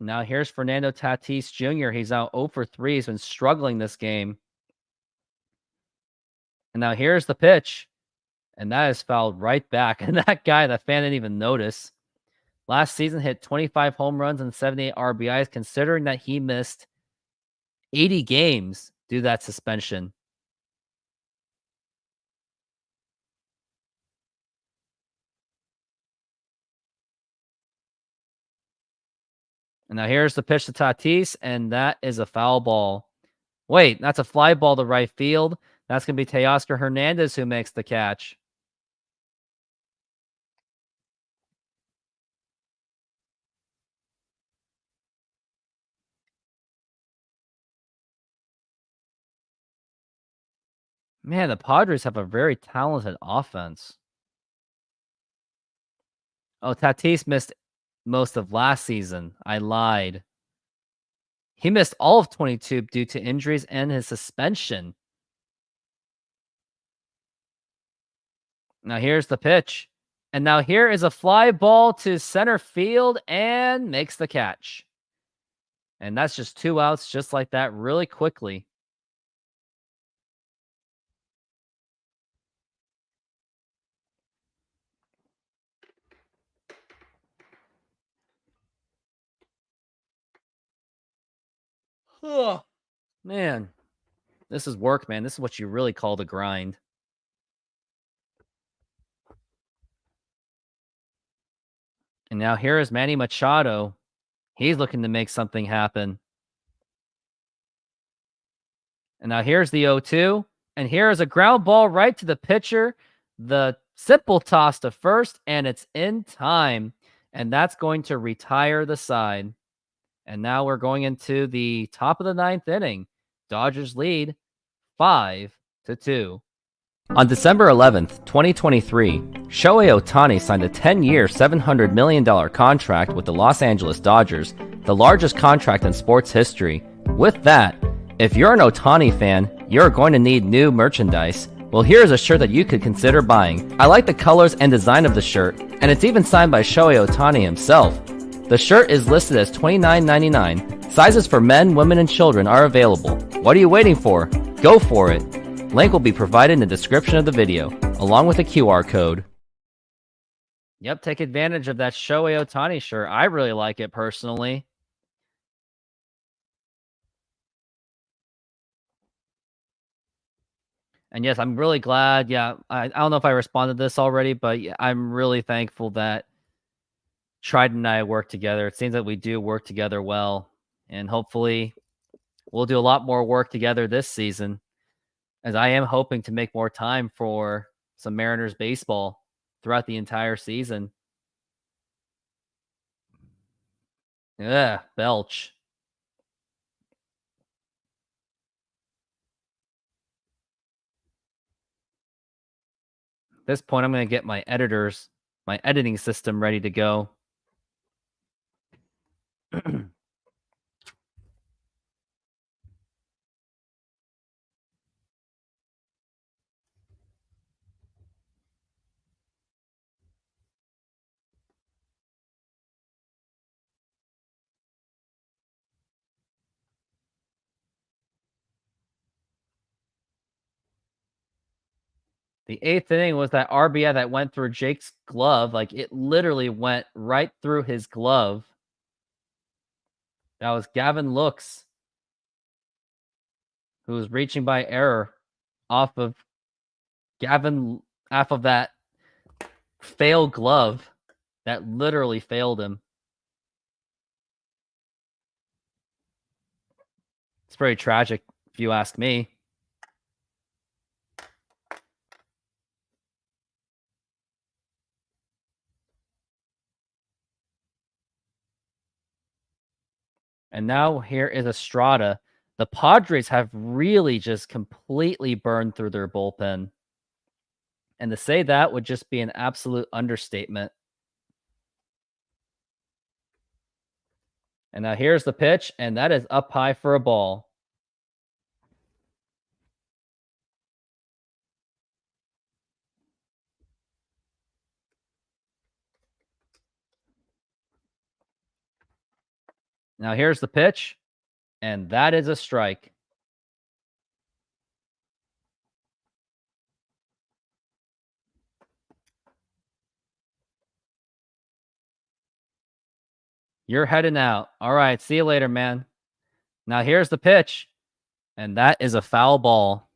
Now here's Fernando Tatis Jr. He's out 0 for 3. He's been struggling this game. And now here's the pitch. And that is fouled right back. And that guy, that fan didn't even notice. Last season hit 25 home runs and 78 RBIs, considering that he missed 80 games due to that suspension. And now here's the pitch to Tatis, and that is a foul ball. Wait, that's a fly ball to right field. That's going to be Teoscar Hernandez who makes the catch. Man, the Padres have a very talented offense. Oh, Tatis missed most of last season. I lied. He missed all of 22 due to injuries and his suspension. Now here's the pitch. And now here is a fly ball to center field and makes the catch. And that's just 2 outs just like that really quickly. Oh, man. This is work, man. This is what you really call the grind. And now here is Manny Machado. He's looking to make something happen. And now here's the 0-2. And here is a ground ball right to the pitcher. The simple toss to first, and it's in time. And that's going to retire the side. And now we're going into the top of the 9th inning. Dodgers lead 5-2. On December 11th, 2023, Shohei Ohtani signed a 10-year, $700 million contract with the Los Angeles Dodgers, the largest contract in sports history. With that, if you're an Ohtani fan, you're going to need new merchandise. Well, here's a shirt that you could consider buying. I like the colors and design of the shirt, and it's even signed by Shohei Ohtani himself. The shirt is listed as $29.99. Sizes for men, women, and children are available. What are you waiting for? Go for it. Link will be provided in the description of the video, along with a QR code. Yep, take advantage of that Shohei Ohtani shirt. I really like it personally. And yes, I'm really glad. Yeah, I don't know if I responded to this already, but yeah, I'm really thankful that Trident and I work together. It seems that we do work together well. And hopefully we'll do a lot more work together this season, as I am hoping to make more time for some Mariners baseball throughout the entire season. Yeah, belch. At this point, I'm going to get my editing system ready to go. The 8th inning was that RBI that went through Jake's glove. Like, it literally went right through his glove. That was Gavin Looks, who was reaching by error off of that failed glove that literally failed him. It's pretty tragic, if you ask me. And now here is Estrada. The Padres have really just completely burned through their bullpen. And to say that would just be an absolute understatement. And now here's the pitch, and that is up high for a ball. Now here's the pitch, and that is a strike. You're heading out. All right, see you later, man. Now here's the pitch, and that is a foul ball.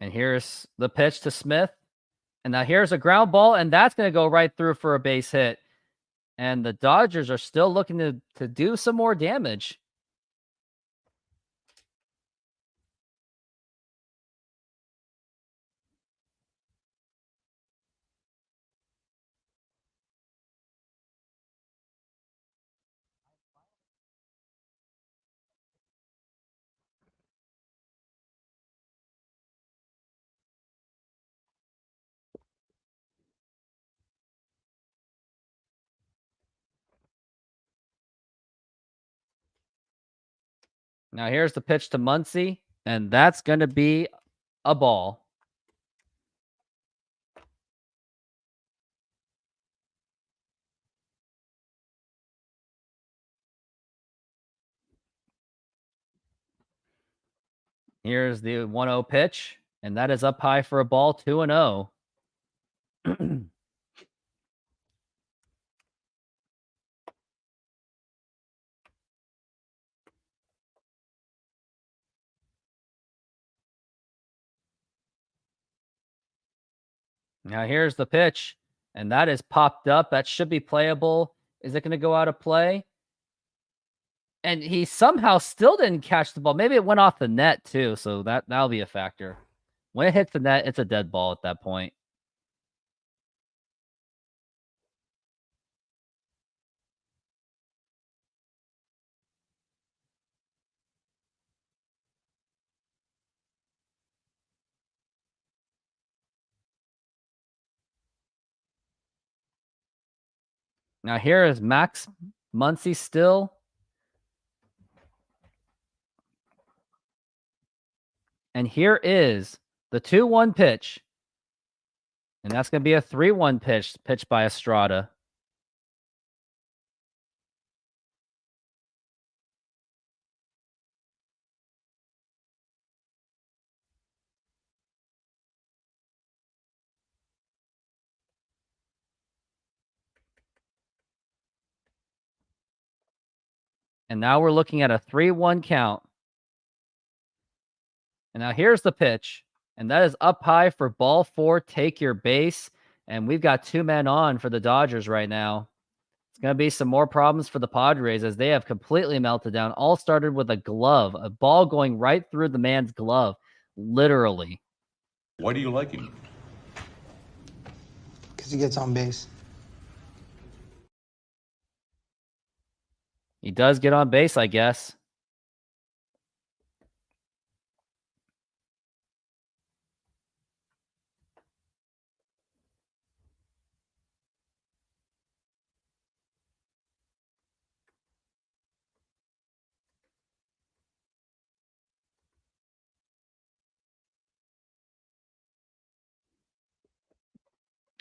And here's the pitch to Smith. And now here's a ground ball, and that's going to go right through for a base hit. And the Dodgers are still looking to do some more damage. Now here's the pitch to Muncy, and that's going to be a ball. Here's the 1-0 pitch, and that is up high for a ball, 2-0. Now here's the pitch, and that is popped up. That should be playable. Is it going to go out of play? And he somehow still didn't catch the ball. Maybe it went off the net too, so that'll be a factor. When it hits the net, it's a dead ball at that point. Now here is Max Muncy still. And here is the 2-1 pitch. And that's going to be a 3-1 pitch by Estrada. And now we're looking at a 3-1 count. And now here's the pitch. And that is up high for ball 4. Take your base. And we've got 2 men on for the Dodgers right now. It's going to be some more problems for the Padres as they have completely melted down. All started with a glove, a ball going right through the man's glove, literally. Why do you like him? Because he gets on base. He does get on base, I guess.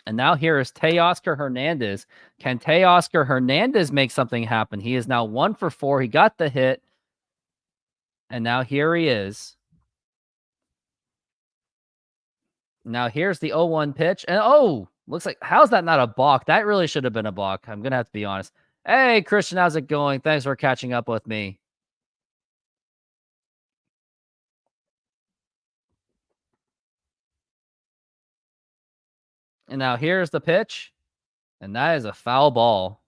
And now here is Teoscar Hernandez. Can Teoscar Hernandez make something happen? He is now 1 for 4. He got the hit. And now here he is. Now here's the 0-1 pitch. And looks like, how's that not a balk? That really should have been a balk. I'm going to have to be honest. Hey, Christian, how's it going? Thanks for catching up with me. And now here's the pitch. And that is a foul ball.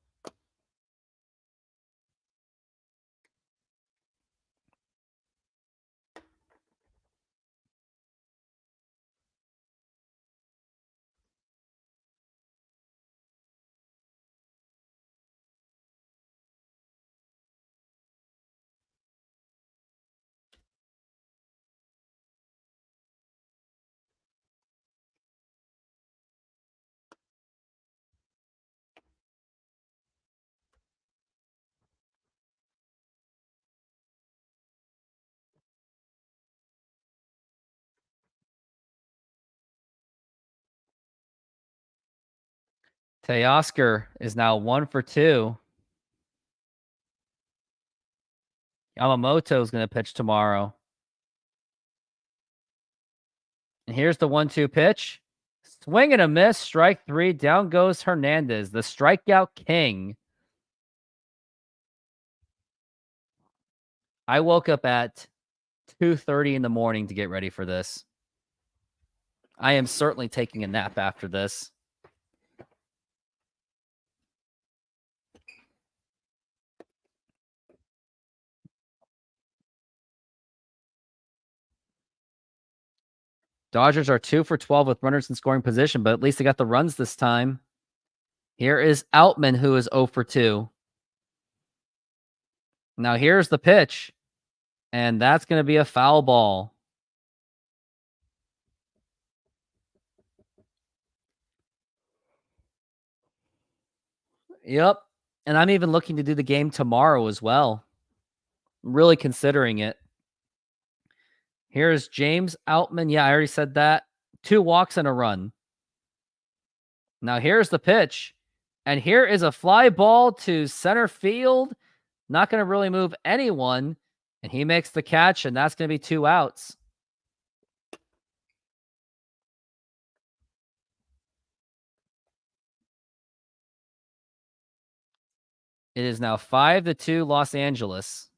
Teoscar is now 1 for 2. Yamamoto is going to pitch tomorrow. And here's the 1-2 pitch. Swing and a miss. Strike 3. Down goes Hernandez, the strikeout king. I woke up at 2:30 in the morning to get ready for this. I am certainly taking a nap after this. Dodgers are 2 for 12 with runners in scoring position, but at least they got the runs this time. Here is Outman, who is 0 for 2. Now here's the pitch, and that's going to be a foul ball. Yep, and I'm even looking to do the game tomorrow as well. really considering it. Here's James Outman. Yeah, I already said that. 2 walks and a run. Now here's the pitch. And here is a fly ball to center field. Not going to really move anyone. And he makes the catch, and that's going to be 2 outs. It is now 5-2 Los Angeles.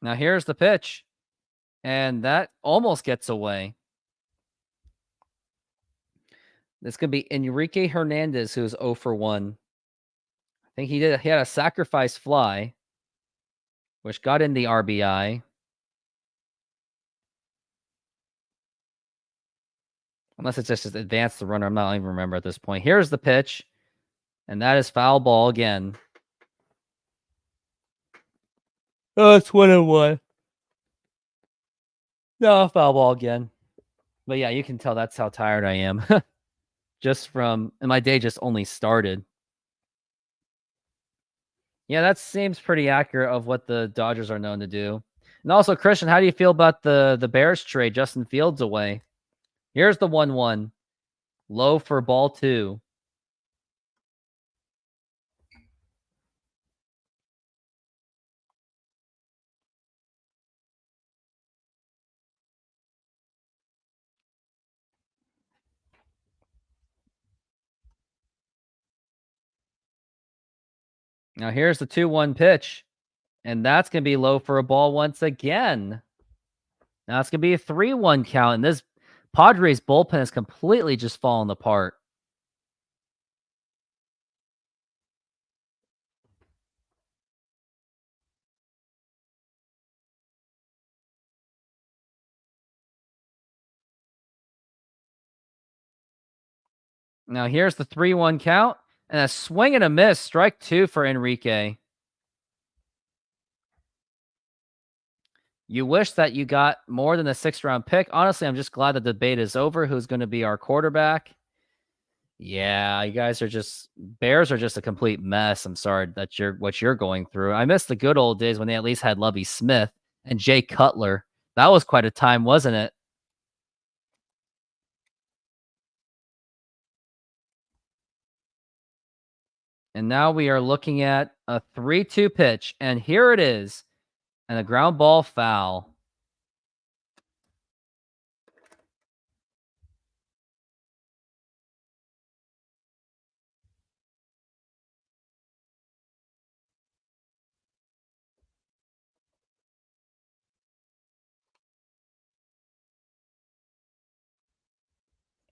Now here's the pitch. And that almost gets away. This could be Enrique Hernandez, who's 0 for 1. I think he had a sacrifice fly, which got in the RBI. Unless it's just advanced the runner. I'm not even remember at this point. Here's the pitch. And that is foul ball again. Oh, it's 1-1. No, foul ball again. But yeah, you can tell that's how tired I am. Just from, and my day just only started. Yeah, that seems pretty accurate of what the Dodgers are known to do. And also, Christian, how do you feel about the Bears trade Justin Fields away? Here's the 1-1. Low for ball 2. Now here's the 2-1 pitch. And that's going to be low for a ball once again. Now it's going to be a 3-1 count. And this Padres bullpen has completely just fallen apart. Now here's the 3-1 count. And a swing and a miss. Strike 2 for Enrique. You wish that you got more than a 6th-round pick. Honestly, I'm just glad the debate is over. Who's going to be our quarterback? Yeah, you guys are just Bears are just a complete mess. I'm sorry that what you're going through. I miss the good old days when they at least had Lovie Smith and Jay Cutler. That was quite a time, wasn't it? And now we are looking at a 3-2 pitch, and here it is. And a ground ball foul.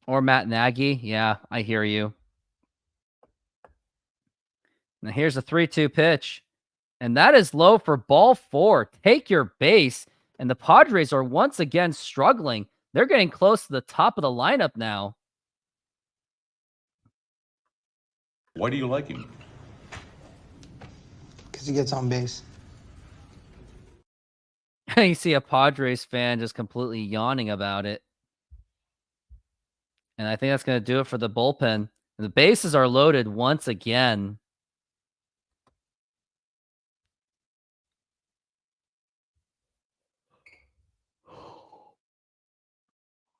Or Matt Nagy. Yeah, I hear you. Now here's a 3-2 pitch. And that is low for ball 4. Take your base. And the Padres are once again struggling. They're getting close to the top of the lineup now. Why do you like him? Because he gets on base. You see a Padres fan just completely yawning about it. And I think that's going to do it for the bullpen. And the bases are loaded once again.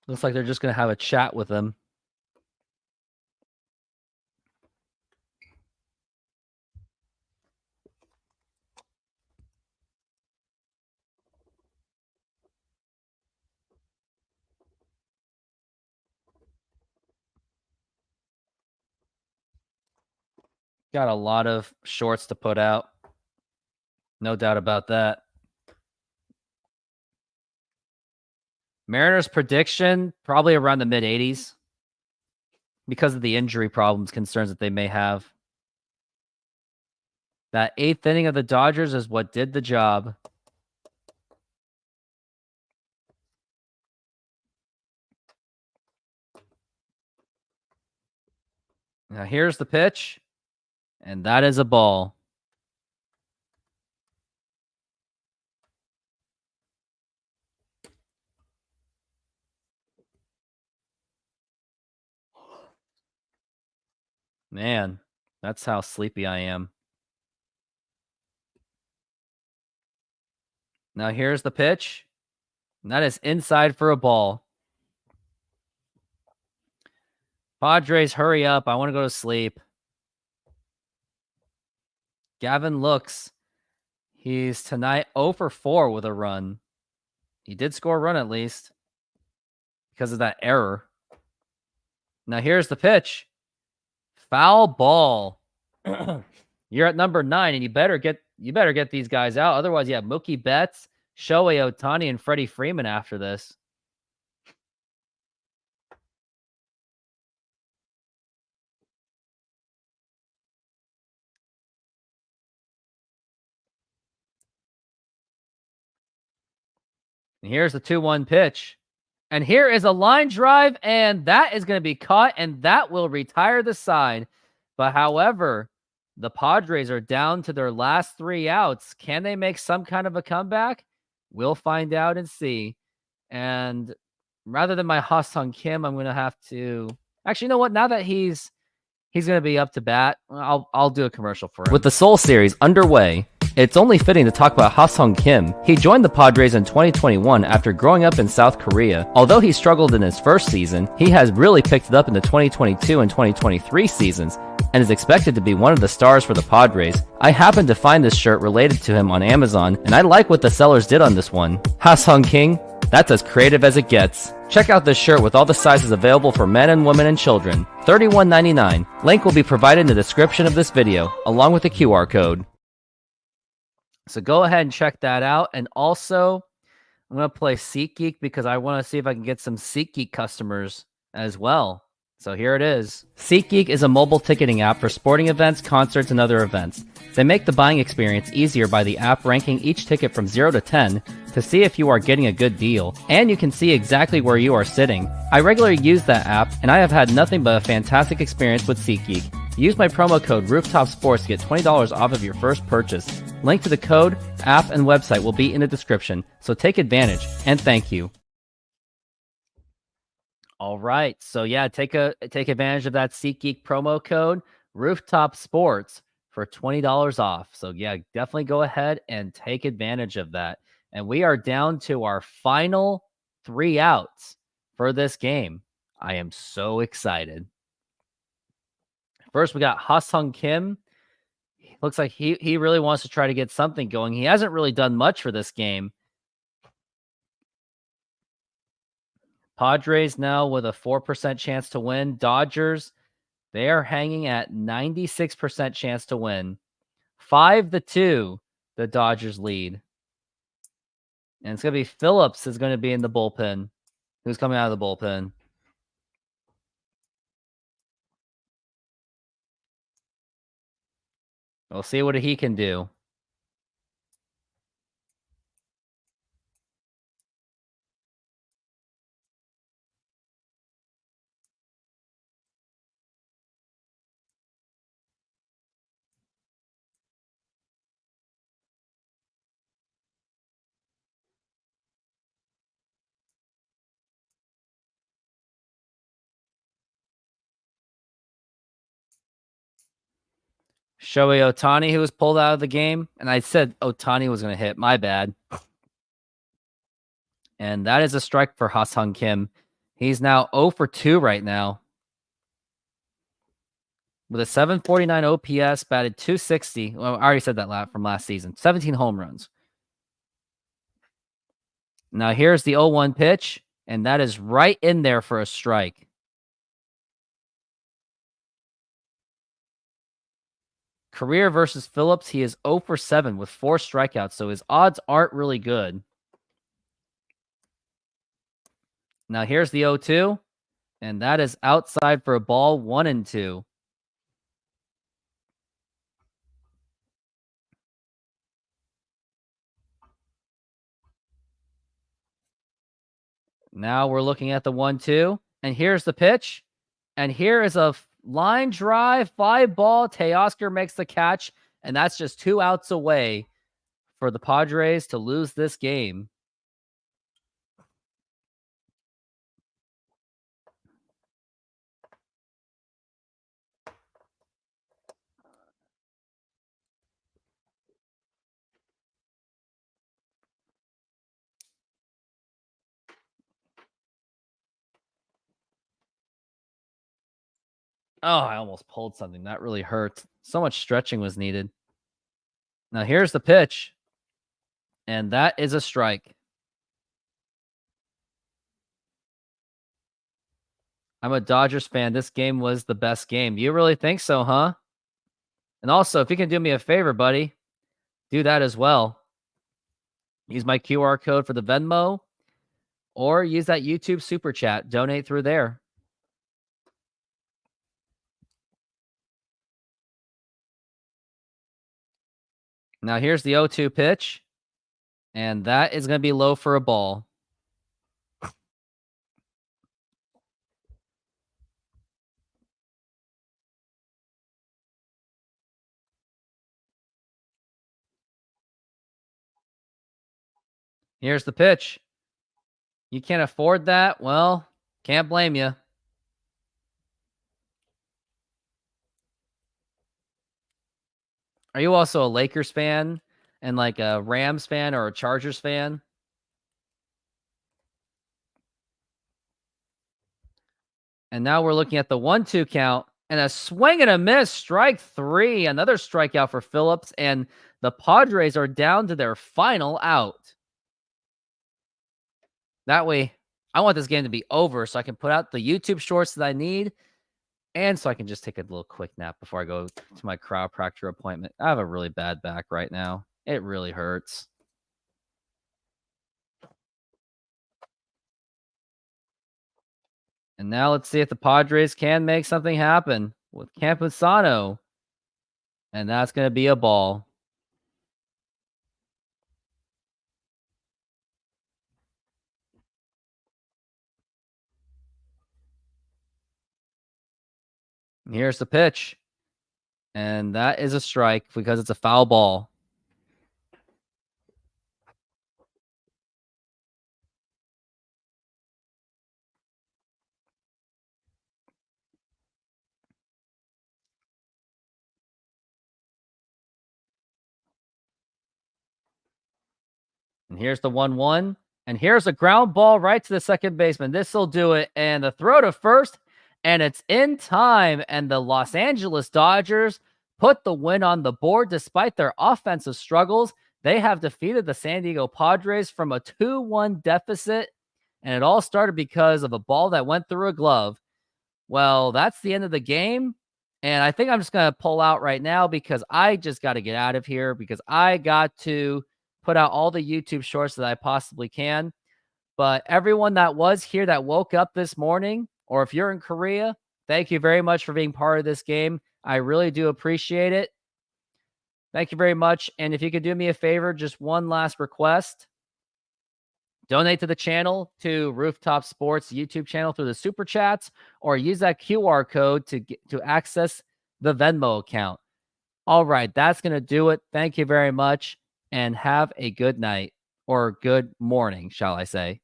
Looks like they're just going to have a chat with him. Got a lot of shorts to put out. No doubt about that. Mariners prediction, probably around the mid-80s. Because of the injury problems, concerns that they may have. That 8th inning of the Dodgers is what did the job. Now here's the pitch, and that is a ball. Man, that's how sleepy I am. Now here's the pitch, and that is inside for a ball. Padres, hurry up. I want to go to sleep. Gavin looks. He's tonight 0 for 4 with a run. He did score a run at least because of that error. Now here's the pitch. Foul ball. You're at number 9, and you better get these guys out. Otherwise, you have Mookie Betts, Shohei Ohtani, and Freddie Freeman after this. And here's the 2-1 pitch. And here is a line drive, and that is going to be caught, and that will retire the side. But however, the Padres are down to their last 3 outs. Can they make some kind of a comeback? We'll find out and see. And rather than my Ha-Sung Kim, I'm going to have to... Actually, you know what? Now that he's going to be up to bat, I'll do a commercial for him. With the Seoul series underway, it's only fitting to talk about Ha-Sung Kim. He joined the Padres in 2021 after growing up in South Korea. Although he struggled in his first season, he has really picked it up in the 2022 and 2023 seasons and is expected to be one of the stars for the Padres. I happened to find this shirt related to him on Amazon, and I like what the sellers did on this one. Ha-Sung Kim, that's as creative as it gets. Check out this shirt with all the sizes available for men and women and children. $31.99. Link will be provided in the description of this video, along with the QR code. So go ahead and check that out. And also, I'm going to play SeatGeek because I want to see if I can get some SeatGeek customers as well. So here it is. SeatGeek is a mobile ticketing app for sporting events, concerts, and other events. They make the buying experience easier by the app ranking each ticket from 0 to 10 to see if you are getting a good deal, and you can see exactly where you are sitting. I regularly use that app, and I have had nothing but a fantastic experience with SeatGeek. Use my promo code RooftopSports to get $20 off of your first purchase. Link to the code, app, and website will be in the description, so take advantage, and thank you. All right, so yeah, take advantage of that SeatGeek promo code, Rooftop Sports, for $20 off. So yeah, definitely go ahead and take advantage of that. And we are down to our final 3 outs for this game. I am so excited. First, we got Ha-Sung Kim. Looks like he really wants to try to get something going. He hasn't really done much for this game. Padres now with a 4% chance to win. Dodgers, they are hanging at 96% chance to win. 5-2, the Dodgers lead. And it's going to be Phillips is going to be in the bullpen. Who's coming out of the bullpen? We'll see what he can do. Shohei Ohtani, who was pulled out of the game. And I said Ohtani was going to hit. My bad. And that is a strike for Ha-Sung Kim. He's now 0 for 2 right now. With a 749 OPS, batted .260. Well, I already said that from last season. 17 home runs. Now here's the 0-1 pitch. And that is right in there for a strike. Career versus Phillips, he is 0 for 7 with 4 strikeouts, so his odds aren't really good. Now here's the 0-2, and that is outside for a ball, 1-2. Now we're looking at the 1-2, and here's the pitch, and here is a line drive, fly ball. Teoscar makes the catch, and that's just 2 outs away for the Padres to lose this game. Oh, I almost pulled something. That really hurt. So much stretching was needed. Now here's the pitch. And that is a strike. I'm a Dodgers fan. This game was the best game. You really think so, huh? And also, if you can do me a favor, buddy, do that as well. Use my QR code for the Venmo or use that YouTube super chat. Donate through there. Now here's the 0-2 pitch. And that is going to be low for a ball. Here's the pitch. You can't afford that? Well, can't blame you. Are you also a Lakers fan and like a Rams fan or a Chargers fan? And now we're looking at the 1-2 count and a swing and a miss. Strike 3. Another strikeout for Phillips. And the Padres are down to their final out. That way, I want this game to be over so I can put out the YouTube shorts that I need. And so I can just take a little quick nap before I go to my chiropractor appointment. I have a really bad back right now. It really hurts. And now let's see if the Padres can make something happen with Campusano. And that's going to be a ball. And here's the pitch. And that is a strike because it's a foul ball. And here's the 1-1. And here's a ground ball right to the second baseman. This will do it. And the throw to first. And it's in time. And the Los Angeles Dodgers put the win on the board despite their offensive struggles. They have defeated the San Diego Padres from a 2-1 deficit. And it all started because of a ball that went through a glove. Well, that's the end of the game. And I think I'm just going to pull out right now because I just got to get out of here because I got to put out all the YouTube shorts that I possibly can. But everyone that was here that woke up this morning, or if you're in Korea, thank you very much for being part of this game. I really do appreciate it. Thank you very much. And if you could do me a favor, just one last request. Donate to the channel, to Rooftop Sports YouTube channel through the Super Chats, or use that QR code to access the Venmo account. All right, that's going to do it. Thank you very much, and have a good night, or good morning, shall I say.